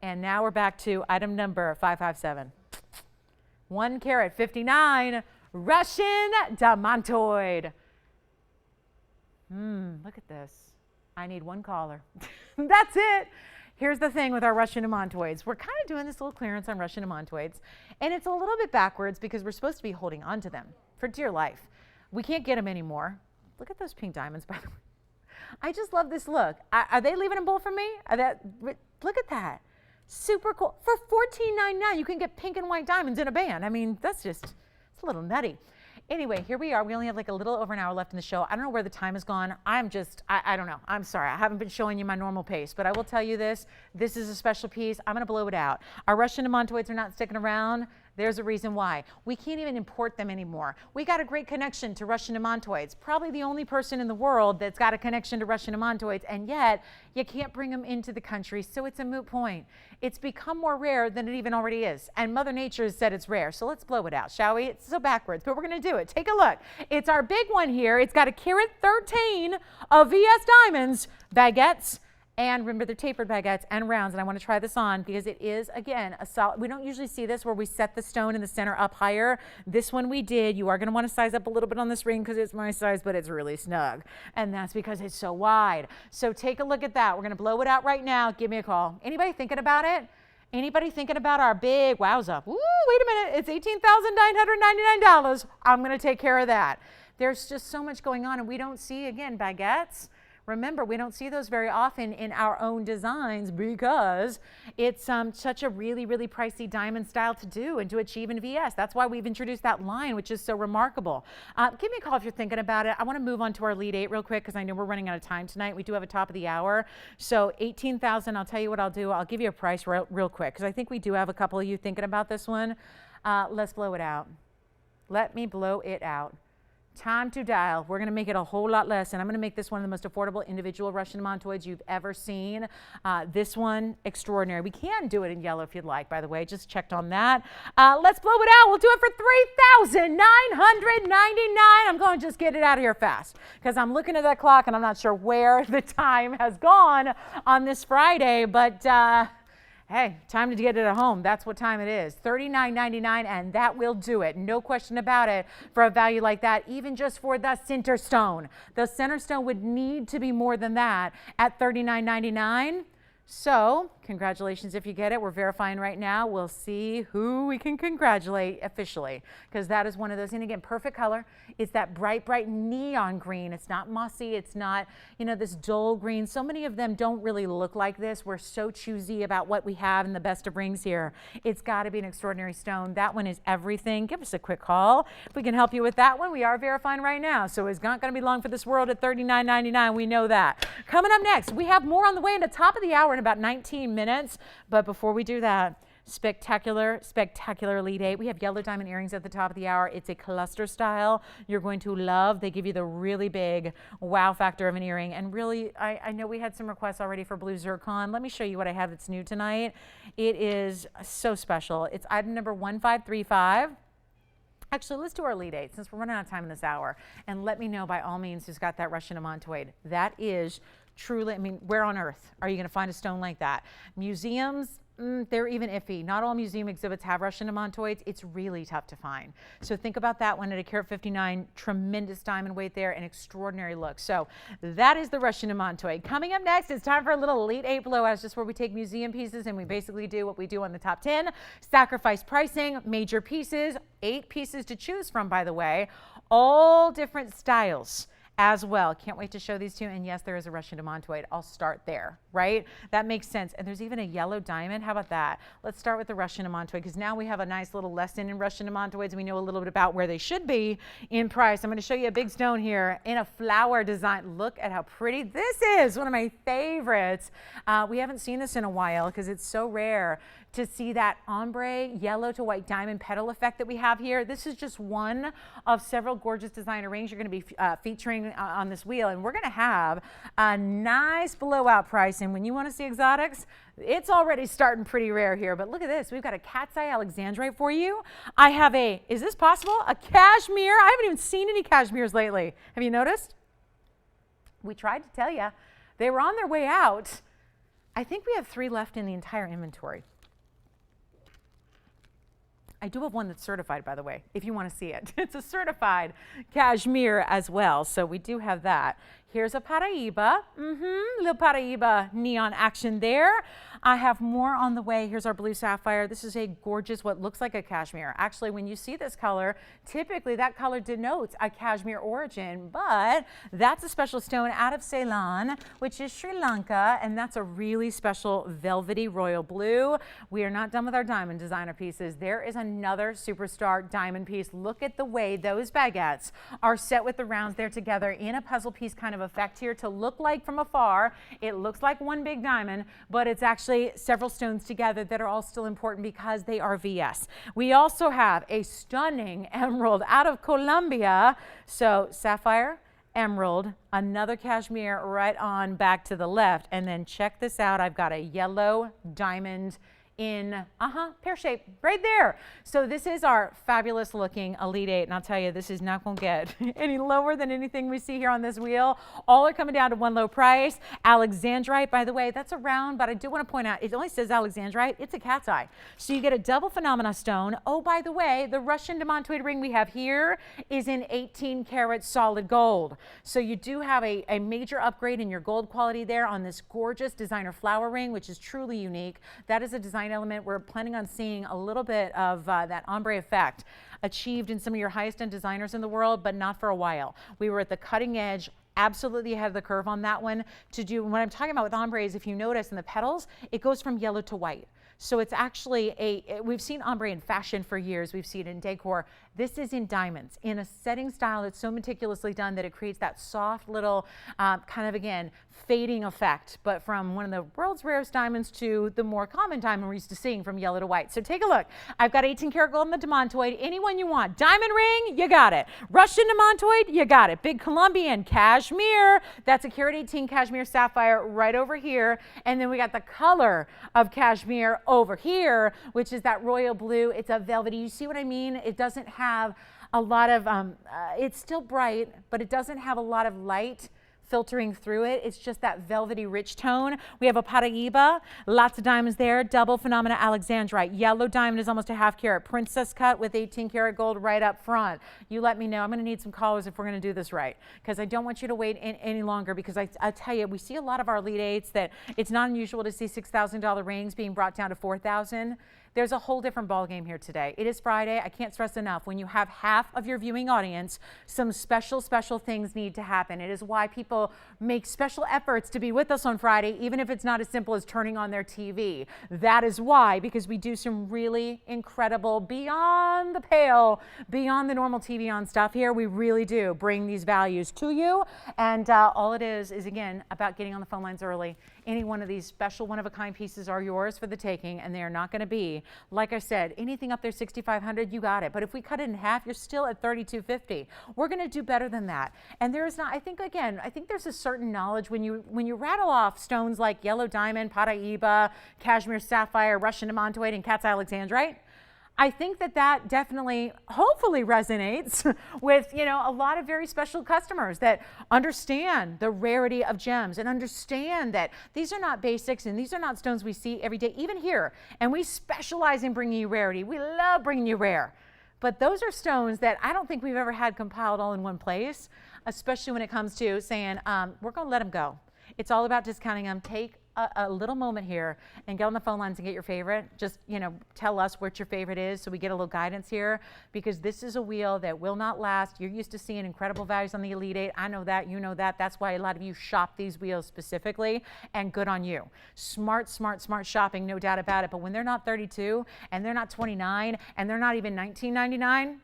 And now we're back to item number 557. 1 carat 59 Russian Demantoid. Look at this. I need one caller. That's it. Here's the thing with our Russian Demantoids. We're kind of doing this little clearance on Russian Demantoids, and it's a little bit backwards because we're supposed to be holding on to them for dear life. We can't get them anymore. Look at those pink diamonds, by the way. I just love this look. Are they leaving them both for me? Look at that. Super cool. For $14.99, you can get pink and white diamonds in a band. I mean, it's a little nutty. Anyway, here we are. We only have like a little over an hour left in the show. I don't know where the time has gone. I don't know. I'm sorry. I haven't been showing you my normal pace, but I will tell you this. This is a special piece. I'm going to blow it out. Our Russian Demantoids are not sticking around. There's a reason why. We can't even import them anymore. We got a great connection to Russian Demantoids. Probably the only person in the world that's got a connection to Russian Demantoids, and yet you can't bring them into the country, so it's a moot point. It's become more rare than it even already is, and Mother Nature has said it's rare, so let's blow it out, shall we? It's so backwards, but we're going to do it. Take a look. It's our big one here. It's got a carat 13 of VS diamonds, baguettes, and remember, they're tapered baguettes and rounds, and I want to try this on because it is, again, a solid. We don't usually see this where we set the stone in the center up higher. This one we did. You are going to want to size up a little bit on this ring because it's my size, but it's really snug, and that's because it's so wide. So take a look at that. We're going to blow it out right now. Give me a call. Anybody thinking about it? Anybody thinking about our big, wowza? Woo, wait a minute. It's $18,999. I'm going to take care of that. There's just so much going on, and we don't see, again, baguettes. Remember, we don't see those very often in our own designs because it's such a really, really pricey diamond style to do and to achieve in VS. That's why we've introduced that line, which is so remarkable. Give me a call if you're thinking about it. I want to move on to our lead 8 real quick because I know we're running out of time tonight. We do have a top of the hour. So $18,000, I'll tell you what I'll do. I'll give you a price real quick because I think we do have a couple of you thinking about this one. Let's blow it out. Let me blow it out. Time to dial. We're going to make it a whole lot less, and I'm going to make this one of the most affordable individual Russian Demantoids you've ever seen. This one, extraordinary. We can do it in yellow if you'd like, by the way. Just checked on that. Let's blow it out. We'll do it for $3,999. I'm going to just get it out of here fast because I'm looking at that clock, and I'm not sure where the time has gone on this Friday, but hey, time to get it at home. That's what time it is. $39.99, and that will do it. No question about it for a value like that, even just for the center stone. The center stone would need to be more than that at $39.99. So congratulations if you get it. We're verifying right now. We'll see who we can congratulate officially because that is one of those. And again, perfect color. It's that bright, bright neon green. It's not mossy. It's not, this dull green. So many of them don't really look like this. We're so choosy about what we have in the best of rings here. It's got to be an extraordinary stone. That one is everything. Give us a quick call if we can help you with that one. We are verifying right now. So it's not going to be long for this world at $39.99. We know that. Coming up next, we have more on the way in the top of the hour in about 19 minutes. But before we do that, spectacular, spectacular lead 8. We have yellow diamond earrings at the top of the hour. It's a cluster style you're going to love. They give you the really big wow factor of an earring. And really, I know we had some requests already for blue zircon. Let me show you what I have that's new tonight. It is so special. It's item number 1535. Actually, let's do our lead 8 since we're running out of time in this hour. And let me know by all means who's got that Russian Demantoid. That is truly, where on earth are you going to find a stone like that? Museums, they're even iffy. Not all museum exhibits have Russian Demantoids. It's really tough to find. So think about that one at a carat 59. Tremendous diamond weight there, an extraordinary look. So that is the Russian Demantoid. Coming up next, it's time for a little Elite 8 blowout, just where we take museum pieces and we basically do what we do on the top 10. Sacrifice pricing, major pieces, 8 pieces to choose from, by the way, all different styles as well. Can't wait to show these to you. And yes, there is a Russian Demantoid. I'll start there, right? That makes sense. And there's even a yellow diamond. How about that? Let's start with the Russian Demantoid because now we have a nice little lesson in Russian Demantoids. We know a little bit about where they should be in price. I'm going to show you a big stone here in a flower design. Look at how pretty this is. One of my favorites. We haven't seen this in a while because it's so rare to see that ombre yellow to white diamond petal effect that we have here. This is just one of several gorgeous designer rings you're going to be featuring on this wheel, and we're going to have a nice blowout price. And when you want to see exotics, it's already starting pretty rare here, but look at this. We've got a cat's eye alexandrite for you. I have a, is this possible? A cashmere. I haven't even seen any cashmeres lately. Have you noticed? We tried to tell you. They were on their way out. I think we have 3 left in the entire inventory. I do have one that's certified, by the way, if you want to see it. It's a certified cashmere as well, so we do have that. Here's a Paraíba, little Paraíba neon action there. I have more on the way. Here's our blue sapphire. This is a gorgeous, what looks like a cashmere. Actually, when you see this color, typically that color denotes a cashmere origin, but that's a special stone out of Ceylon, which is Sri Lanka, and that's a really special velvety royal blue. We are not done with our diamond designer pieces. There is another superstar diamond piece. Look at the way those baguettes are set with the rounds there together in a puzzle piece kind of effect here to look like from afar. It looks like one big diamond, but it's actually several stones together that are all still important because they are VS. We also have a stunning emerald out of Colombia. So sapphire, emerald, another cashmere right on back to the left. And then check this out. I've got a yellow diamond in pear shape right there. So this is our fabulous looking Elite 8, and I'll tell you, this is not going to get any lower than anything we see here on this wheel. All are coming down to one low price. Alexandrite, by the way, that's a round, but I do want to point out, it only says Alexandrite. It's a cat's eye. So you get a double phenomena stone. Oh, by the way, the Russian demantoid ring we have here is in 18 karat solid gold. So you do have a major upgrade in your gold quality there on this gorgeous designer flower ring, which is truly unique. That is a design element. We're planning on seeing a little bit of that ombre effect achieved in some of your highest end designers in the world, but not for a while. We were at the cutting edge, absolutely ahead of the curve on that one to do. What I'm talking about with ombre is, if you notice in the petals, it goes from yellow to white. So it's actually we've seen ombre in fashion for years. We've seen it in decor. This is in diamonds, in a setting style that's so meticulously done that it creates that soft little kind of, again, fading effect, but from one of the world's rarest diamonds to the more common diamond we're used to seeing, from yellow to white. So take a look. I've got 18 karat gold in the demantoid. Anyone you want. Diamond ring, you got it. Russian demantoid, you got it. Big Colombian cashmere, that's a karat 18 cashmere sapphire right over here. And then we got the color of cashmere over here, which is that royal blue. It's a velvety. You see what I mean? It doesn't have a lot of, it's still bright, but it doesn't have a lot of light filtering through it. It's just that velvety rich tone. We have a Paraíba, lots of diamonds there. Double phenomena alexandrite. Yellow diamond is almost a half carat. Princess cut with 18 karat gold right up front. You let me know. I'm going to need some callers if we're going to do this right, because I don't want you to wait any longer, because I tell you, we see a lot of our Elite 8s that it's not unusual to see $6,000 rings being brought down to $4,000. There's a whole different ballgame here today. It is Friday. I can't stress enough, when you have half of your viewing audience, some special things need to happen. It is why people make special efforts to be with us on Friday, even if it's not as simple as turning on their TV. That is why, because we do some really incredible, beyond the pale, beyond the normal TV on stuff here. We really do bring these values to you. And all it is again, about getting on the phone lines early. Any one of these special one-of-a-kind pieces are yours for the taking, and they are not going to be, like I said, anything up there $6,500, you got it. But if we cut it in half, you're still at $3,250. We're going to do better than that. And there is not, I think there's a certain knowledge when you rattle off stones like yellow diamond, Paraíba, cashmere sapphire, Russian demantoid, and cat's eye alexandrite. I think that definitely, hopefully, resonates with, a lot of very special customers that understand the rarity of gems and understand that these are not basics and these are not stones we see every day, even here. And we specialize in bringing you rarity. We love bringing you rare. But those are stones that I don't think we've ever had compiled all in one place, especially when it comes to saying, we're going to let them go. It's all about discounting them. Take a little moment here and get on the phone lines and get your favorite. Just, tell us what your favorite is so we get a little guidance here, because this is a wheel that will not last. You're used to seeing incredible values on the Elite 8. I know that, you know that. That's why a lot of you shop these wheels specifically, and good on you. Smart shopping, no doubt about it. But when they're not 32 and they're not 29 and they're not even $19.99,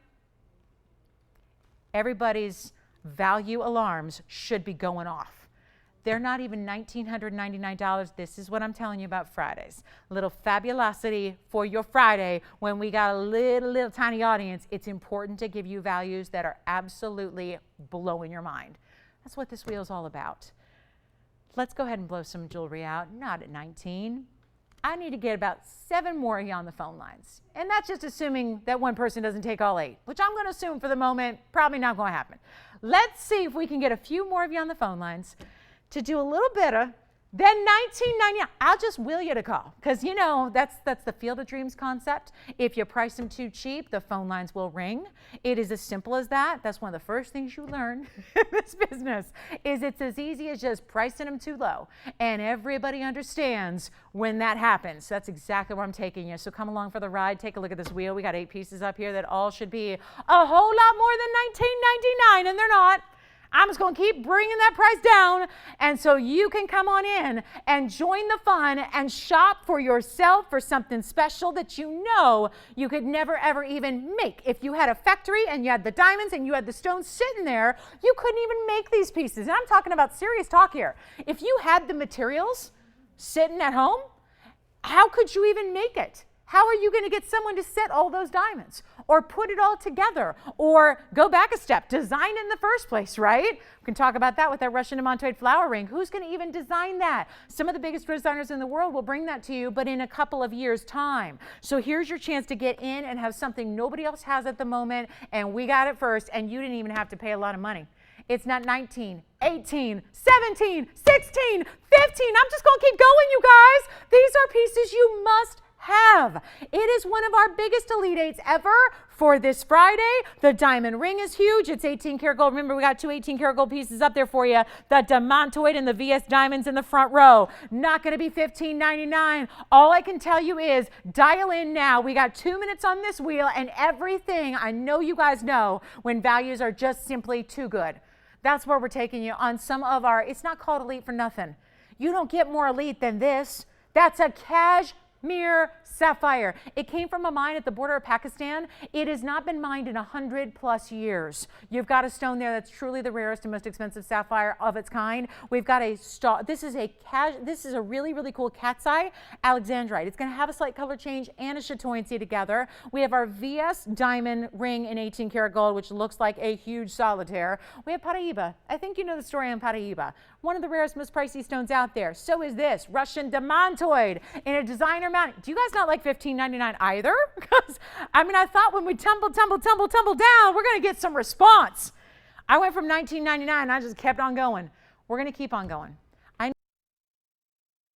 everybody's value alarms should be going off. They're not even $1,999. This is what I'm telling you about Fridays. A little fabulosity for your Friday when we got a little tiny audience. It's important to give you values that are absolutely blowing your mind. That's what this wheel is all about. Let's go ahead and blow some jewelry out. Not at 19. I need to get about 7 more of you on the phone lines. And that's just assuming that one person doesn't take all 8, which I'm going to assume for the moment, probably not going to happen. Let's see if we can get a few more of you on the phone lines to do a little better than $19.99. I'll just will you to call, because you know that's the Field of Dreams concept. If you price them too cheap, the phone lines will ring. It is as simple as that. That's one of the first things you learn in this business, is it's as easy as just pricing them too low. And everybody understands when that happens. That's exactly where I'm taking you. So come along for the ride. Take a look at this wheel. We got 8 pieces up here that all should be a whole lot more than $19.99, and they're not. I'm just going to keep bringing that price down, and so you can come on in and join the fun and shop for yourself for something special that you know you could never ever even make. If you had a factory and you had the diamonds and you had the stones sitting there, you couldn't even make these pieces. And I'm talking about serious talk here. If you had the materials sitting at home, how could you even make it? How are you going to get someone to set all those diamonds or put it all together or go back a step, design in the first place, right? We can talk about that with that Russian demantoid flower ring. Who's going to even design that? Some of the biggest designers in the world will bring that to you, but in a couple of years' time. So here's your chance to get in and have something nobody else has at the moment, and we got it first, and you didn't even have to pay a lot of money. It's not 19, 18, 17, 16, 15. I'm just going to keep going, you guys. These are pieces you must have. It is one of our biggest Elite 8s ever for this Friday. The diamond ring is huge. It's 18 karat gold. Remember, we got 2 18 karat gold pieces up there for you. The demantoid and the VS diamonds in the front row. Not going to be $15.99. All I can tell you is dial in now. We got 2 minutes on this wheel, and everything I know you guys know when values are just simply too good. That's where we're taking you on some of our, it's not called Elite for nothing. You don't get more elite than this. That's a cashmere sapphire. It came from a mine at the border of Pakistan. It has not been mined in 100+ years. You've got a stone there that's truly the rarest and most expensive sapphire of its kind. We've got a this is a really, really cool cat's eye alexandrite. It's going to have a slight color change and a chatoyancy together. We have our VS diamond ring in 18 karat gold, which looks like a huge solitaire. We have Paraíba. I think you know the story on Paraíba. One of the rarest, most pricey stones out there. So is this Russian demantoid in a designer mount. Do you guys not like $15.99 either? Because I mean, I thought when we tumble down, we're going to get some response. I went from $19.99 and I just kept on going. We're going to keep on going. I know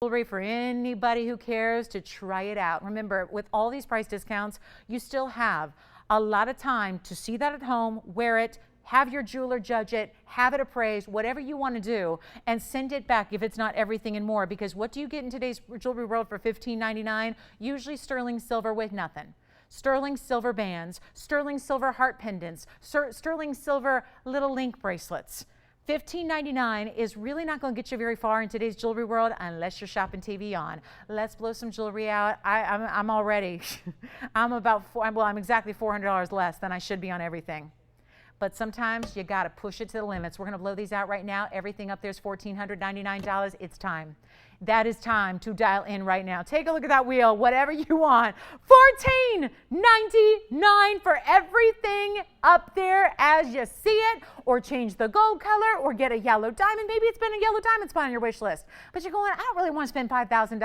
jewelry for anybody who cares to try it out. Remember, with all these price discounts, you still have a lot of time to see that at home, wear it, have your jeweler judge it, have it appraised, whatever you want to do, and send it back if it's not everything and more. Because what do you get in today's jewelry world for $15.99? Usually sterling silver with nothing. Sterling silver bands, sterling silver heart pendants, sterling silver little link bracelets. $15.99 is really not going to get you very far in today's jewelry world unless you're shopping TVON. Let's blow some jewelry out. I'm already, I'm exactly $400 less than I should be on everything. But sometimes you got to push it to the limits. We're going to blow these out right now. Everything up there is $1,499. It's time. That is time to dial in right now. Take a look at that wheel, whatever you want. $14.99 for everything up there as you see it, or change the gold color, or get a yellow diamond. Maybe it's been a yellow diamond spot on your wish list, but you're going, I don't really want to spend $5,000.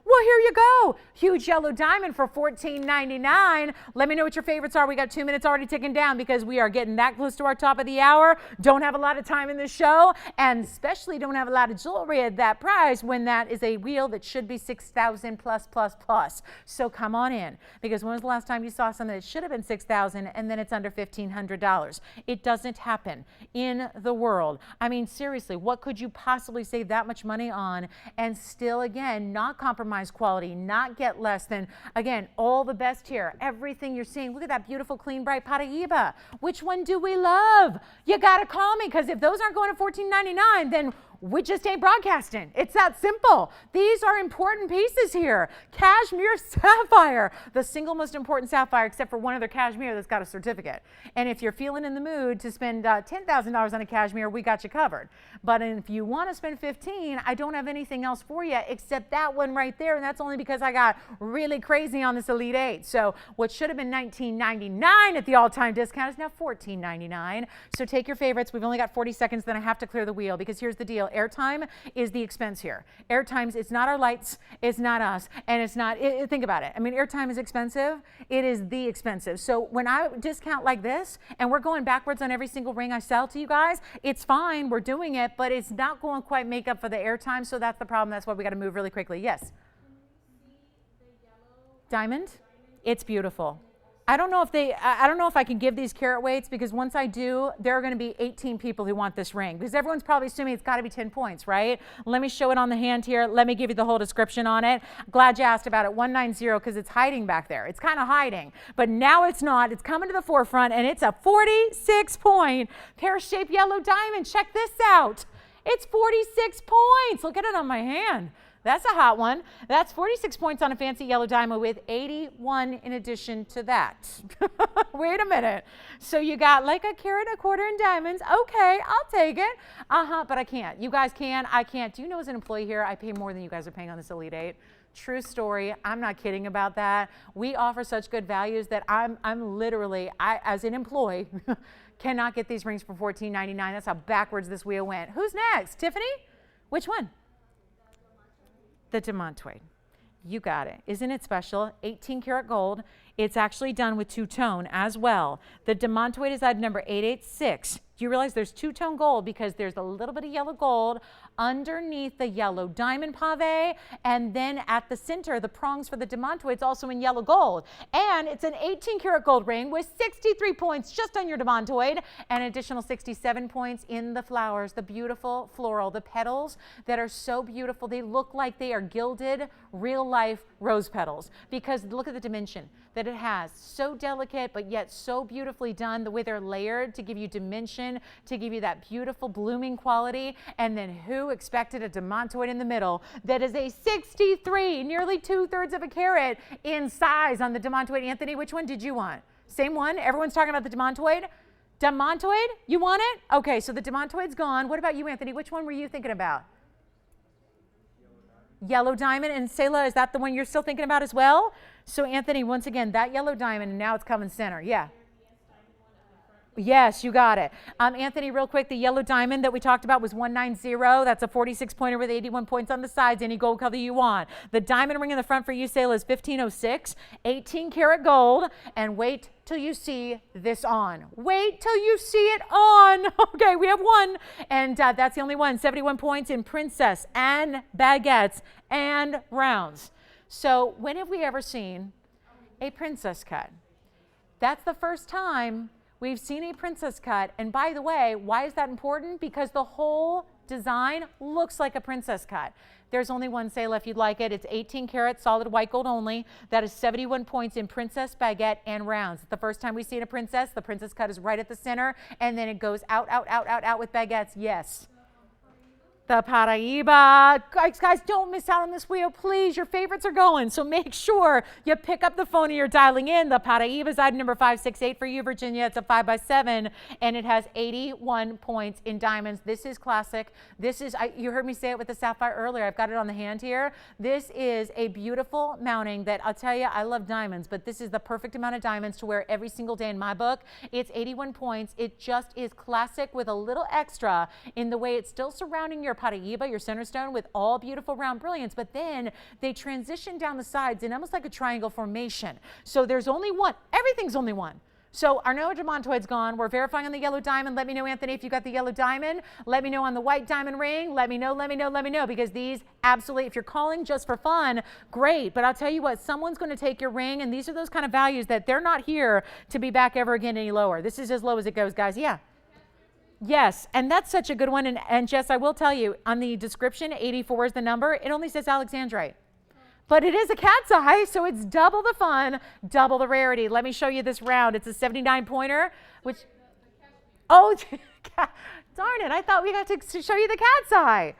Well, here you go. Huge yellow diamond for $14.99. Let me know what your favorites are. We got 2 minutes already ticking down because we are getting that close to our top of the hour. Don't have a lot of time in this show, and especially don't have a lot of jewelry at that price when that is a wheel that should be $6,000 plus. So come on in, because when was the last time you saw something that should have been $6,000 and then it's under $1,500? It doesn't happen in the world. I mean, seriously, what could you possibly save that much money on and still, again, not compromise quality, not get less than, again, all the best here. Everything you're seeing. Look at that beautiful, clean, bright Paraíba. Which one do we love? You got to call me, because if those aren't going to $14.99, then We just ain't broadcasting. It's that simple. These are important pieces here. Cashmere sapphire, the single most important sapphire, except for one other cashmere that's got a certificate. And if you're feeling in the mood to spend $10,000 on a cashmere, we got you covered. But if you want to spend 15, I don't have anything else for you except that one right there. And that's only because I got really crazy on this Elite 8. So what should have been $19.99 at the all-time discount is now $14.99. So take your favorites. We've only got 40 seconds, then I have to clear the wheel because here's the deal. Airtime is the expense here. Airtime's, it's not our lights, it's not us, and it's not, think about it. I mean, airtime is expensive. It is the expensive. So when I discount like this, and we're going backwards on every single ring I sell to you guys, it's fine, we're doing it, but it's not going to quite make up for the airtime, so that's the problem. That's why we got to move really quickly. Yes? Diamond? It's beautiful. I don't know if I can give these carat weights because once I do, there are going to be 18 people who want this ring because everyone's probably assuming it's got to be 10 points, right? Let me show it on the hand here. Let me give you the whole description on it. Glad you asked about it. 190 because it's hiding back there. It's kind of hiding, but now it's not. It's coming to the forefront and it's a 46-point pear-shaped yellow diamond. Check this out. It's 46 points. Look at it on my hand. That's a hot one. That's 46 points on a fancy yellow diamond with 81 in addition to that. Wait a minute. So you got like a carat and a quarter in diamonds. Okay, I'll take it. But I can't. You guys can. I can't. Do you know as an employee here, I pay more than you guys are paying on this Elite 8? True story. I'm not kidding about that. We offer such good values that I'm literally, as an employee, cannot get these rings for $14.99. That's how backwards this wheel went. Who's next? Tiffany? Which one? The Demontoid. You got it. Isn't it special? 18 karat gold. It's actually done with two-tone as well. The Demontoid is item number 886. Do you realize there's two-tone gold because there's a little bit of yellow gold underneath the yellow diamond pave, and then at the center, the prongs for the Demontoid is also in yellow gold. And it's an 18 karat gold ring with 63 points just on your Demontoid, and an additional 67 points in the flowers, the beautiful floral, the petals that are so beautiful. They look like they are gilded, real-life rose petals because look at the dimension that it has. So delicate, but yet so beautifully done, the way they're layered to give you dimension, to give you that beautiful blooming quality. And then who expected a Demontoid in the middle that is a 63, nearly 2/3 of a carat in size on the Demontoid? Anthony, which one did you want? Same one? Everyone's talking about the Demontoid? Demontoid? You want it? Okay, so the Demontoid's gone. What about you, Anthony? Which one were you thinking about? Yellow diamond. And Selah, is that the one you're still thinking about as well? So Anthony, once again, that yellow diamond, and now it's coming center. Yeah. Yes, you got it. Anthony, real quick, the yellow diamond that we talked about was 190. That's a 46-pointer with 81 points on the sides, any gold color you want. The diamond ring in the front for you, Selah, is 1506, 18 karat gold, and wait till you see this on. Wait till you see it on. Okay, we have one, and that's the only one. 71 points in princess and baguettes and rounds. So when have we ever seen a princess cut? That's the first time we've seen a princess cut. And by the way, why is that important? Because the whole design looks like a princess cut. There's only one, Selah, if you'd like it. It's 18 karat solid white gold only. That is 71 points in princess, baguette, and rounds. It's the first time we've seen a princess. The princess cut is right at the center, and then it goes out, out, out, out, out with baguettes. Yes. The Paraíba. Guys, don't miss out on this wheel, please. Your favorites are going, so make sure you pick up the phone and you're dialing in. The Paraíba is item number 568 for you, Virginia. It's a 5x7, and it has 81 points in diamonds. This is classic. This is, you heard me say it with the sapphire earlier. I've got it on the hand here. This is a beautiful mounting that I'll tell you, I love diamonds, but this is the perfect amount of diamonds to wear every single day in my book. It's 81 points. It just is classic with a little extra in the way it's still surrounding your Paraíba, your center stone, with all beautiful round brilliance, but then they transition down the sides in almost like a triangle formation. So there's only one. Everything's only one. So our Noah Demontoid's gone. We're verifying on the yellow diamond. Let me know, Anthony, if you got the yellow diamond. Let me know on the white diamond ring. Let me know, let me know, let me know, because these absolutely, if you're calling just for fun, great. But I'll tell you what, someone's going to take your ring, and these are those kind of values that they're not here to be back ever again any lower. This is as low as it goes, guys. Yeah. Yes, and that's such a good one. And Jess, I will tell you, on the description, 84 is the number. It only says Alexandrite. But it is a cat's eye, so it's double the fun, double the rarity. Let me show you this round. It's a 79 pointer, which... Oh, darn it. I thought we got to show you the cat's eye.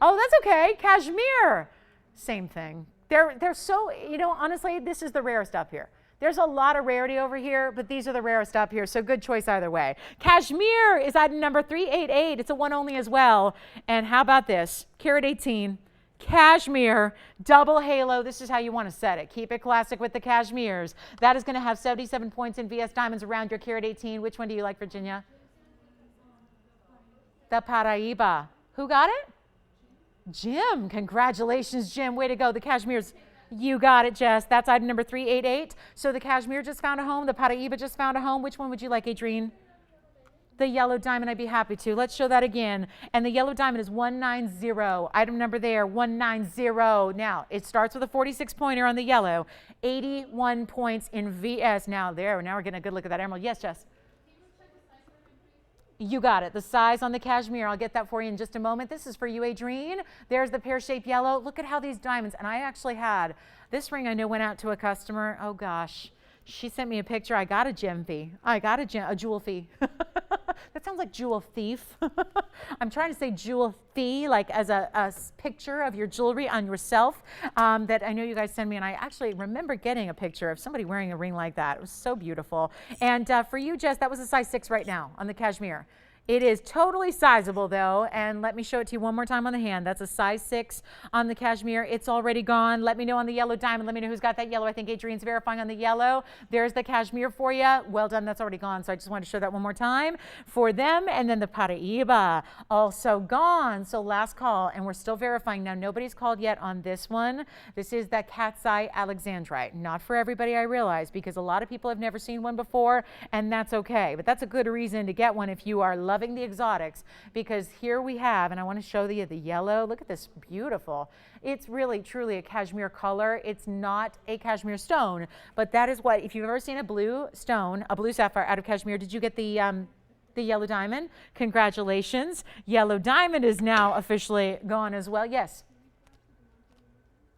Oh, that's okay. Cashmere. Same thing. They're so, honestly, this is the rarest up here. There's a lot of rarity over here, but these are the rarest up here, so good choice either way. Cashmere is item number 388. It's a one only as well. And how about this? Carat 18. Cashmere, double halo. This is how you want to set it. Keep it classic with the cashmeres. That is going to have 77 points in VS Diamonds around your Carat 18. Which one do you like, Virginia? The Paraiba. Who got it? Jim. Congratulations, Jim. Way to go. The cashmeres. You got it, Jess. That's item number 388. So the cashmere just found a home. The Paraiba just found a home. Which one would you like, Adrienne? The yellow diamond, I'd be happy to. Let's show that again. And the yellow diamond is 190. Item number there, 190. Now, it starts with a 46 pointer on the yellow. 81 points in VS. Now we're getting a good look at that emerald. Yes, Jess? You got it. The size on the cashmere. I'll get that for you in just a moment. This is for you, Adrienne. There's the pear-shaped yellow. Look at how these diamonds, and I actually had, this ring I know went out to a customer. Oh gosh. She sent me a picture. I got a gem fee. I got a jewel fee. That sounds like jewel thief. I'm trying to say jewel fee, like as a picture of your jewelry on yourself that I know you guys send me. And I actually remember getting a picture of somebody wearing a ring like that. It was so beautiful. And for you, Jess, that was a size 6 right now on the cashmere. It is totally sizable though, and let me show it to you one more time on the hand. That's a size 6 on the cashmere. It's already gone. Let me know on the yellow diamond. Let me know who's got that yellow. I think Adrienne's verifying on the yellow. There's the cashmere for you. Well done. That's already gone, so I just wanted to show that one more time for them. And then the Paraiba, also gone. So last call, and we're still verifying. Now, nobody's called yet on this one. This is that cat's eye alexandrite. Not for everybody, I realize, because a lot of people have never seen one before, and that's okay. But that's a good reason to get one if you are loving the exotics, because here we have, and I want to show you the yellow. Look at this, beautiful. It's really truly a cashmere color. It's not a cashmere stone, but that is what, if you've ever seen a blue stone, a blue sapphire out of cashmere, did you get the yellow diamond? Congratulations. Yellow diamond is now officially gone as well. Yes.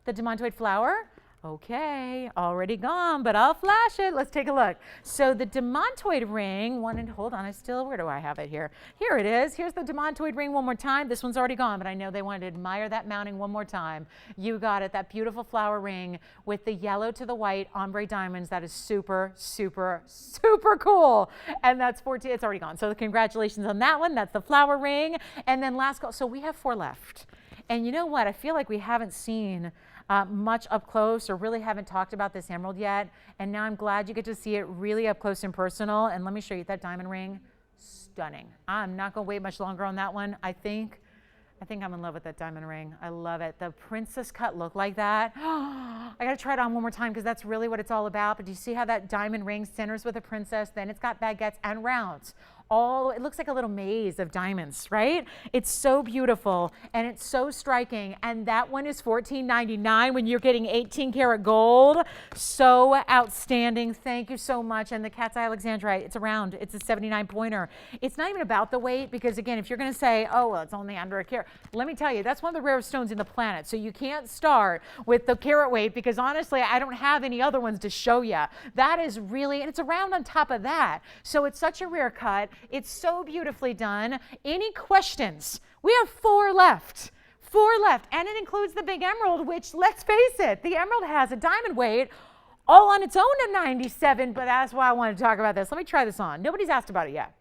The demontoid flower? Okay, already gone, but I'll flash it. Let's take a look. So the demontoid ring, hold on, where do I have it here? Here it is. Here's the demontoid ring one more time. This one's already gone, but I know they wanted to admire that mounting one more time. You got it, that beautiful flower ring with the yellow to the white ombre diamonds. That is super, super, super cool. And that's 14, it's already gone. So congratulations on that one. That's the flower ring. And then last call, so we have 4 left. And you know what? I feel like we haven't seen much up close, or really haven't talked about this emerald yet. And now I'm glad you get to see it really up close and personal. And let me show you that diamond ring. Stunning. I'm not going to wait much longer on that one. I think I'm in love with that diamond ring. I love it. The princess cut look like that. I got to try it on one more time because that's really what it's all about. But do you see how that diamond ring centers with a princess? Then it's got baguettes and rounds. It looks like a little maze of diamonds, right? It's so beautiful and it's so striking. And that one is $14.99 when you're getting 18 karat gold. So outstanding. Thank you so much. And the cat's eye alexandrite, it's around. It's a 79 pointer. It's not even about the weight because, again, if you're going to say, oh, well, it's only under a carat, let me tell you, that's one of the rarest stones in the planet. So you can't start with the carat weight because, honestly, I don't have any other ones to show you. That is really, and it's around on top of that. So it's such a rare cut. It's so beautifully done. Any questions? We have 4 left. 4 left. And it includes the big emerald, which, let's face it, the emerald has a diamond weight all on its own at 97, but that's why I want to talk about this. Let me try this on. Nobody's asked about it yet.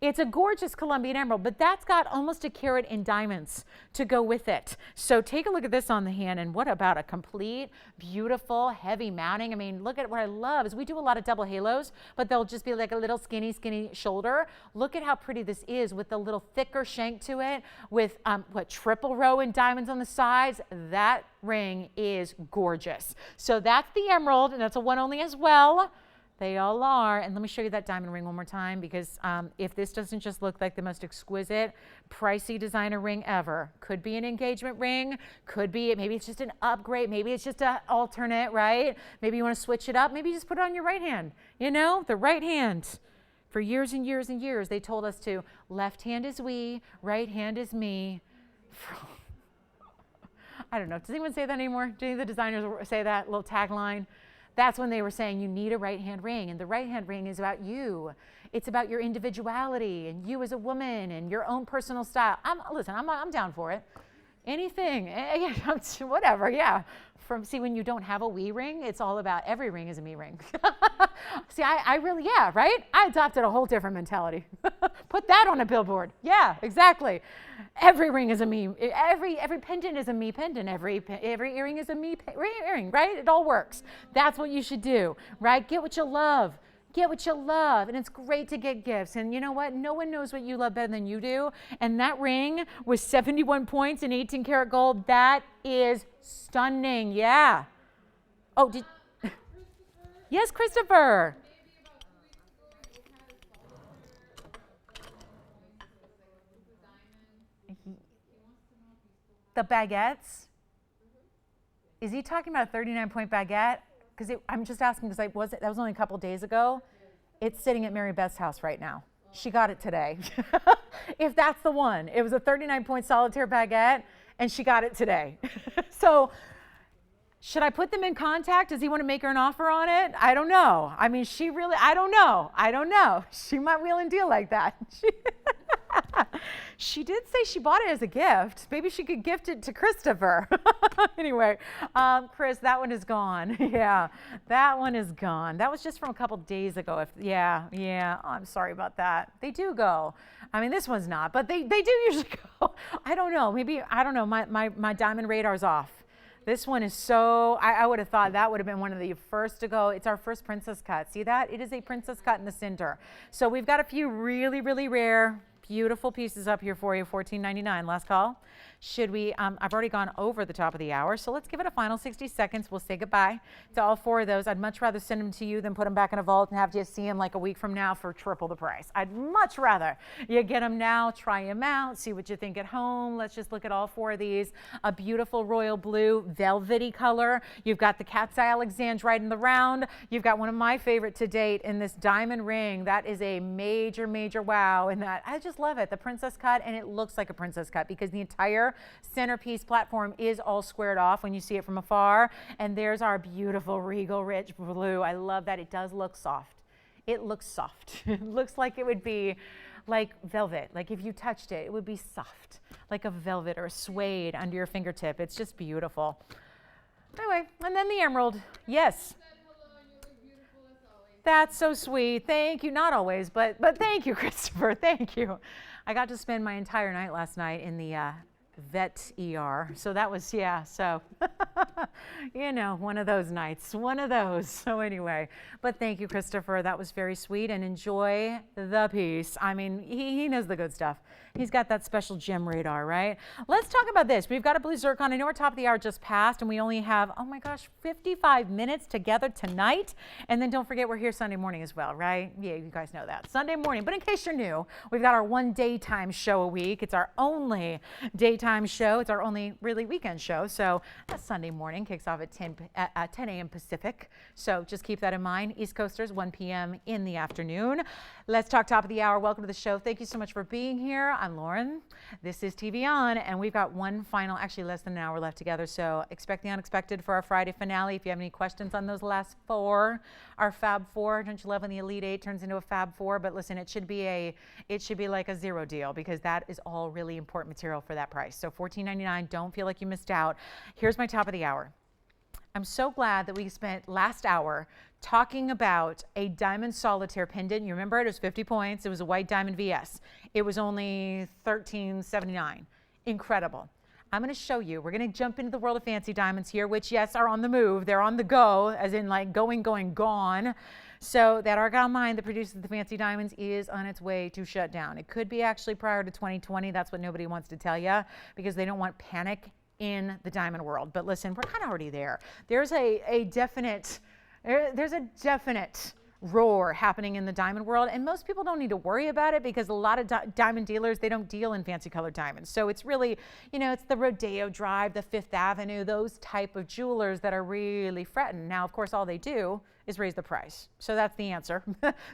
It's a gorgeous Colombian emerald, but that's got almost a carat in diamonds to go with it. So take a look at this on the hand, and what about a complete, beautiful, heavy mounting? I mean, look at what I love is we do a lot of double halos, but they'll just be like a little skinny shoulder. Look at how pretty this is with the little thicker shank to it, with triple row in diamonds on the sides. That ring is gorgeous. So that's the emerald, and that's a one only as well. They all are. And let me show you that diamond ring one more time because if this doesn't just look like the most exquisite, pricey designer ring ever, could be an engagement ring, could be, maybe it's just an upgrade, maybe it's just an alternate, right? Maybe you want to switch it up. Maybe you just put it on your right hand, the right hand. For years and years and years, they told us to, left hand is we, right hand is me. I don't know. Does anyone say that anymore? Do any of the designers say that little tagline? That's when they were saying you need a right hand ring, and the right hand ring is about you. It's about your individuality and you as a woman and your own personal style. I'm down for it. Anything, whatever, yeah. See, when you don't have a we ring, it's all about every ring is a me ring. See, I really, yeah, right? I adopted a whole different mentality. Put that on a billboard. Yeah, exactly. Every ring is a me. Every pendant is a me pendant. Every earring is a me earring, right? It all works. That's what you should do, right? Get what you love. Get what you love, and it's great to get gifts. And you know what? No one knows what you love better than you do. And that ring with 71 points and 18 karat gold, that is stunning. Yeah. Oh, yes, Christopher. The baguettes? Is he talking about a 39-point baguette? Because I'm just asking because that was only a couple days ago. It's sitting at Mary Beth's house right now. She got it today. If that's the one. It was a 39-point solitaire baguette, and she got it today. So should I put them in contact? Does he want to make her an offer on it? I don't know. I mean, I don't know. She might wheel and deal like that. She did say she bought it as a gift. Maybe she could gift it to Christopher. Anyway, Chris, that one is gone. Yeah, that one is gone. That was just from a couple days ago. Yeah, oh, I'm sorry about that. They do go. I mean, this one's not, but they do usually go. I don't know. Maybe, I don't know. My diamond radar's off. This one is so, I would have thought that would have been one of the first to go. It's our first princess cut. See that? It is a princess cut in the center. So we've got a few really, really rare, beautiful pieces up here for you, $14.99. Last call. Should we, I've already gone over the top of the hour, so let's give it a final 60 seconds. We'll say goodbye to all four of those. I'd much rather send them to you than put them back in a vault and have you see them like a week from now for triple the price. I'd much rather you get them now, try them out, see what you think at home. Let's just look at all four of these. A beautiful royal blue, velvety color. You've got the cat's eye alexandrite in the round. You've got one of my favorite to date in this diamond ring. That is a major, major wow in that. I just love it. The princess cut, and it looks like a princess cut because the entire centerpiece platform is all squared off when you see it from afar. And there's our beautiful regal rich blue. I love that. It does look soft. It looks soft. It looks like it would be like velvet. Like if you touched it, it would be soft, like a velvet or a suede under your fingertip. It's just beautiful. Anyway, and then the emerald. Yes. That's so sweet. Thank you. Not always, but thank you, Christopher. Thank you. I got to spend my entire night last night in the vet ER. So that was, yeah, so, you know, one of those nights, one of those. So anyway, but thank you, Christopher. That was very sweet, and enjoy the piece. I mean, he knows the good stuff. He's got that special gem radar, right? Let's talk about this. We've got a blue zircon. I know our top of the hour just passed, and we only have, oh my gosh, 55 minutes together tonight. And then don't forget, we're here Sunday morning as well, right? Yeah, you guys know that. Sunday morning. But in case you're new, we've got our one daytime show a week. It's our only daytime show. It's our only really weekend show. So that's Sunday morning. Kicks off at 10 a.m. Pacific. So just keep that in mind. East Coasters, 1 p.m. in the afternoon. Let's talk top of the hour. Welcome to the show. Thank you so much for being here. I'm Lauren. This is TVON, and we've got one final, actually less than an hour left together. So expect the unexpected for our Friday finale. If you have any questions on those last four, our Fab Four, don't you love when the Elite Eight turns into a Fab Four? But listen, it should be like a zero deal because that is all really important material for that price. So $14.99. Don't feel like you missed out. Here's my top of the hour. I'm so glad that we spent last hour talking about a diamond solitaire pendant. You remember it was 50 points. It was a white diamond VS. It was only $13.79. Incredible. I'm going to show you. We're going to jump into the world of fancy diamonds here, which, yes, are on the move. They're on the go, as in like going, gone. So that Argyle mine that produces the fancy diamonds is on its way to shut down. It could be actually prior to 2020. That's what nobody wants to tell you because they don't want panic in the diamond world. But listen, we're kind of already there. There's a definite roar happening in the diamond world, and most people don't need to worry about it because a lot of diamond dealers, they don't deal in fancy colored diamonds. So it's really, you know, it's the Rodeo Drive, the Fifth Avenue, those type of jewelers that are really fretting. Now, of course, all they do is raise the price. So that's the answer.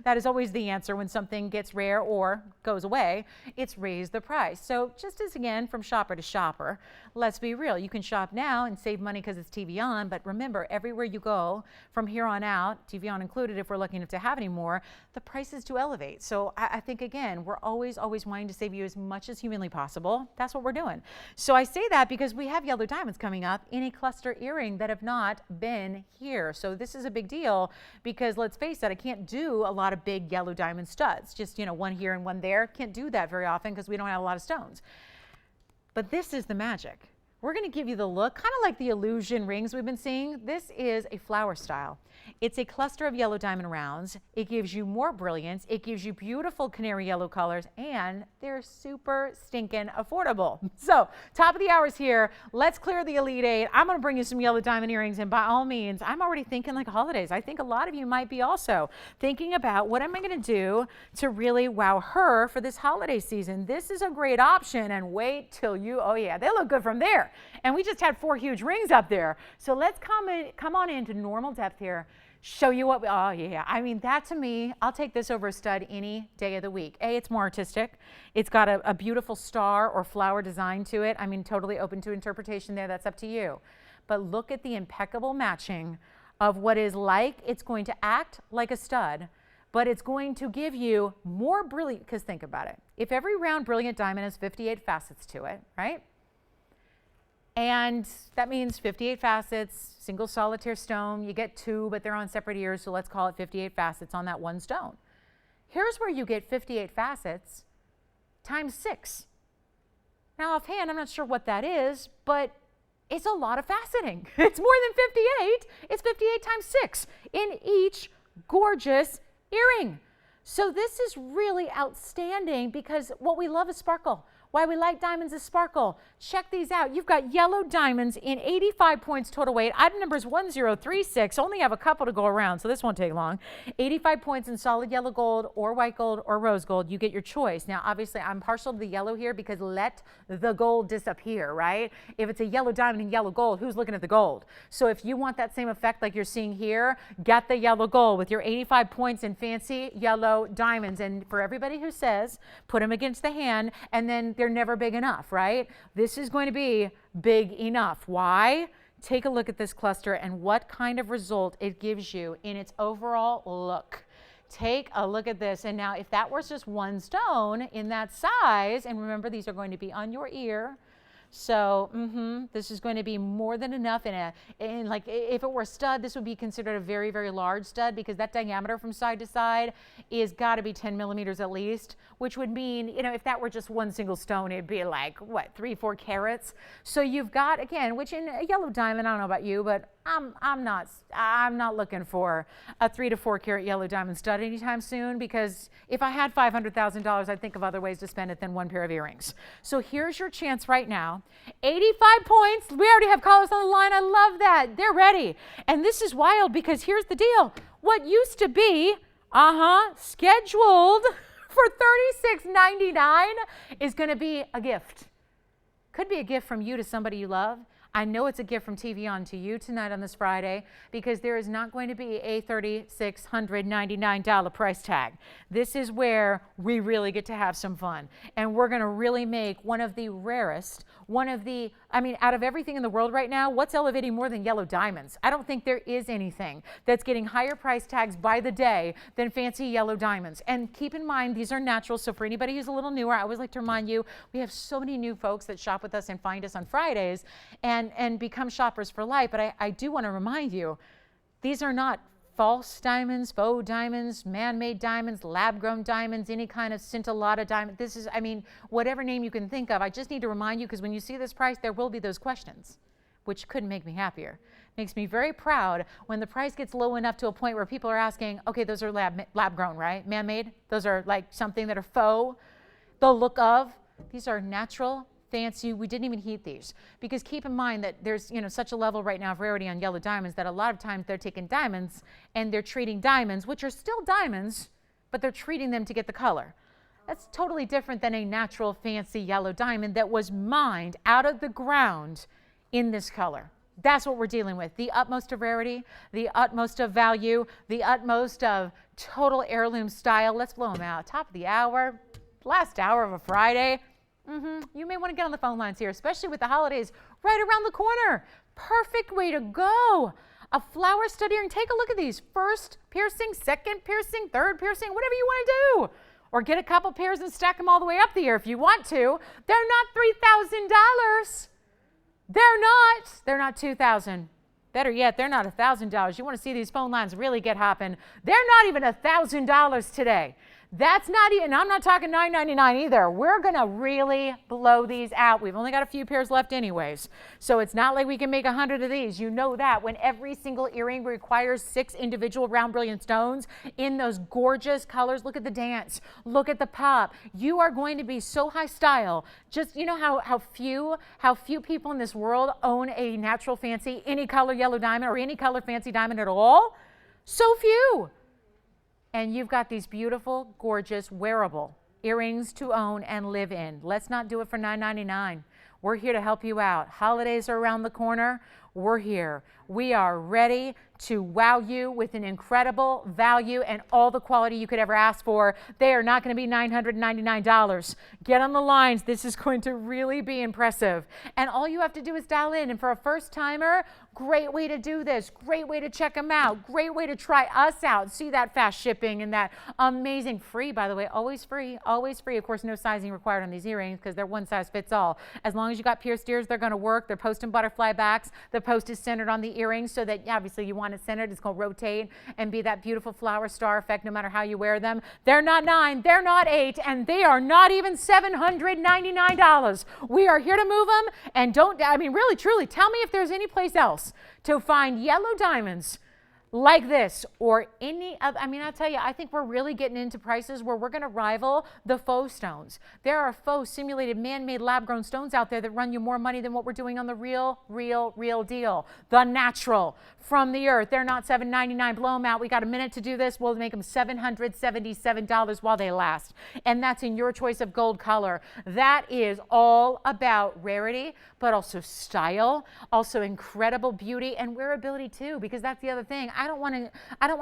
That is always the answer when something gets rare or goes away. It's raise the price. So just as again, from shopper to shopper, let's be real. You can shop now and save money because it's TVON, but remember, everywhere you go from here on out, TVON included if we're lucky enough to have any more, the prices do elevate. So I think again, we're always wanting to save you as much as humanly possible. That's what we're doing. So I say that because we have yellow diamonds coming up in a cluster earring that have not been here. So this is a big deal because let's face it, I can't do a lot of big yellow diamond studs. Just, one here and one there. Can't do that very often because we don't have a lot of stones. But this is the magic. We're going to give you the look, kind of like the illusion rings we've been seeing. This is a flower style. It's a cluster of yellow diamond rounds. It gives you more brilliance. It gives you beautiful canary yellow colors, and they're super stinking affordable. So top of the hour is here. Let's clear the Elite Eight. I'm going to bring you some yellow diamond earrings, and by all means, I'm already thinking like holidays. I think a lot of you might be also thinking about what am I going to do to really wow her for this holiday season. This is a great option, and wait till you, oh yeah, they look good from there. And we just had 4 huge rings up there. So let's come on into normal depth here. Show you what, oh yeah, I mean that to me, I'll take this over a stud any day of the week. A, it's more artistic. It's got a beautiful star or flower design to it. I mean, totally open to interpretation there, that's up to you. But look at the impeccable matching of what is like, it's going to act like a stud, but it's going to give you more brilliant, because think about it. If every round brilliant diamond has 58 facets to it, right? And that means 58 facets, single solitaire stone. You get 2, but they're on separate ears, so let's call it 58 facets on that one stone. Here's where you get 58 facets times 6. Now, offhand, I'm not sure what that is, but it's a lot of faceting. It's more than 58. It's 58 times 6 in each gorgeous earring. So this is really outstanding because what we love is sparkle. Why we like diamonds is sparkle. Check these out. You've got yellow diamonds in 85 points total weight. Item number is 1036. Only have a couple to go around, so this won't take long. 85 points in solid yellow gold or white gold or rose gold. You get your choice. Now, obviously, I'm partial to the yellow here because let the gold disappear, right? If it's a yellow diamond and yellow gold, who's looking at the gold? So if you want that same effect like you're seeing here, get the yellow gold with your 85 points in fancy yellow diamonds. And for everybody who says, put them against the hand, and then they're never big enough, right? This is going to be big enough. Why? Take a look at this cluster and what kind of result it gives you in its overall look. Take a look at this. And now if that was just one stone in that size, and remember these are going to be on your ear, so this is going to be more than enough in like if it were a stud, this would be considered a very, very large stud because that diameter from side to side is got to be 10 millimeters at least, which would mean, if that were just one single stone, it'd be like, what, 3-4 carats. So you've got, again, which in a yellow diamond, I don't know about you, but I'm not looking for a 3 to 4 carat yellow diamond stud anytime soon because if I had $500,000, I'd think of other ways to spend it than one pair of earrings. So here's your chance right now. 85 points. We already have callers on the line. I love that. They're ready. And this is wild because here's the deal. What used to be, scheduled for $36.99 is going to be a gift. Could be a gift from you to somebody you love. I know it's a gift from TVON to you tonight on this Friday because there is not going to be a $3,699 price tag. This is where we really get to have some fun. And we're going to really make one of the rarest, out of everything in the world right now, what's elevating more than yellow diamonds? I don't think there is anything that's getting higher price tags by the day than fancy yellow diamonds. And keep in mind, these are natural. So for anybody who's a little newer, I always like to remind you, we have so many new folks that shop with us and find us on Fridays and become shoppers for life. But I do want to remind you, these are not false diamonds, faux diamonds, man-made diamonds, lab-grown diamonds, any kind of scintillata diamond. This is, whatever name you can think of. I just need to remind you because when you see this price, there will be those questions, which couldn't make me happier. Makes me very proud when the price gets low enough to a point where people are asking, okay, those are lab-grown, right? Man-made? Those are like something that are faux, the look of. These are natural, fancy. We didn't even heat these because keep in mind that there's such a level right now of rarity on yellow diamonds that a lot of times they're taking diamonds and they're treating diamonds, which are still diamonds, but they're treating them to get the color. That's totally different than a natural fancy yellow diamond that was mined out of the ground in this color. That's what we're dealing with. The utmost of rarity, the utmost of value, the utmost of total heirloom style. Let's blow them out. Top of the hour, last hour of a Friday. You may want to get on the phone lines here, especially with the holidays right around the corner. Perfect way to go. A flower stud earring. Take a look at these. First piercing, second piercing, third piercing, whatever you want to do. Or get a couple pairs and stack them all the way up the ear if you want to. They're not $3,000. They're not $2,000. Better yet, they're not $1,000. You want to see these phone lines really get hopping. They're not even $1,000 today. That's not even, I'm not talking $9.99 either. We're going to really blow these out. We've only got a few pairs left anyways. So it's not like we can make 100 of these. You know that when every single earring requires 6 individual round brilliant stones in those gorgeous colors. Look at the dance. Look at the pop. You are going to be so high style. Just, you know how few people in this world own a natural fancy, any color yellow diamond or any color fancy diamond at all? So few. And you've got these beautiful, gorgeous, wearable earrings to own and live in. Let's not do it for $9.99. We're here to help you out. Holidays are around the corner. We're here. We are ready to wow you with an incredible value and all the quality you could ever ask for. They are not going to be $999. Get on the lines. This is going to really be impressive. And all you have to do is dial in. And for a first timer, great way to do this. Great way to check them out. Great way to try us out. See that fast shipping and that amazing free, by the way, always free, always free. Of course, no sizing required on these earrings because they're one size fits all. As long as you got pierced ears, they're going to work. They're post and butterfly backs. The post is centered on the earrings so that obviously you want it centered. It's going to rotate and be that beautiful flower star effect no matter how you wear them. They're not $9, they're not $8, and they are not even $799. We are here to move them, and really, truly, tell me if there's any place else to find yellow diamonds like this or any other. I'll tell you, I think we're really getting into prices where we're going to rival the faux stones. There are faux simulated man-made lab-grown stones out there that run you more money than what we're doing on the real deal. The natural from the earth. They're not $799. Blow them out. We got a minute to do this. We'll make them $777 while they last. And that's in your choice of gold color. That is all about rarity, but also style, also incredible beauty and wearability too, because that's the other thing. I don't want to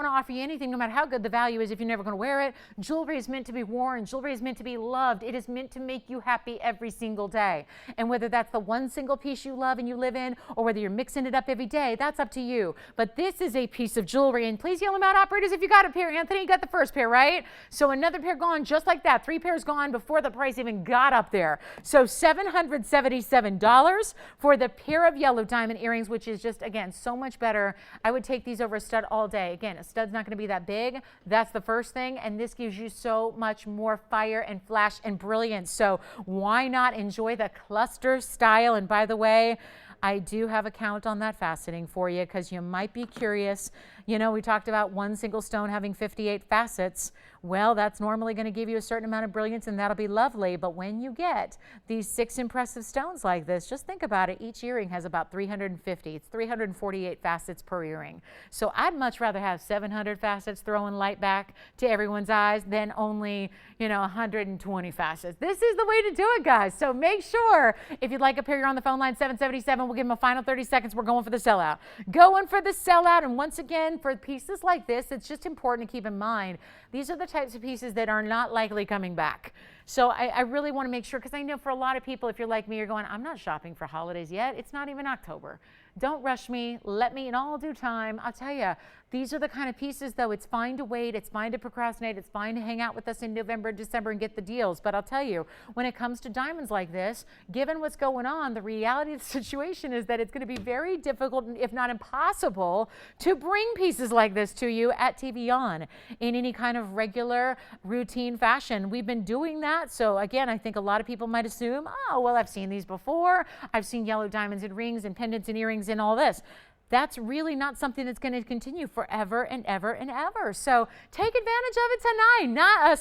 offer you anything no matter how good the value is if you're never going to wear it. Jewelry is meant to be worn. Jewelry is meant to be loved. It is meant to make you happy every single day. And whether that's the one single piece you love and you live in, or whether you're mixing it up every day, that's up to you. But this is a piece of jewelry, and please yell them out, operators, if you got a pair. Anthony, you got the first pair, right? So another pair gone just like that. 3 pairs gone before the price even got up there. So $777 for the pair of yellow diamond earrings, which is just, again, so much better. I would take these over a stud all day. Again, a stud's not going to be that big. That's the first thing, and this gives you so much more fire and flash and brilliance. So why not enjoy the cluster style? And by the way, I do have a count on that faceting for you because you might be curious. You know, we talked about one single stone having 58 facets. Well, that's normally going to give you a certain amount of brilliance, and that'll be lovely. But when you get these 6 impressive stones like this, just think about it. Each earring has about 350. It's 348 facets per earring. So I'd much rather have 700 facets throwing light back to everyone's eyes than only, 120 facets. This is the way to do it, guys. So make sure, if you'd like a pair, you're on the phone line, 777. We'll give them a final 30 seconds. We're going for the sellout. Going for the sellout. And once again, for pieces like this, it's just important to keep in mind, these are the types of pieces that are not likely coming back. So I really want to make sure, because I know for a lot of people, if you're like me, you're going, I'm not shopping for holidays yet. It's not even October. Don't rush me. Let me in all due time. I'll tell you, these are the kind of pieces, though, it's fine to wait. It's fine to procrastinate. It's fine to hang out with us in November, December, and get the deals. But I'll tell you, when it comes to diamonds like this, given what's going on, the reality of the situation is that it's going to be very difficult, if not impossible, to bring pieces like this to you at TVON in any kind of regular, routine fashion. We've been doing that. So again, I think a lot of people might assume, oh, well, I've seen these before. I've seen yellow diamonds and rings and pendants and earrings and all this. That's really not something that's going to continue forever and ever and ever. So take advantage of it tonight. Not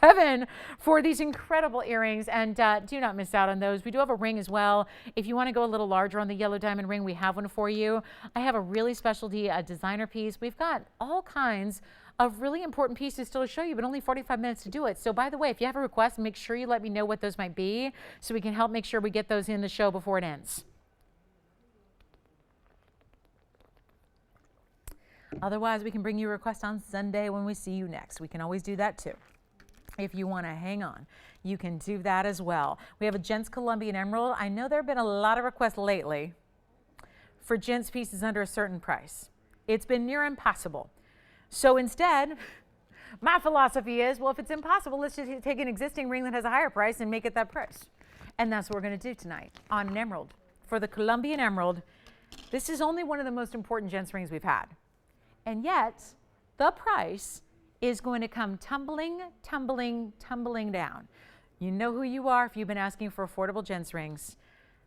$777 for these incredible earrings, and do not miss out on those. We do have a ring as well. If you want to go a little larger on the yellow diamond ring, we have one for you. I have a really specialty designer piece. We've got all kinds of really important pieces still to show you, but only 45 minutes to do it. So by the way, if you have a request, make sure you let me know what those might be so we can help make sure we get those in the show before it ends. Otherwise, we can bring you a request on Sunday when we see you next. We can always do that too. If you want to hang on, you can do that as well. We have a gents Colombian emerald. I know there have been a lot of requests lately for gents pieces under a certain price. It's been near impossible. So instead, my philosophy is, well, if it's impossible, let's just take an existing ring that has a higher price and make it that price. And that's what we're going to do tonight on an emerald. For the Colombian emerald, this is only one of the most important gents rings we've had. And yet, the price is going to come tumbling, tumbling, tumbling down. You know who you are if you've been asking for affordable gents rings.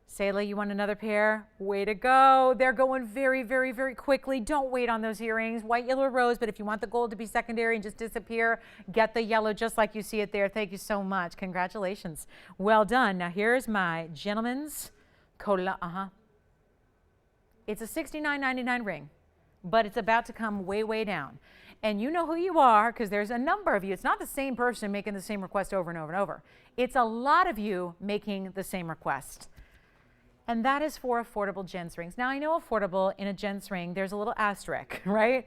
Sayla, you want another pair? Way to go. They're going very, very, very quickly. Don't wait on those earrings. White, yellow, or rose, but if you want the gold to be secondary and just disappear, get the yellow just like you see it there. Thank you so much. Congratulations. Well done. Now here's my gentleman's It's a $69.99 ring, but it's about to come way, way down. And you know who you are because there's a number of you. It's not the same person making the same request over and over and over. It's a lot of you making the same request. And that is for affordable gents rings. Now I know affordable in a gents ring, there's a little asterisk, right?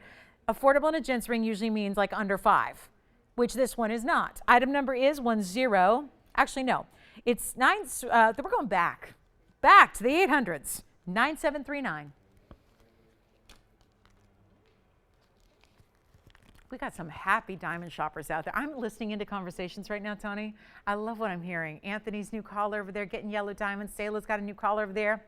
Affordable in a gents ring usually means like under 5, which this one is not. Item number is 10. Actually, no. It's 9, we're going back to the 800s. 9739. We got some happy diamond shoppers out there. I'm listening into conversations right now, Tony. I love what I'm hearing. Anthony's new caller over there getting yellow diamonds. Sayla's got a new caller over there.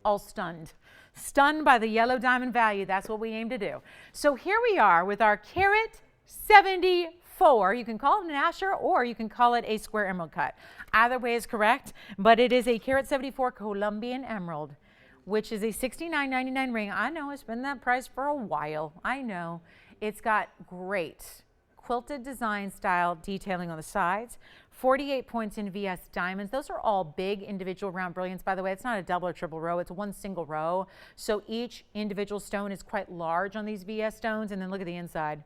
All stunned. Stunned by the yellow diamond value. That's what we aim to do. So here we are with our carat 74. You can call it an Asher or you can call it a square emerald cut. Either way is correct, but it is a carat 74 Colombian emerald, which is a $69.99 ring. I know it's been that price for a while. I know. It's got great quilted design style detailing on the sides, 48 points in VS diamonds. Those are all big individual round brilliants, by the way. It's not a double or triple row, it's one single row. So each individual stone is quite large on these VS stones. And then look at the inside.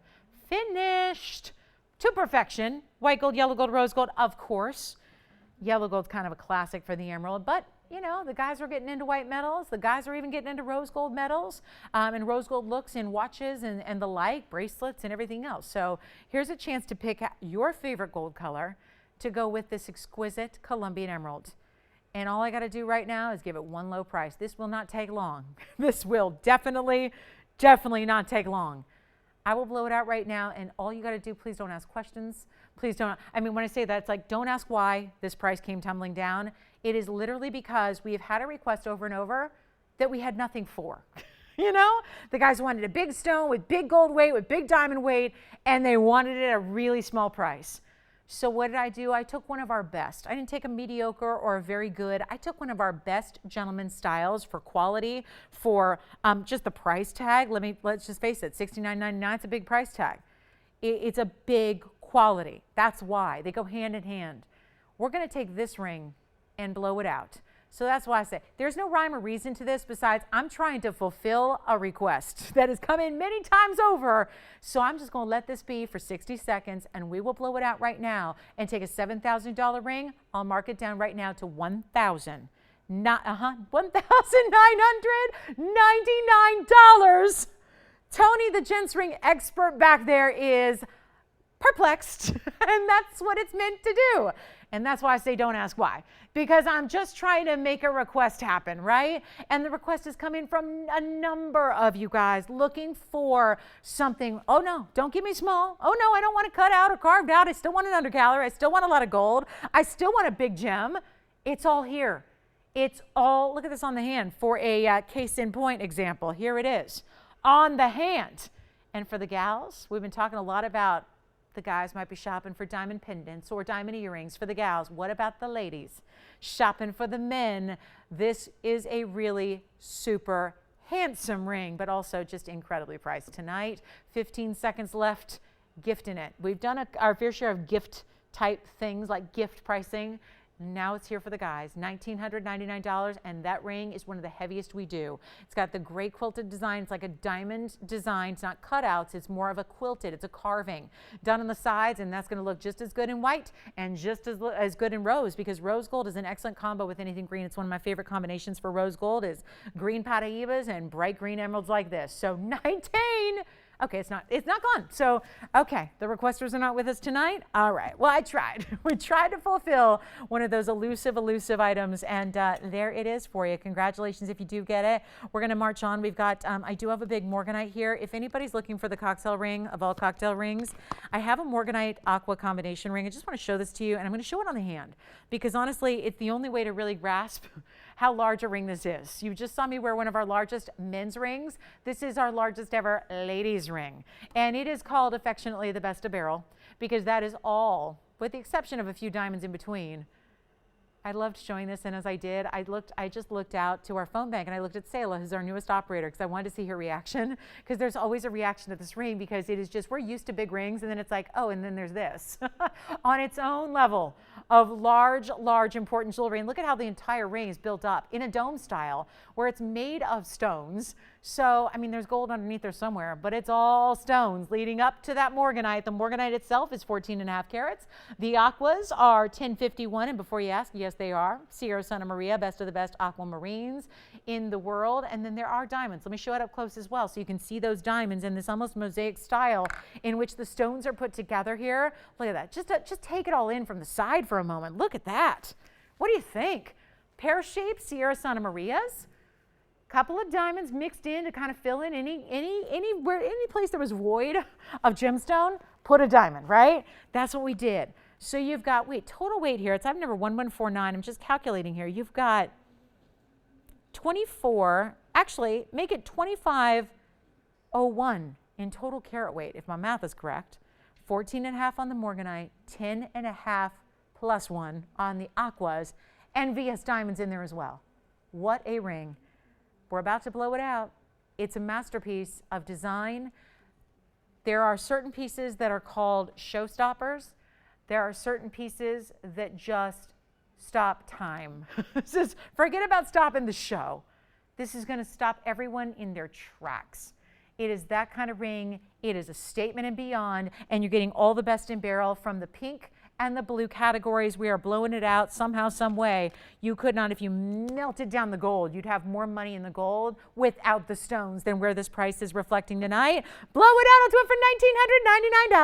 Finished to perfection. White gold, yellow gold, rose gold, of course. Yellow gold's kind of a classic for the emerald, but you know, the guys are getting into white metals. The guys are even getting into rose gold metals and rose gold looks in watches and the like, bracelets and everything else. So here's a chance to pick your favorite gold color to go with this exquisite Colombian emerald. And all I got to do right now is give it one low price. This will not take long. This will definitely not take long. I will blow it out right now, and all you got to do, please don't ask questions. Please don't. I mean, when I say that, it's like, don't ask why this price came tumbling down. It is literally because we have had a request over and over that we had nothing for. You know, the guys wanted a big stone with big gold weight, with big diamond weight, and they wanted it at a really small price. So what did I do? I took one of our best. I didn't take a mediocre or a very good. I took one of our best gentleman styles for quality, for just the price tag. Let's just face it, $69.99 is a big price tag. It's a big quality. That's why they go hand in hand. We're going to take this ring and blow it out. So that's why I say there's no rhyme or reason to this besides I'm trying to fulfill a request that has come in many times over. So I'm just going to let this be for 60 seconds and we will blow it out right now and take a $7,000 ring. I'll mark it down right now to $1,999. Tony, the gents ring expert back there, is perplexed, and that's what it's meant to do. And that's why I say don't ask why, because I'm just trying to make a request happen, right? And the request is coming from a number of you guys looking for something. Oh no, don't give me small. Oh no, I don't want it cut out or carved out. I still want an undercolor. I still want a lot of gold. I still want a big gem. It's all here. It's all, look at this on the hand for a case in point example. Here it is on the hand. And for the gals, we've been talking a lot about the guys might be shopping for diamond pendants or diamond earrings. For the gals, what about the ladies? Shopping for the men. This is a really super handsome ring, but also just incredibly priced tonight. 15 seconds left, gifting it. We've done our fair share of gift type things like gift pricing. Now it's here for the guys, $1,999, and that ring is one of the heaviest we do. It's got the great quilted design. It's like a diamond design. It's not cutouts. It's more of a quilted. It's a carving done on the sides, and that's going to look just as good in white and just as good in rose, because rose gold is an excellent combo with anything green. It's one of my favorite combinations for rose gold is green Paraibas and bright green emeralds like this. So 19. Okay, it's not gone. So, okay, the requesters are not with us tonight. All right, well, I tried. We tried to fulfill one of those elusive items, and there it is for you. Congratulations if you do get it. We're going to march on. We've got, I do have a big Morganite here. If anybody's looking for the cocktail ring of all cocktail rings, I have a Morganite aqua combination ring. I just want to show this to you, and I'm going to show it on the hand, because honestly, it's the only way to really grasp how large a ring this is. You just saw me wear one of our largest men's rings. This is our largest ever ladies ring. And it is called affectionately the best of barrel, because that is all, with the exception of a few diamonds in between. I loved showing this, and as I did, I just looked out to our phone bank, and I looked at Selah, who's our newest operator, because I wanted to see her reaction, because there's always a reaction to this ring, because it is just, we're used to big rings, and then it's like, oh, and then there's this on its own level of large, important jewelry. And look at how the entire ring is built up in a dome style, where it's made of stones. So, I mean, there's gold underneath there somewhere, but it's all stones leading up to that Morganite. The Morganite itself is 14.5 carats. The aquas are 1051, and before you ask, yes, they are. Sierra Santa Maria, best of the best aquamarines in the world. And then there are diamonds. Let me show it up close as well, so you can see those diamonds in this almost mosaic style in which the stones are put together here. Look at that. Just take it all in from the side for a moment. Look at that. What do you think? Pear-shaped Sierra Santa Marias. Couple of diamonds mixed in to kind of fill in any place there was void of gemstone, put a diamond, right? That's what we did. So you've got, total weight here, it's item number 1149. I'm just calculating here. You've got 24, actually make it 2501 in total carat weight, if my math is correct. 14.5 on the Morganite, 10.5 plus 1 on the aquas, and VS diamonds in there as well. What a ring. We're about to blow it out. It's a masterpiece of design. There are certain pieces that are called showstoppers. There are certain pieces that just stop time. Forget about stopping the show. This is going to stop everyone in their tracks. It is that kind of ring. It is a statement and beyond, and you're getting all the best in barrel from the pink and the blue categories. We are blowing it out somehow, some way. You could not, if you melted down the gold, you'd have more money in the gold without the stones than where this price is reflecting tonight. Blow it out. I'll do it for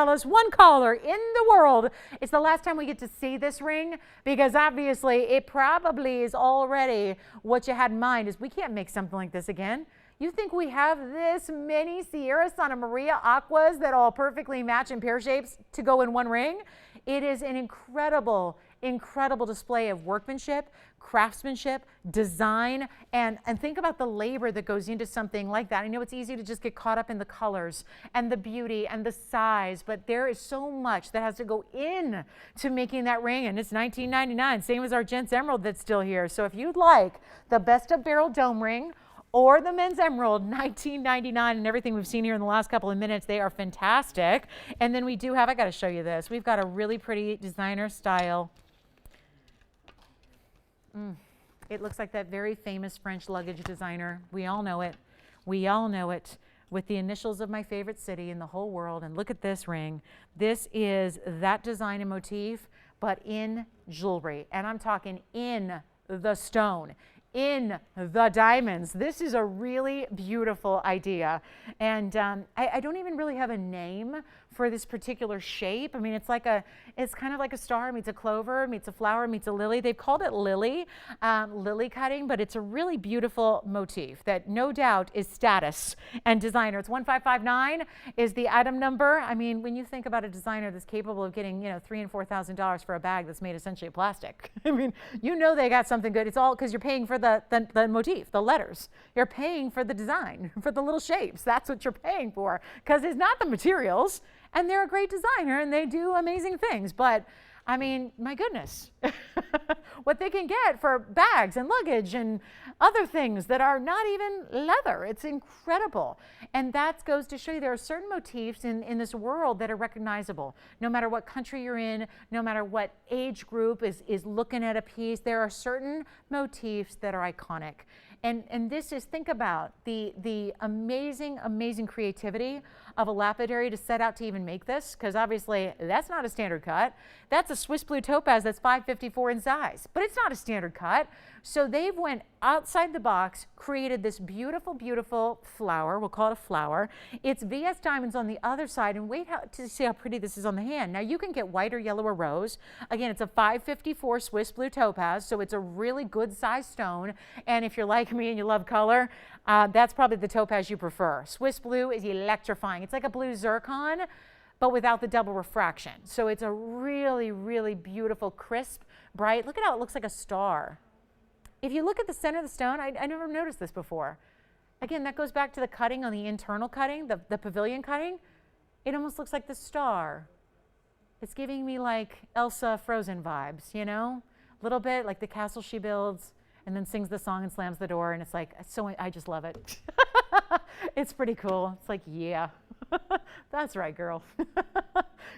$1,999. One caller in the world. It's the last time we get to see this ring, because obviously it probably is already what you had in mind is we can't make something like this again. You think we have this many Sierra Santa Maria aquas that all perfectly match in pear shapes to go in one ring? It is an incredible display of workmanship, craftsmanship, design, and think about the labor that goes into something like that. I know it's easy to just get caught up in the colors and the beauty and the size, but there is so much that has to go in to making that ring, and it's $19.99, same as our Gents Emerald that's still here. So if you'd like the best of barrel dome ring, or the men's emerald, $19.99, and everything we've seen here in the last couple of minutes, they are fantastic. And then we do have, I got to show you this. We've got a really pretty designer style. It looks like that very famous French luggage designer. We all know it. We all know it. With the initials of my favorite city in the whole world. And look at this ring. This is that design and motif, but in jewelry. And I'm talking in the stone, in the diamonds. This is a really beautiful idea. And I don't even really have a name for this particular shape. I mean, it's kind of like a star meets a clover, meets a flower, meets a lily. They've called it lily cutting, but it's a really beautiful motif that no doubt is status and designer. It's 1559 is the item number. I mean, when you think about a designer that's capable of getting, $3,000 and $4,000 for a bag that's made essentially of plastic, I mean, they got something good. It's all because you're paying for the motif, the letters. You're paying for the design, for the little shapes. That's what you're paying for, because it's not the materials. And they're a great designer, and they do amazing things. But I mean, my goodness, what they can get for bags and luggage and other things that are not even leather. It's incredible. And that goes to show you there are certain motifs in this world that are recognizable. No matter what country you're in, no matter what age group is looking at a piece, there are certain motifs that are iconic. And this is, think about the amazing, amazing creativity of a lapidary to set out to even make this, because obviously that's not a standard cut. That's a Swiss blue topaz that's 554 in size, but it's not a standard cut. So they've went outside the box, created this beautiful, beautiful flower. We'll call it a flower. It's VS diamonds on the other side, and wait to see how pretty this is on the hand. Now you can get white or yellow or rose. Again, it's a 554 Swiss blue topaz, so it's a really good size stone. And if you're like me and you love color, that's probably the topaz you prefer. Swiss blue is electrifying. It's like a blue zircon, but without the double refraction. So it's a really, really beautiful, crisp, bright. Look at how it looks like a star. If you look at the center of the stone, I never noticed this before. Again, that goes back to the cutting on the internal cutting, the pavilion cutting. It almost looks like the star. It's giving me like Elsa Frozen vibes, you know? A little bit like the castle she builds and then sings the song and slams the door, and it's like, so I just love it. It's pretty cool. It's like, yeah, that's right, girl.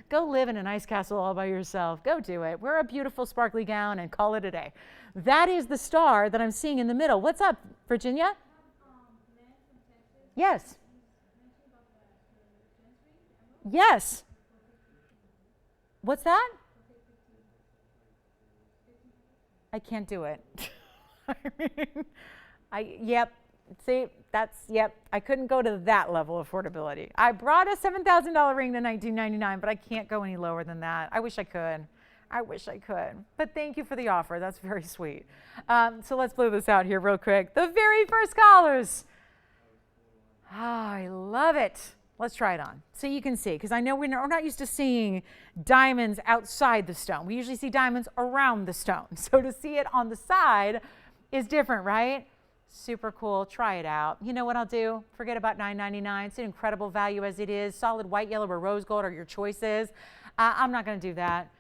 Go live in an ice castle all by yourself. Go do it. Wear a beautiful sparkly gown and call it a day. That is the star that I'm seeing in the middle. What's up, Virginia? Yes. Yes. What's that? I can't do it. I mean, yep. See, yep. I couldn't go to that level of affordability. I brought a $7,000 ring to $1999, but I can't go any lower than that. I wish I could. I wish I could. But thank you for the offer. That's very sweet. So let's blow this out here real quick. The very first callers. Oh, I love it. Let's try it on so you can see, because I know we're not used to seeing diamonds outside the stone. We usually see diamonds around the stone. So to see it on the side is different, right? Super cool. Try it out. You know what I'll do? Forget about $9.99. It's an incredible value as it is. Solid white, yellow, or rose gold are your choices. I'm not going to do that.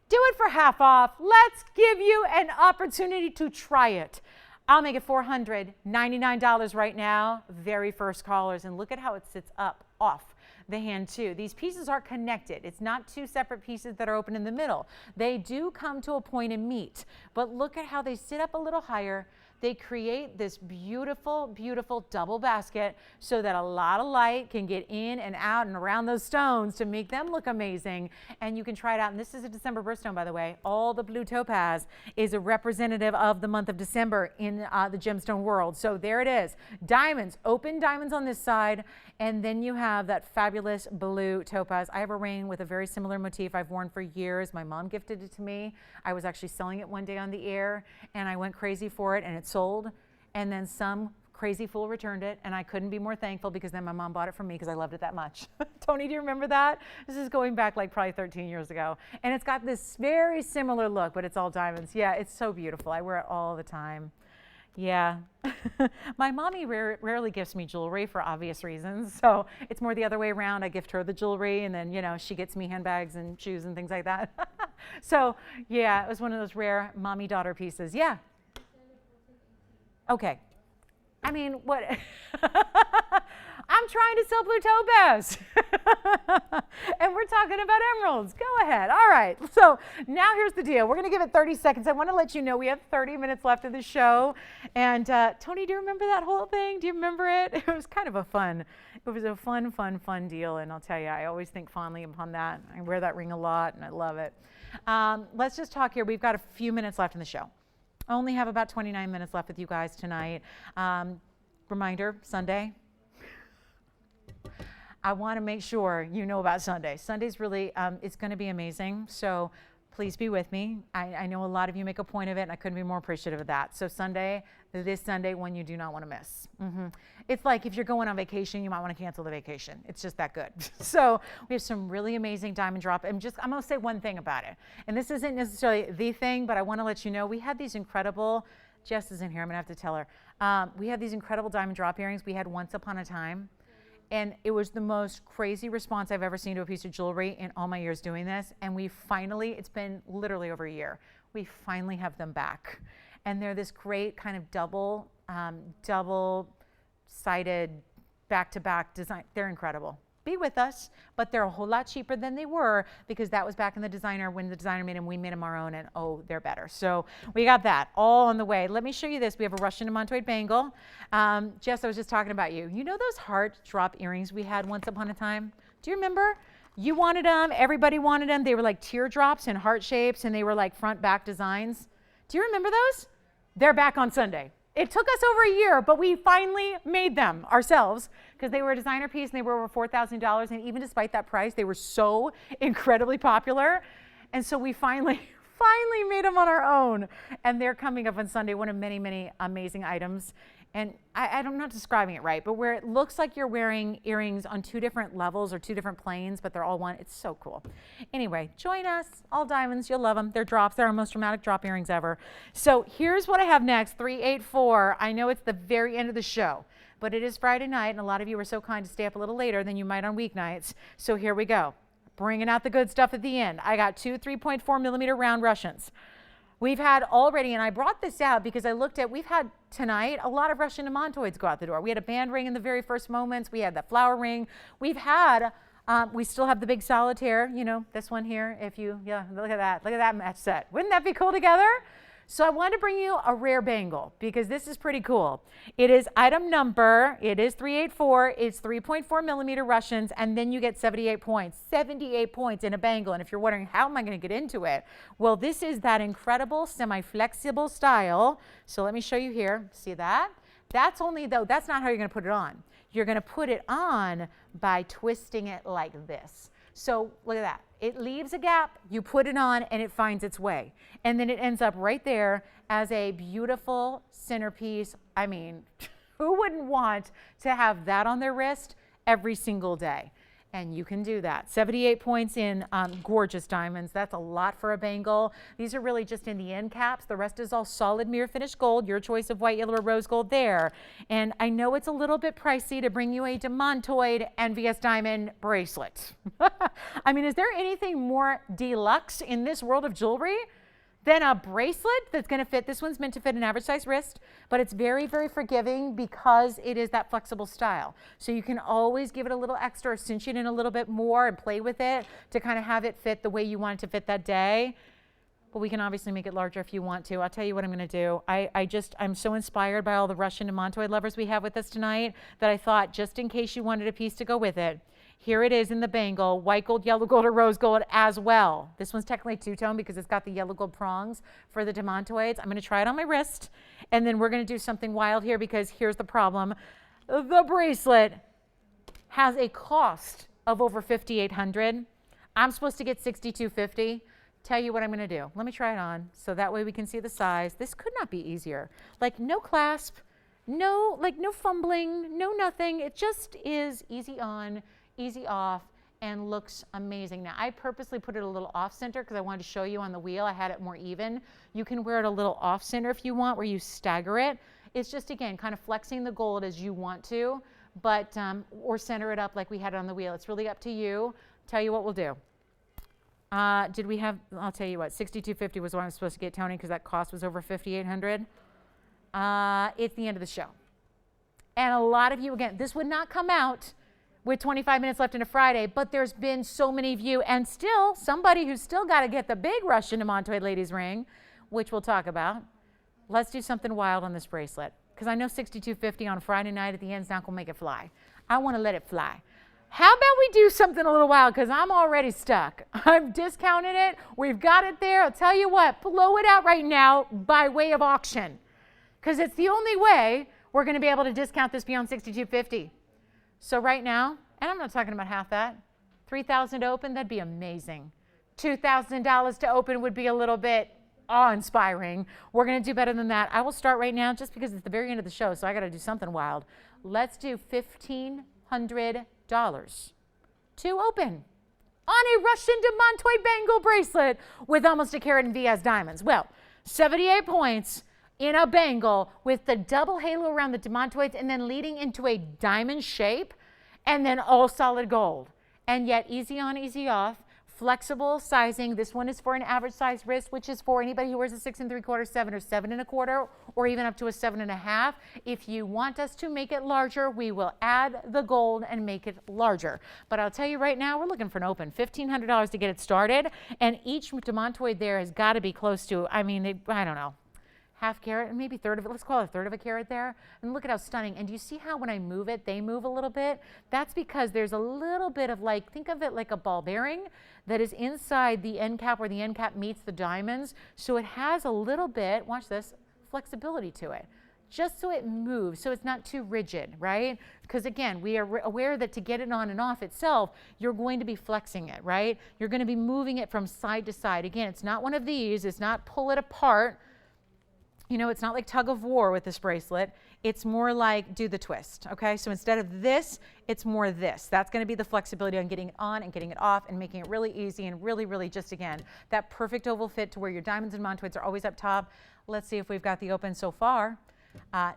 Do it for half off. Let's give you an opportunity to try it. I'll make it $499 right now. Very first callers. And look at how it sits up off the hand too. These pieces are connected. It's not two separate pieces that are open in the middle. They do come to a point and meet, but look at how they sit up a little higher. They create this beautiful, beautiful double basket so that a lot of light can get in and out and around those stones to make them look amazing. And you can try it out. And this is a December birthstone, by the way. All the blue topaz is a representative of the month of December in the gemstone world. So there it is. Diamonds, open diamonds on this side. And then you have that fabulous blue topaz. I have a ring with a very similar motif I've worn for years. My mom gifted it to me. I was actually selling it one day on the air, and I went crazy for it, and it sold. And then some crazy fool returned it, and I couldn't be more thankful because then my mom bought it from me because I loved it that much. Tony, do you remember that? This is going back like probably 13 years ago. And it's got this very similar look, but it's all diamonds. Yeah, it's so beautiful. I wear it all the time. Yeah. My mommy rarely gifts me jewelry for obvious reasons. So it's more the other way around. I gift her the jewelry, and then, you know, she gets me handbags and shoes and things like that. So yeah, it was one of those rare mommy-daughter pieces. Yeah. Okay. I mean, what? I'm trying to sell blue topaz. And we're talking about emeralds. Go ahead. All right. So now here's the deal. We're going to give it 30 seconds. I want to let you know we have 30 minutes left of the show. And Tony, do you remember that whole thing? Do you remember it? It was kind of a fun deal. And I'll tell you, I always think fondly upon that. I wear that ring a lot, and I love it. Let's just talk here. We've got a few minutes left in the show. I only have about 29 minutes left with you guys tonight. Reminder, Sunday. I want to make sure you know about Sunday. Sunday's really, it's going to be amazing. So please be with me. I know a lot of you make a point of it, and I couldn't be more appreciative of that. So Sunday, this Sunday, one you do not want to miss. It's like if you're going on vacation, you might want to cancel the vacation. It's just that good. So we have some really amazing diamond drop. I'm going to say one thing about it. And this isn't necessarily the thing, but I want to let you know we had these incredible, Jess is in here, I'm going to have to tell her. We had these incredible diamond drop earrings we had once upon a time. And it was the most crazy response I've ever seen to a piece of jewelry in all my years doing this. And we finally, it's been literally over a year, we finally have them back. And they're this great kind of double-sided, back-to-back design. They're incredible. Be with us, but they're a whole lot cheaper than they were because that was back in the designer, when the designer made them, we made them our own, and oh, they're better. So we got that all on the way. Let me show you this. We have a Russian demantoid bangle. Jess, I was just talking about you. You know those heart drop earrings we had once upon a time? Do you remember? You wanted them. Everybody wanted them. They were like teardrops and heart shapes, and they were like front back designs. Do you remember those? They're back on Sunday. It took us over a year, but we finally made them ourselves because they were a designer piece and they were over $4,000. And even despite that price, they were so incredibly popular. And so we finally made them on our own. And they're coming up on Sunday, one of many, many amazing items. And I'm not describing it right, but where it looks like you're wearing earrings on two different levels or two different planes, but they're all one. It's so cool. Anyway, join us. All diamonds. You'll love them. They're drops. They're our most dramatic drop earrings ever. So here's what I have next, 384. I know it's the very end of the show, but it is Friday night, and a lot of you were so kind to stay up a little later than you might on weeknights. So here we go. Bringing out the good stuff at the end. I got two 3.4 millimeter round Russians. We've had already, and I brought this out because I looked at, we've had tonight a lot of Russian demantoids go out the door. We had a band ring in the very first moments. We had that flower ring. We've had, we still have the big solitaire, you know, this one here. If you, yeah, look at that match set. Wouldn't that be cool together? So I wanted to bring you a rare bangle because this is pretty cool. It is item number, it is 384, it's 3.4 millimeter Russians, and then you get 78 points. 78 points in a bangle. And if you're wondering, how am I going to get into it? Well, this is that incredible semi-flexible style. So let me show you here. See that? That's only, though, that's not how you're going to put it on. You're going to put it on by twisting it like this. So look at that. It leaves a gap, you put it on, and it finds its way. And then it ends up right there as a beautiful centerpiece. I mean, who wouldn't want to have that on their wrist every single day? And you can do that. 78 points in gorgeous diamonds. That's a lot for a bangle. These are really just in the end caps. The rest is all solid mirror finished gold. Your choice of white, yellow, or rose gold there. And I know it's a little bit pricey to bring you a demantoid NVS diamond bracelet. I mean, is there anything more deluxe in this world of jewelry than a bracelet that's going to fit? This one's meant to fit an average size wrist, but it's very, very forgiving because it is that flexible style. So you can always give it a little extra or cinch it in a little bit more and play with it to kind of have it fit the way you want it to fit that day. But we can obviously make it larger if you want to. I'll tell you what I'm going to do. I'm so inspired by all the Russian demantoid lovers we have with us tonight that I thought, just in case you wanted a piece to go with it, here it is in the bangle, white gold, yellow gold, or rose gold as well. This one's technically two-tone because it's got the yellow gold prongs for the demantoids. I'm going to try it on my wrist, and then we're going to do something wild here because here's the problem. The bracelet has a cost of over $5,800. I'm supposed to get $6,250. Tell you what I'm going to do. Let me try it on so that way we can see the size. This could not be easier. Like no clasp, no fumbling, no nothing. It just is easy on, easy off, and looks amazing. Now, I purposely put it a little off center because I wanted to show you on the wheel. I had it more even. You can wear it a little off center if you want, where you stagger it. It's just, again, kind of flexing the gold as you want to, but or center it up like we had it on the wheel. It's really up to you. Tell you what we'll do. Did we have, I'll tell you what, $6,250 was what I was supposed to get, Tony, because that cost was over $5,800. It's the end of the show. And a lot of you, again, this would not come out with 25 minutes left in a Friday, but there's been so many of you, and still somebody who's still got to get the big Russian demantoid ladies ring, which we'll talk about. Let's do something wild on this bracelet, because I know $6,250 on a Friday night at the end's not going to make it fly. I want to let it fly. How about we do something a little wild, because I'm already stuck. I've discounted it. We've got it there. I'll tell you what, blow it out right now by way of auction, because it's the only way we're going to be able to discount this beyond $6,250. So right now, and I'm not talking about half that, $3,000 to open, that'd be amazing. $2,000 to open would be a little bit awe-inspiring. We're going to do better than that. I will start right now just because it's the very end of the show, so I got to do something wild. Let's do $1,500 to open on a Russian demantoid bangle bracelet with almost a carat in VS diamonds. Well, 78 points in a bangle with the double halo around the demantoids and then leading into a diamond shape. and then all solid gold. And yet easy on, easy off. Flexible sizing. This one is for an average size wrist, which is for anybody who wears a 6 3/4, 7 or 7 1/4, or even up to a 7 1/2. If you want us to make it larger, we will add the gold and make it larger. But I'll tell you right now, we're looking for an open $1,500 to get it started. And each demontoid there has got to be close to, I mean, I don't know, half carat, maybe third of it. Let's call it a third of a carat there. And look at how stunning. And do you see how when I move it, they move a little bit? That's because there's a little bit of like, think of it like a ball bearing that is inside the end cap where the end cap meets the diamonds. So it has a little bit, watch this, flexibility to it. Just so it moves, so it's not too rigid, right? Because again, we are aware that to get it on and off itself, you're going to be flexing it, right? You're going to be moving it from side to side. Again, it's not one of these, it's not pull it apart. You know, it's not like tug of war with this bracelet. It's more like do the twist, okay? So instead of this, it's more this. That's gonna be the flexibility on getting it on and getting it off and making it really easy and really, really just, again, that perfect oval fit to where your diamonds and montoids are always up top. Let's see if we've got the open so far.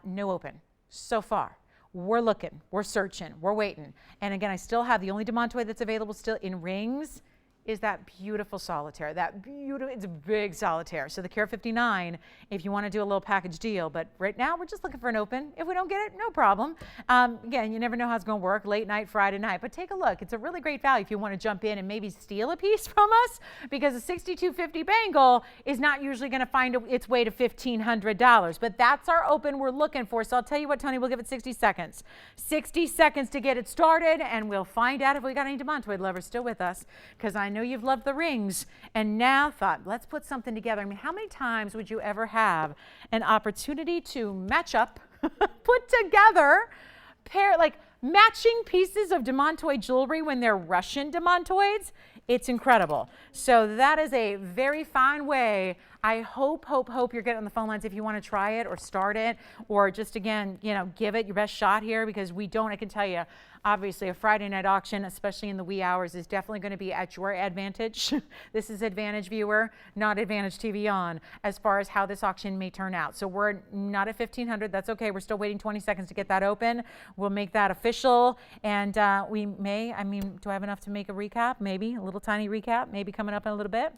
No open so far. We're looking, we're searching, we're waiting. And again, I still have the only demontoid that's available still in rings is that beautiful solitaire. That beautiful, it's a big solitaire. So the carat 59, if you want to do a little package deal, but right now we're just looking for an open. If we don't get it, no problem. Again, you never know how it's going to work, late night, Friday night, but take a look. It's a really great value if you want to jump in and maybe steal a piece from us, because a $6,250 bangle is not usually going to find its way to $1,500, but that's our open we're looking for. So I'll tell you what, Tony, we'll give it 60 seconds. 60 seconds to get it started, and we'll find out if we got any demontoid lovers still with us, because I know you've loved the rings and now thought, let's put something together. I mean, how many times would you ever have an opportunity to match up, put together, pair, like matching pieces of demontoid jewelry when they're Russian demontoids? It's incredible. So that is a very fine way. I hope you're getting on the phone lines if you want to try it or start it, or just, again, you know, give it your best shot here, because we don't, I can tell you, obviously a Friday night auction, especially in the wee hours, is definitely going to be at your advantage. This is Advantage Viewer, not Advantage TVON, as far as how this auction may turn out. So we're not at 1,500. That's okay. We're still waiting 20 seconds to get that open. We'll make that official. And we may, I mean, do I have enough to make a recap? Maybe a little tiny recap, maybe coming up in a little bit.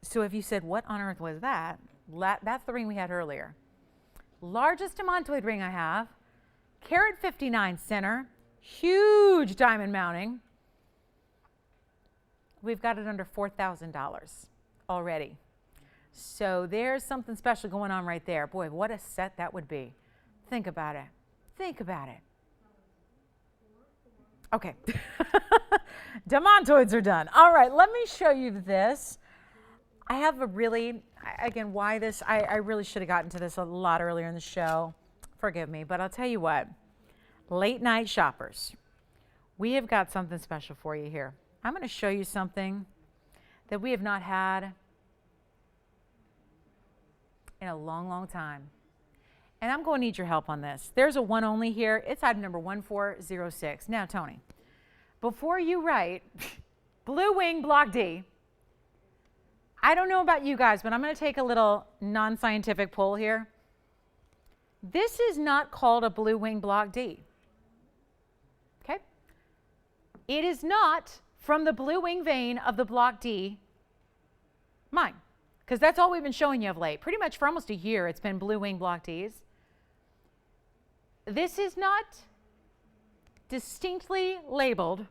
So if you said, what on earth was that? That's the ring we had earlier. Largest demontoid ring I have, carat 59 center, huge diamond mounting. We've got it under $4,000 already. So there's something special going on right there. Boy, what a set that would be. Think about it. Think about it. Okay. Demontoids are done. All right, let me show you this. I have a really, again, why this, I really should have gotten to this a lot earlier in the show. Forgive me, but I'll tell you what. Late night shoppers, we have got something special for you here. I'm going to show you something that we have not had in a long, long time. And I'm going to need your help on this. There's a one only here. It's item number 1406. Now, Tony, before you write Blue Wing Block D, I don't know about you guys, but I'm going to take a little non-scientific poll here. This is not called a Blue Wing Block D. Okay? It is not from the Blue Wing vein of the Block D mine, because that's all we've been showing you of late. Pretty much for almost a year, it's been Blue Wing Block Ds. This is not distinctly labeled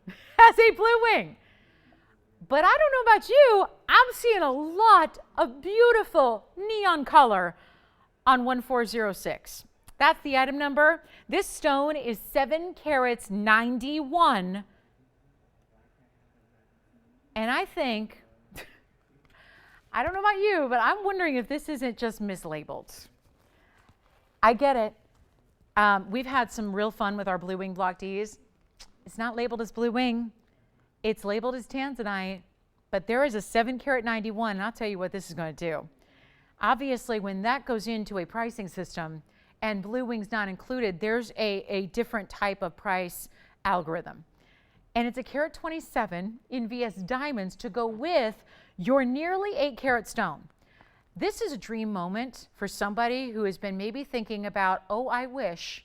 as a Blue Wing. But I don't know about you, I'm seeing a lot of beautiful neon color on 1406. That's the item number. This stone is 7 carats 91. And I think, I don't know about you, but I'm wondering if this isn't just mislabeled. I get it. We've had some real fun with our Blue Wing Block Ds. It's not labeled as Blue Wing. It's labeled as Tanzanite, but there is a 7 carat 91, and I'll tell you what this is going to do. Obviously, when that goes into a pricing system and Blue Wing's not included, there's a different type of price algorithm. And it's a carat 27 in VS diamonds to go with your nearly 8 carat stone. This is a dream moment for somebody who has been maybe thinking about, oh, I wish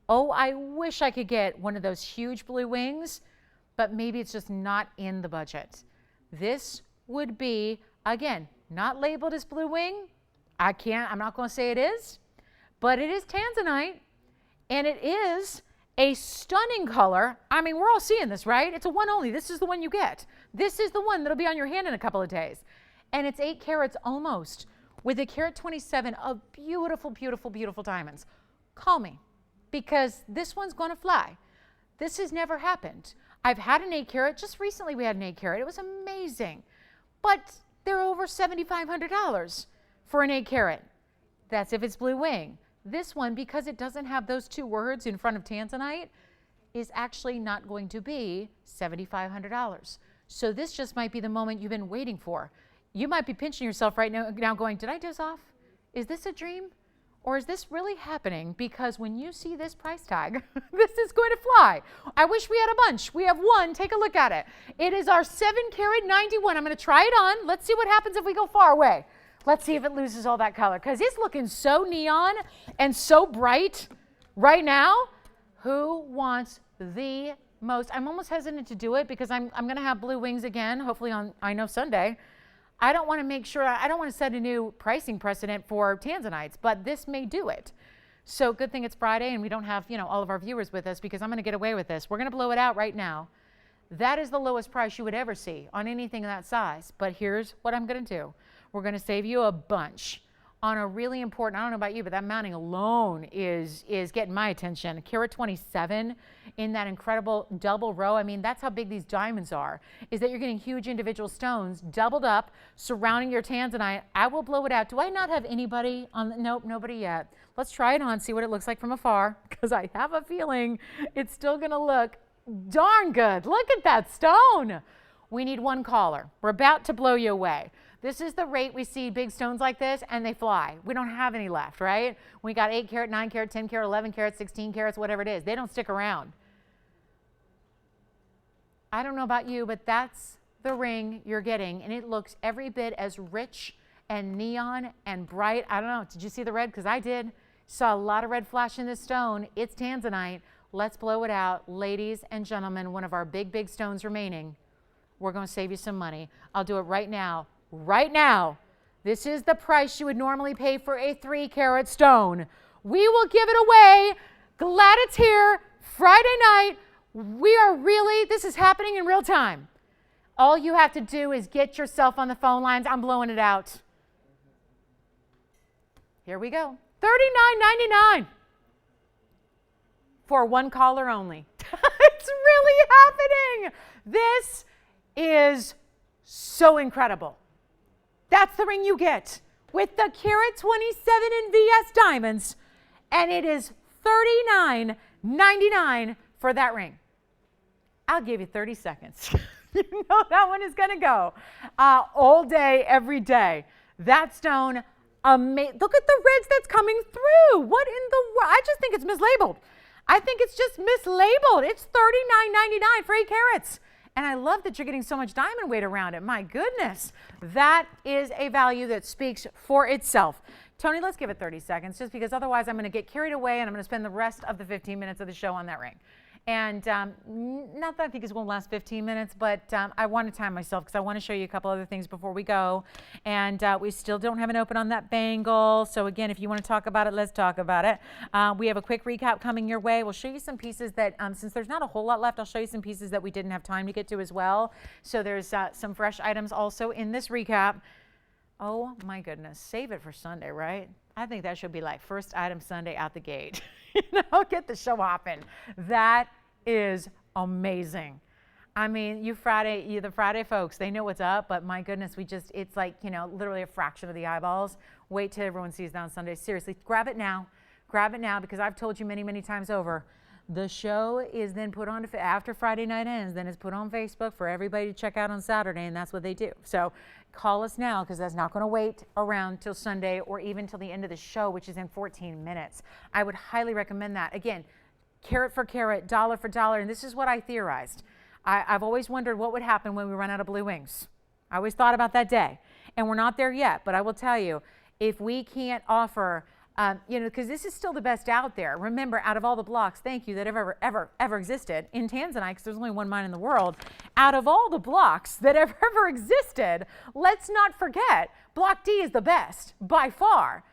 I could get one of those huge blue wings, but maybe it's just not in the budget. This would be, again, not labeled as blue wing. I'm not going to say it is, but it is tanzanite, and it is a stunning color. I mean, we're all seeing this, right? It's a one only. This is the one you get. This is the one that'll be on your hand in a couple of days. And it's 8 carats almost, with a carat 27 of beautiful, beautiful, beautiful diamonds. Call me, because this one's going to fly. This has never happened. I've had an 8 carat. Just recently we had an 8 carat. It was amazing. But they're over $7,500 for an 8 carat. That's if it's blue wing. This one, because it doesn't have those 2 words in front of tanzanite, is actually not going to be $7,500. So this just might be the moment you've been waiting for. You might be pinching yourself right now going, did I doze off? Is this a dream? Or is this really happening? Because when you see this price tag, this is going to fly. I wish we had a bunch. We have one. Take a look at it. It is our 7 carat 91. I'm going to try it on. Let's see what happens if we go far away. Let's see if it loses all that color, because it's looking so neon and so bright right now. Who wants the most? I'm almost hesitant to do it because I'm going to have blue wings again, hopefully on, I know, Sunday. I don't want to make sure, I don't want to set a new pricing precedent for tanzanites, but this may do it. So good thing it's Friday and we don't have, all of our viewers with us, because I'm going to get away with this. We're going to blow it out right now. That is the lowest price you would ever see on anything that size. But here's what I'm going to do. We're going to save you a bunch on a really important, I don't know about you, but that mounting alone is getting my attention. Carat 27 in that incredible double row. I mean, that's how big these diamonds are, is that you're getting huge individual stones doubled up surrounding your tanzanite. I will blow it out. Do I not have anybody on the, nope, nobody yet. Let's try it on, see what it looks like from afar, because I have a feeling it's still going to look darn good. Look at that stone. We need one caller. We're about to blow you away. This is the rate we see big stones like this, and they fly. We don't have any left, right? We got 8 carat, 9 carat, 10 carat, 11 carat, 16 carats, whatever it is. They don't stick around. I don't know about you, but that's the ring you're getting, and it looks every bit as rich and neon and bright. I don't know. Did you see the red? Because I did. Saw a lot of red flash in this stone. It's tanzanite. Let's blow it out. Ladies and gentlemen, one of our big, big stones remaining. We're going to save you some money. I'll do it right now. Right now. This is the price you would normally pay for a 3 carat stone. We will give it away. Glad it's here. Friday night. This is happening in real time. All you have to do is get yourself on the phone lines. I'm blowing it out. Here we go. $39.99 for one caller only. It's really happening. This is so incredible. That's the ring you get with the carat 27 in VS diamonds, and it is $39.99 for that ring. I'll give you 30 seconds. You know that one is going to go all day, every day. That stone, look at the reds that's coming through. What in the world? I just think it's mislabeled. I think it's just mislabeled. It's $39.99 for 8 carats. And I love that you're getting so much diamond weight around it. My goodness. That is a value that speaks for itself. Tony, let's give it 30 seconds, just because otherwise I'm going to get carried away and I'm going to spend the rest of the 15 minutes of the show on that ring. And not that I think it's going to last 15 minutes, but I want to time myself because I want to show you a couple other things before we go. And we still don't have an open on that bangle. So again, if you want to talk about it, let's talk about it. We have a quick recap coming your way. We'll show you some pieces that, since there's not a whole lot left, I'll show you some pieces that we didn't have time to get to as well. So there's some fresh items also in this recap. Oh my goodness, save it for Sunday, right? I think that should be like first item Sunday out the gate. Get the show hopping. That is amazing. I mean, the Friday folks, they know what's up, but my goodness, it's like, literally a fraction of the eyeballs. Wait till everyone sees that on Sunday. Seriously, grab it now. Grab it now, because I've told you many, many times over. The show is then put on after Friday night ends, then it's put on Facebook for everybody to check out on Saturday, and that's what they do. So call us now, because that's not going to wait around till Sunday or even till the end of the show, which is in 14 minutes. I would highly recommend that. Again, carat for carat, dollar for dollar, and this is what I theorized. I've always wondered what would happen when we run out of blue wings. I always thought about that day. And we're not there yet, but I will tell you, if we can't offer, because this is still the best out there. Remember, out of all the blocks, thank you, that have ever existed in Tanzanite, because there's only one mine in the world. Out of all the blocks that have ever existed, let's not forget, Block D is the best by far.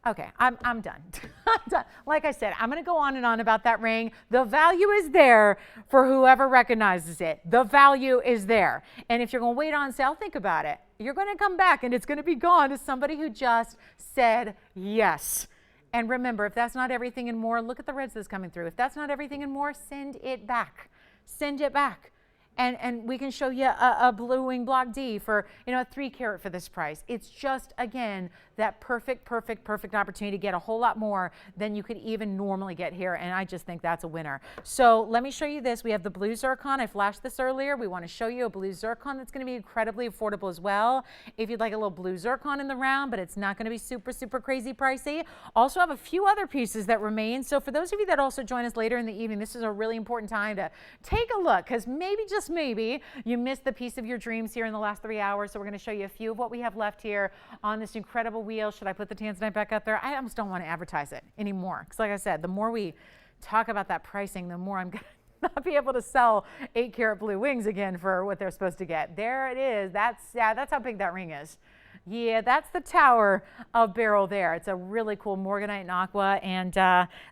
Okay, I'm done. I'm done. Like I said, I'm going to go on and on about that ring. The value is there for whoever recognizes it. The value is there. And if you're going to wait on sale, think about it. You're going to come back and it's going to be gone to somebody who just said yes. And remember, if that's not everything and more, look at the reds that's coming through. If that's not everything and more, send it back. Send it back. And we can show you a blue wing block D for, a 3 carat for this price. It's just, again, that perfect opportunity to get a whole lot more than you could even normally get here. And I just think that's a winner. So let me show you this. We have the blue zircon. I flashed this earlier. We want to show you a blue zircon that's going to be incredibly affordable as well. If you'd like a little blue zircon in the round, but it's not going to be super crazy pricey. Also have a few other pieces that remain. So for those of you that also join us later in the evening, this is a really important time to take a look, because just maybe you missed the piece of your dreams here in the last 3 hours. So we're going to show you a few of what we have left here on this incredible wheel. Should I put the Tanzanite back up there? I almost don't want to advertise it anymore, because like I said, the more we talk about that pricing, the more I'm going to not be able to sell 8 carat blue wings again for what they're supposed to get. There it is. That's how big that ring is. Yeah, that's the Tower of Beryl there. It's a really cool morganite and aqua, and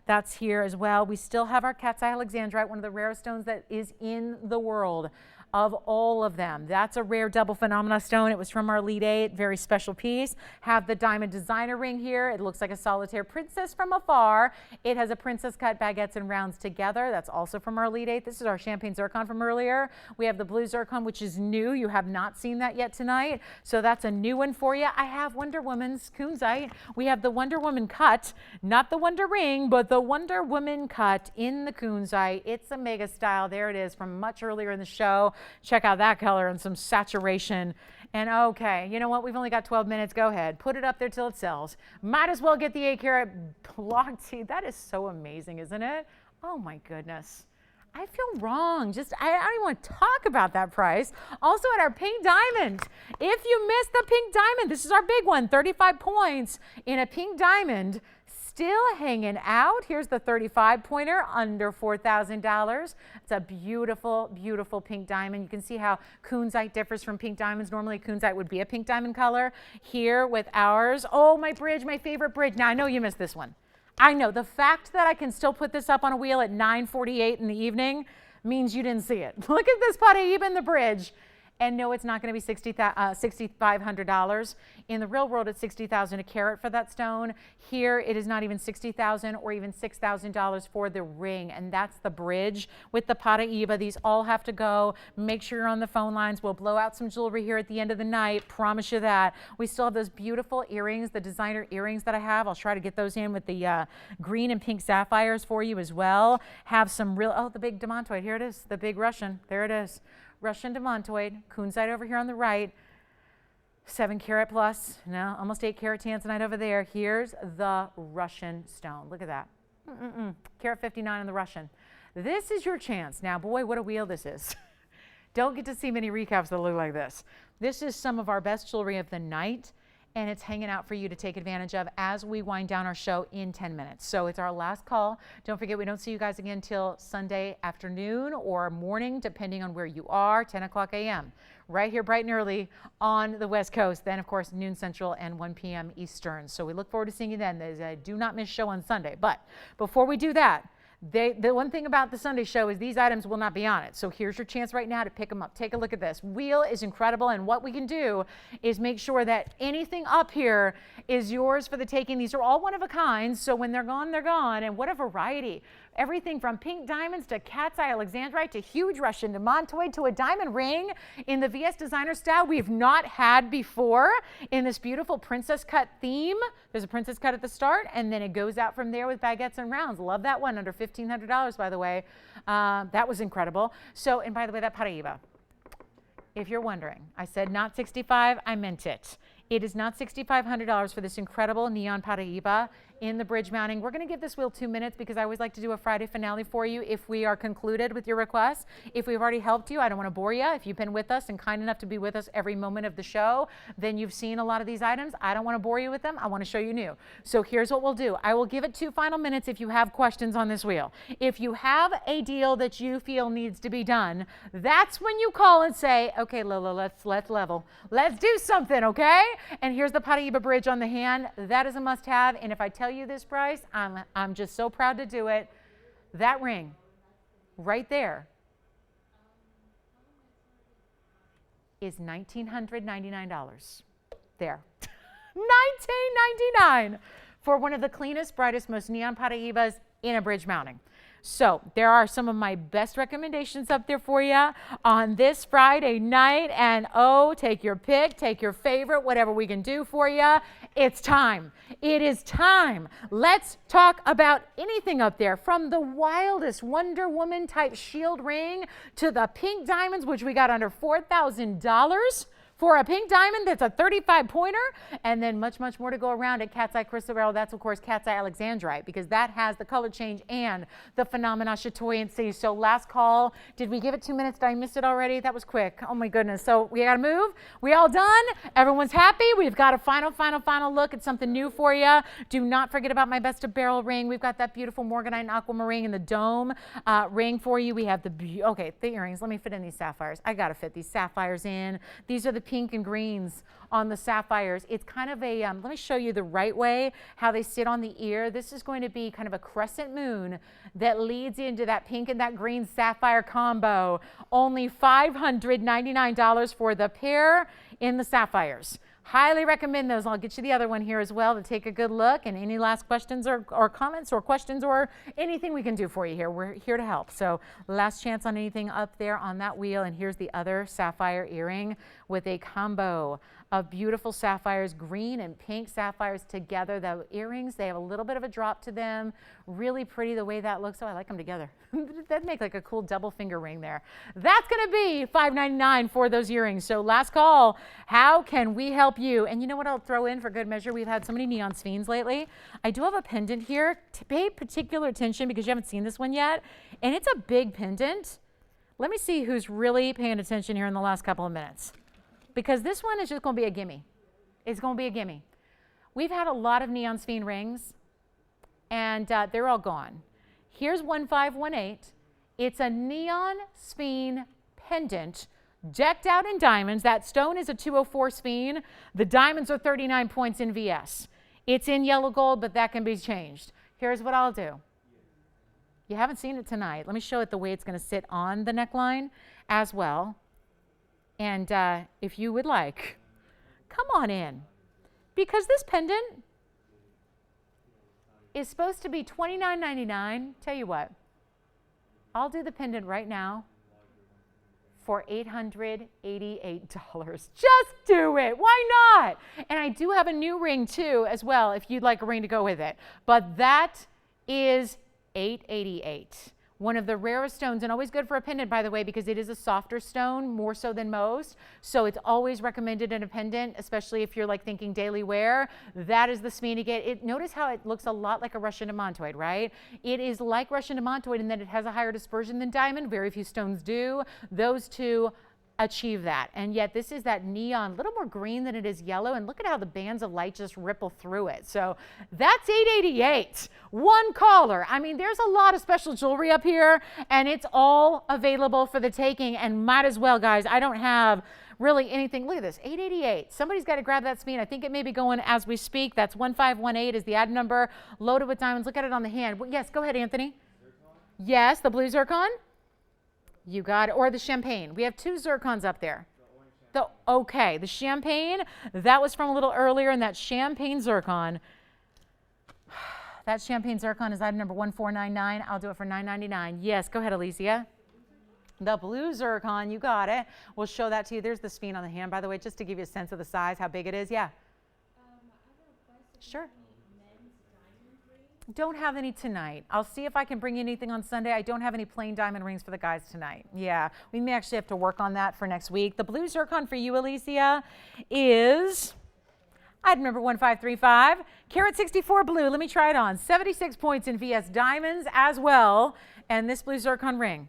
that's here as well. We still have our cat's eye alexandrite, one of the rarest stones that is in the world. Of all of them, that's a rare double phenomena stone. It was from our Elite 8, very special piece. Have the diamond designer ring here. It looks like a solitaire princess from afar. It has a princess cut baguettes and rounds together. That's also from our Elite 8. This is our champagne zircon from earlier. We have the blue zircon, which is new. You have not seen that yet tonight, so that's a new one for you. I have Wonder Woman's kunzite. We have the Wonder Woman cut, not the Wonder ring, but the Wonder Woman cut in the kunzite. It's a mega style. There it is from much earlier in the show. Check out that color and some saturation. And okay, you know what? We've only got 12 minutes. Go ahead. Put it up there till it sells. Might as well get the 8 carat block D. That is so amazing, isn't it? Oh my goodness. I feel wrong. I don't even want to talk about that price. Also at our pink diamond. If you missed the pink diamond, this is our big one, 35 points in a pink diamond. Still hanging out. Here's the 35 pointer under $4,000. It's a beautiful pink diamond. You can see how kunzite differs from pink diamonds. Normally kunzite would be a pink diamond color. Here with ours, oh, my bridge, my favorite bridge. Now I know you missed this one. I know the fact that I can still put this up on a wheel at 9:48 in the evening means you didn't see it. Look at this Paraíba in the bridge. And no, it's not going to be $6,500. In the real world, it's $60,000 a carat for that stone. Here, it is not even $60,000 or even $6,000 for the ring, and that's the bridge with the Paraíba. These all have to go. Make sure you're on the phone lines. We'll blow out some jewelry here at the end of the night. Promise you that. We still have those beautiful earrings, the designer earrings that I have. I'll try to get those in with the green and pink sapphires for you as well. Have some real, the big demontoid. Here it is, the big Russian. There it is. Russian demontoid, kunzite over here on the right, 7 carat plus, no, almost 8 carat tanzanite over there. Here's the Russian stone. Look at that. Carat 59 on the Russian. This is your chance. Now, boy, what a wheel this is. Don't get to see many recaps that look like this. This is some of our best jewelry of the night, and it's hanging out for you to take advantage of as we wind down our show in 10 minutes. So it's our last call. Don't forget, we don't see you guys again till Sunday afternoon or morning, depending on where you are, 10 o'clock a.m. right here bright and early on the West Coast. Then, of course, noon Central and 1 p.m. Eastern. So we look forward to seeing you then. There's a do not miss show on Sunday. But before we do that, the one thing about the Sunday show is these items will not be on it. So here's your chance right now to pick them up. Take a look at this. Wheel is incredible, and what we can do is make sure that anything up here is yours for the taking. These are all one of a kind, so when they're gone, and what a variety. Everything from pink diamonds to cat's eye alexandrite to huge Russian demontoid to a diamond ring in the VS designer style we've not had before in this beautiful princess cut theme. There's a princess cut at the start, and then it goes out from there with baguettes and rounds. Love that one, under $1,500, by the way. That was incredible. So, and by the way, that Paraíba, if you're wondering, I said not 65, I meant it. It is not $6,500 for this incredible neon Paraíba in the bridge mounting. We're going to give this wheel 2 minutes because I always like to do a Friday finale for you if we are concluded with your requests. If we've already helped you, I don't want to bore you. If you've been with us and kind enough to be with us every moment of the show, then you've seen a lot of these items. I don't want to bore you with them. I want to show you new. So here's what we'll do. I will give it 2 final minutes if you have questions on this wheel. If you have a deal that you feel needs to be done, that's when you call and say, okay, Lola, let's level. Let's do something, okay? And here's the Paraíba bridge on the hand. That is a must-have. And if I tell you this price, I'm just so proud to do it. That ring right there is $1,999. There. $1,999 for one of the cleanest, brightest, most neon Paraíbas in a bridge mounting. So there are some of my best recommendations up there for you on this Friday night. And oh, take your pick, take your favorite, whatever we can do for you. It's time. It is time. Let's talk about anything up there, from the wildest Wonder Woman type shield ring to the pink diamonds, which we got under $4,000. For a pink diamond that's a 35 pointer, and then much, much more to go around at Cat's Eye Crystal Barrel. That's, of course, Cat's Eye Alexandrite, because that has the color change and the phenomena chatoyancy. So last call, did we give it 2 minutes? Did I miss it already? That was quick. Oh my goodness. So we got to move. We all done? Everyone's happy? We've got a final look at something new for you. Do not forget about my best of barrel ring. We've got that beautiful morganite and aquamarine in the dome ring for you. We have the earrings. Let me fit in these sapphires. I got to fit these sapphires in. These are the pink and greens on the sapphires. It's kind of a, let me show you the right way, how they sit on the ear. This is going to be kind of a crescent moon that leads into that pink and that green sapphire combo. Only $599 for the pair in the sapphires. Highly recommend those. I'll get you the other one here as well to take a good look. And any last questions or comments or questions or anything we can do for you here, we're here to help. So last chance on anything up there on that wheel. And here's the other sapphire earring with a combo of beautiful sapphires, green and pink sapphires together. The earrings, they have a little bit of a drop to them. Really pretty the way that looks. Oh, I like them together. That'd make like a cool double finger ring there. That's going to be $599 for those earrings. So last call, how can we help you? And you know what I'll throw in for good measure? We've had so many neon sphenes lately. I do have a pendant here. To pay particular attention because you haven't seen this one yet. And it's a big pendant. Let me see who's really paying attention here in the last couple of minutes. Because this one is just going to be a gimme. It's going to be a gimme. We've had a lot of neon sphene rings, and they're all gone. Here's 1518. It's a neon sphene pendant decked out in diamonds. That stone is a 204 sphene. The diamonds are 39 points in VS. It's in yellow gold, but that can be changed. Here's what I'll do. You haven't seen it tonight. Let me show it the way it's going to sit on the neckline as well. And if you would like, come on in. Because this pendant is supposed to be $29.99. Tell you what, I'll do the pendant right now for $888. Just do it. Why not? And I do have a new ring too as well if you'd like a ring to go with it. But that is $888. One of the rarest stones, and always good for a pendant, by the way, because it is a softer stone, more so than most. So it's always recommended in a pendant, especially if you're like thinking daily wear. That is the smee to get. Notice how it looks a lot like a Russian demontoid, right? It is like Russian demontoid in that it has a higher dispersion than diamond. Very few stones do. Those two achieve that. And yet this is that neon, a little more green than it is yellow. And look at how the bands of light just ripple through it. So that's $888. One caller. I mean, there's a lot of special jewelry up here, and it's all available for the taking. And might as well, guys, I don't have really anything. Look at this, $888. Somebody's got to grab that speen. I think it may be going as we speak. That's 1518 is the ad number, loaded with diamonds. Look at it on the hand. Well, yes, go ahead, Anthony. Zircon? Yes, the blue zircon. You got it. Or the champagne. We have 2 zircons up there. Okay, the champagne, that was from a little earlier, and that champagne zircon. That champagne zircon is item number 1499. I'll do it for $999. Yes, go ahead, Alicia. The blue zircon, you got it. We'll show that to you. There's the speen on the hand, by the way, just to give you a sense of the size, how big it is. Yeah. Sure. Don't have any tonight. I'll see if I can bring you anything on Sunday. I don't have any plain diamond rings for the guys tonight. Yeah, we may actually have to work on that for next week. The blue zircon for you, Alicia, is Item number 1535, carat 64 blue. Let me try it on. 76 points in VS diamonds as well. And this blue zircon ring.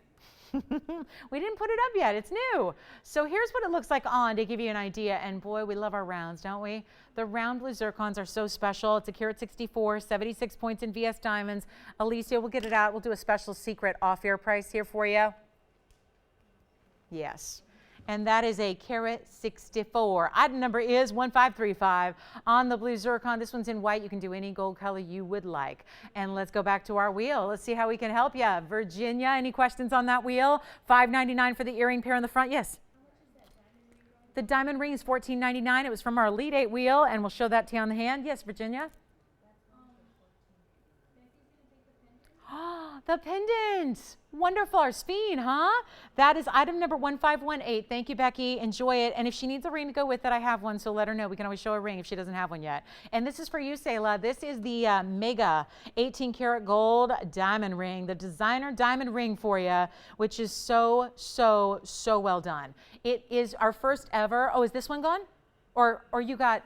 We didn't put it up yet. It's new. So here's what it looks like on to give you an idea. And boy, we love our rounds, don't we? The round blue zircons are so special. It's a carat 64, 76 points in VS diamonds. Alicia, we'll get it out. We'll do a special secret off-air price here for you. Yes. And that is a carat 64. Item number is 1535 on the blue zircon. This one's in white. You can do any gold color you would like. And let's go back to our wheel. Let's see how we can help you. Virginia, any questions on that wheel? $5.99 for the earring pair in the front. Yes. The diamond ring is $14.99. It was from our Elite 8 wheel, and we'll show that to you on the hand. Yes, Virginia. The pendant. Wonderful. Our Sphene, huh? That is item number 1518. Thank you, Becky. Enjoy it. And if she needs a ring to go with it, I have one, so let her know. We can always show a ring if she doesn't have one yet. And this is for you, Selah. This is the Mega 18 karat gold diamond ring, the designer diamond ring for you, which is so, so, so well done. It is our first ever. Oh, is this one gone? Or you got...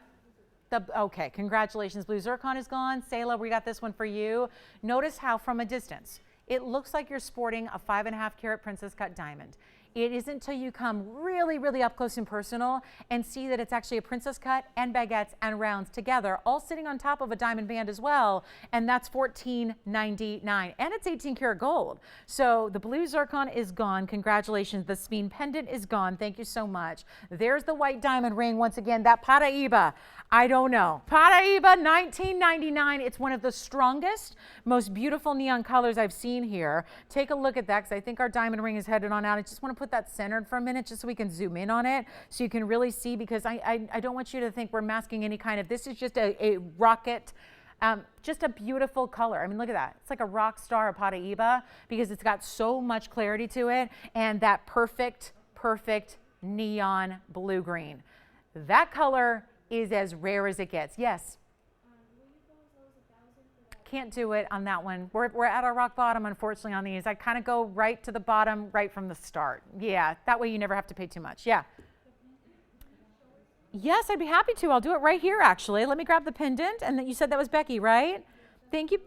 Okay, congratulations. Blue zircon is gone. Selah, we got this one for you. Notice how from a distance, it looks like you're sporting a 5.5 carat princess cut diamond. It isn't until you come really, really up close and personal and see that it's actually a princess cut and baguettes and rounds together, all sitting on top of a diamond band as well. And that's $14.99. And it's 18 karat gold. So the blue zircon is gone. Congratulations. The Sphene pendant is gone. Thank you so much. There's the white diamond ring. Once again, that Paraíba. I don't know. Paraíba, $19.99. It's one of the strongest, most beautiful neon colors I've seen here. Take a look at that because I think our diamond ring is headed on out. I just want to put that centered for a minute just so we can zoom in on it so you can really see, because I don't want you to think we're masking any kind of, this is just a rocket, just a beautiful color. I mean, look at that. It's like a rock star of Paraíba because it's got so much clarity to it and that perfect, perfect neon blue green. That color is as rare as it gets. Yes. Can't do it on that one. We're at our rock bottom, unfortunately, on these. I kind of go right to the bottom right from the start. Yeah, that way you never have to pay too much. Yeah. Yes, I'd be happy to. I'll do it right here, actually. Let me grab the pendant. And then you said that was Becky, right? Thank you.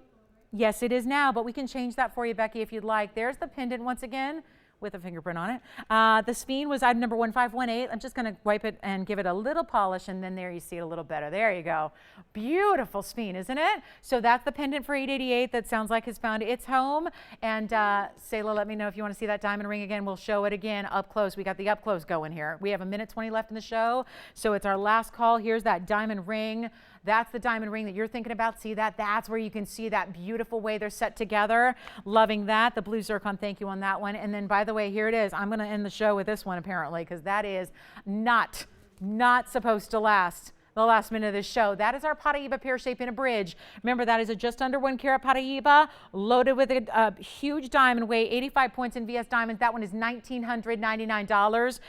Yes, it is now, but we can change that for you, Becky, if you'd like. There's the pendant once again, with a fingerprint on it. The Sphene was item number 1518. I'm just going to wipe it and give it a little polish, and then there you see it a little better. There you go. Beautiful Sphene, isn't it? So that's the pendant for $888 that sounds like has found its home. And Selah, let me know if you want to see that diamond ring again. We'll show it again up close. We got the up close going here. We have 1:20 left in the show, so it's our last call. Here's that diamond ring. That's the diamond ring that you're thinking about. See that? That's where you can see that beautiful way they're set together. Loving that. The blue zircon, thank you on that one. And then, by the way, here it is. I'm going to end the show with this one, apparently, because that is not supposed to last the last minute of this show. That is our Paraíba pear shape in a bridge. Remember, that is a just under 1 carat Paraíba, loaded with a huge diamond weight, 85 points in VS diamonds. That one is $1,999.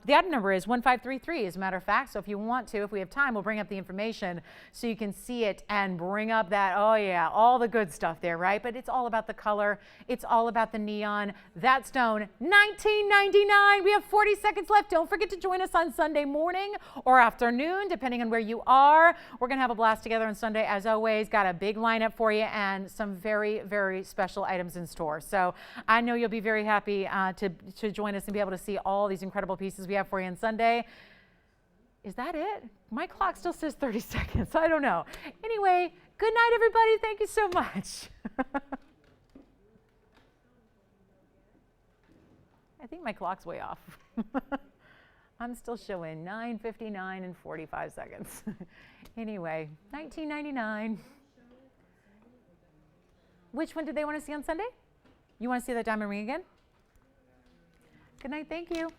The item number is 1533, as a matter of fact. So if you want to, if we have time, we'll bring up the information so you can see it and bring up that, oh yeah, all the good stuff there, right? But it's all about the color. It's all about the neon. That stone, $19.99. We have 40 seconds left. Don't forget to join us on Sunday morning or afternoon, depending on where you are. We're going to have a blast together on Sunday, as always. Got a big lineup for you and some very, very special items in store. So I know you'll be very happy to join us and be able to see all these incredible pieces we have for you on Sunday. Is that it? My clock still says 30 seconds. I don't know. Anyway, good night, everybody. Thank you so much. I think my clock's way off. I'm still showing 9:59 and 45 seconds. Anyway, $19.99. Which one did they want to see on Sunday? You want to see that diamond ring again? Good night. Thank you.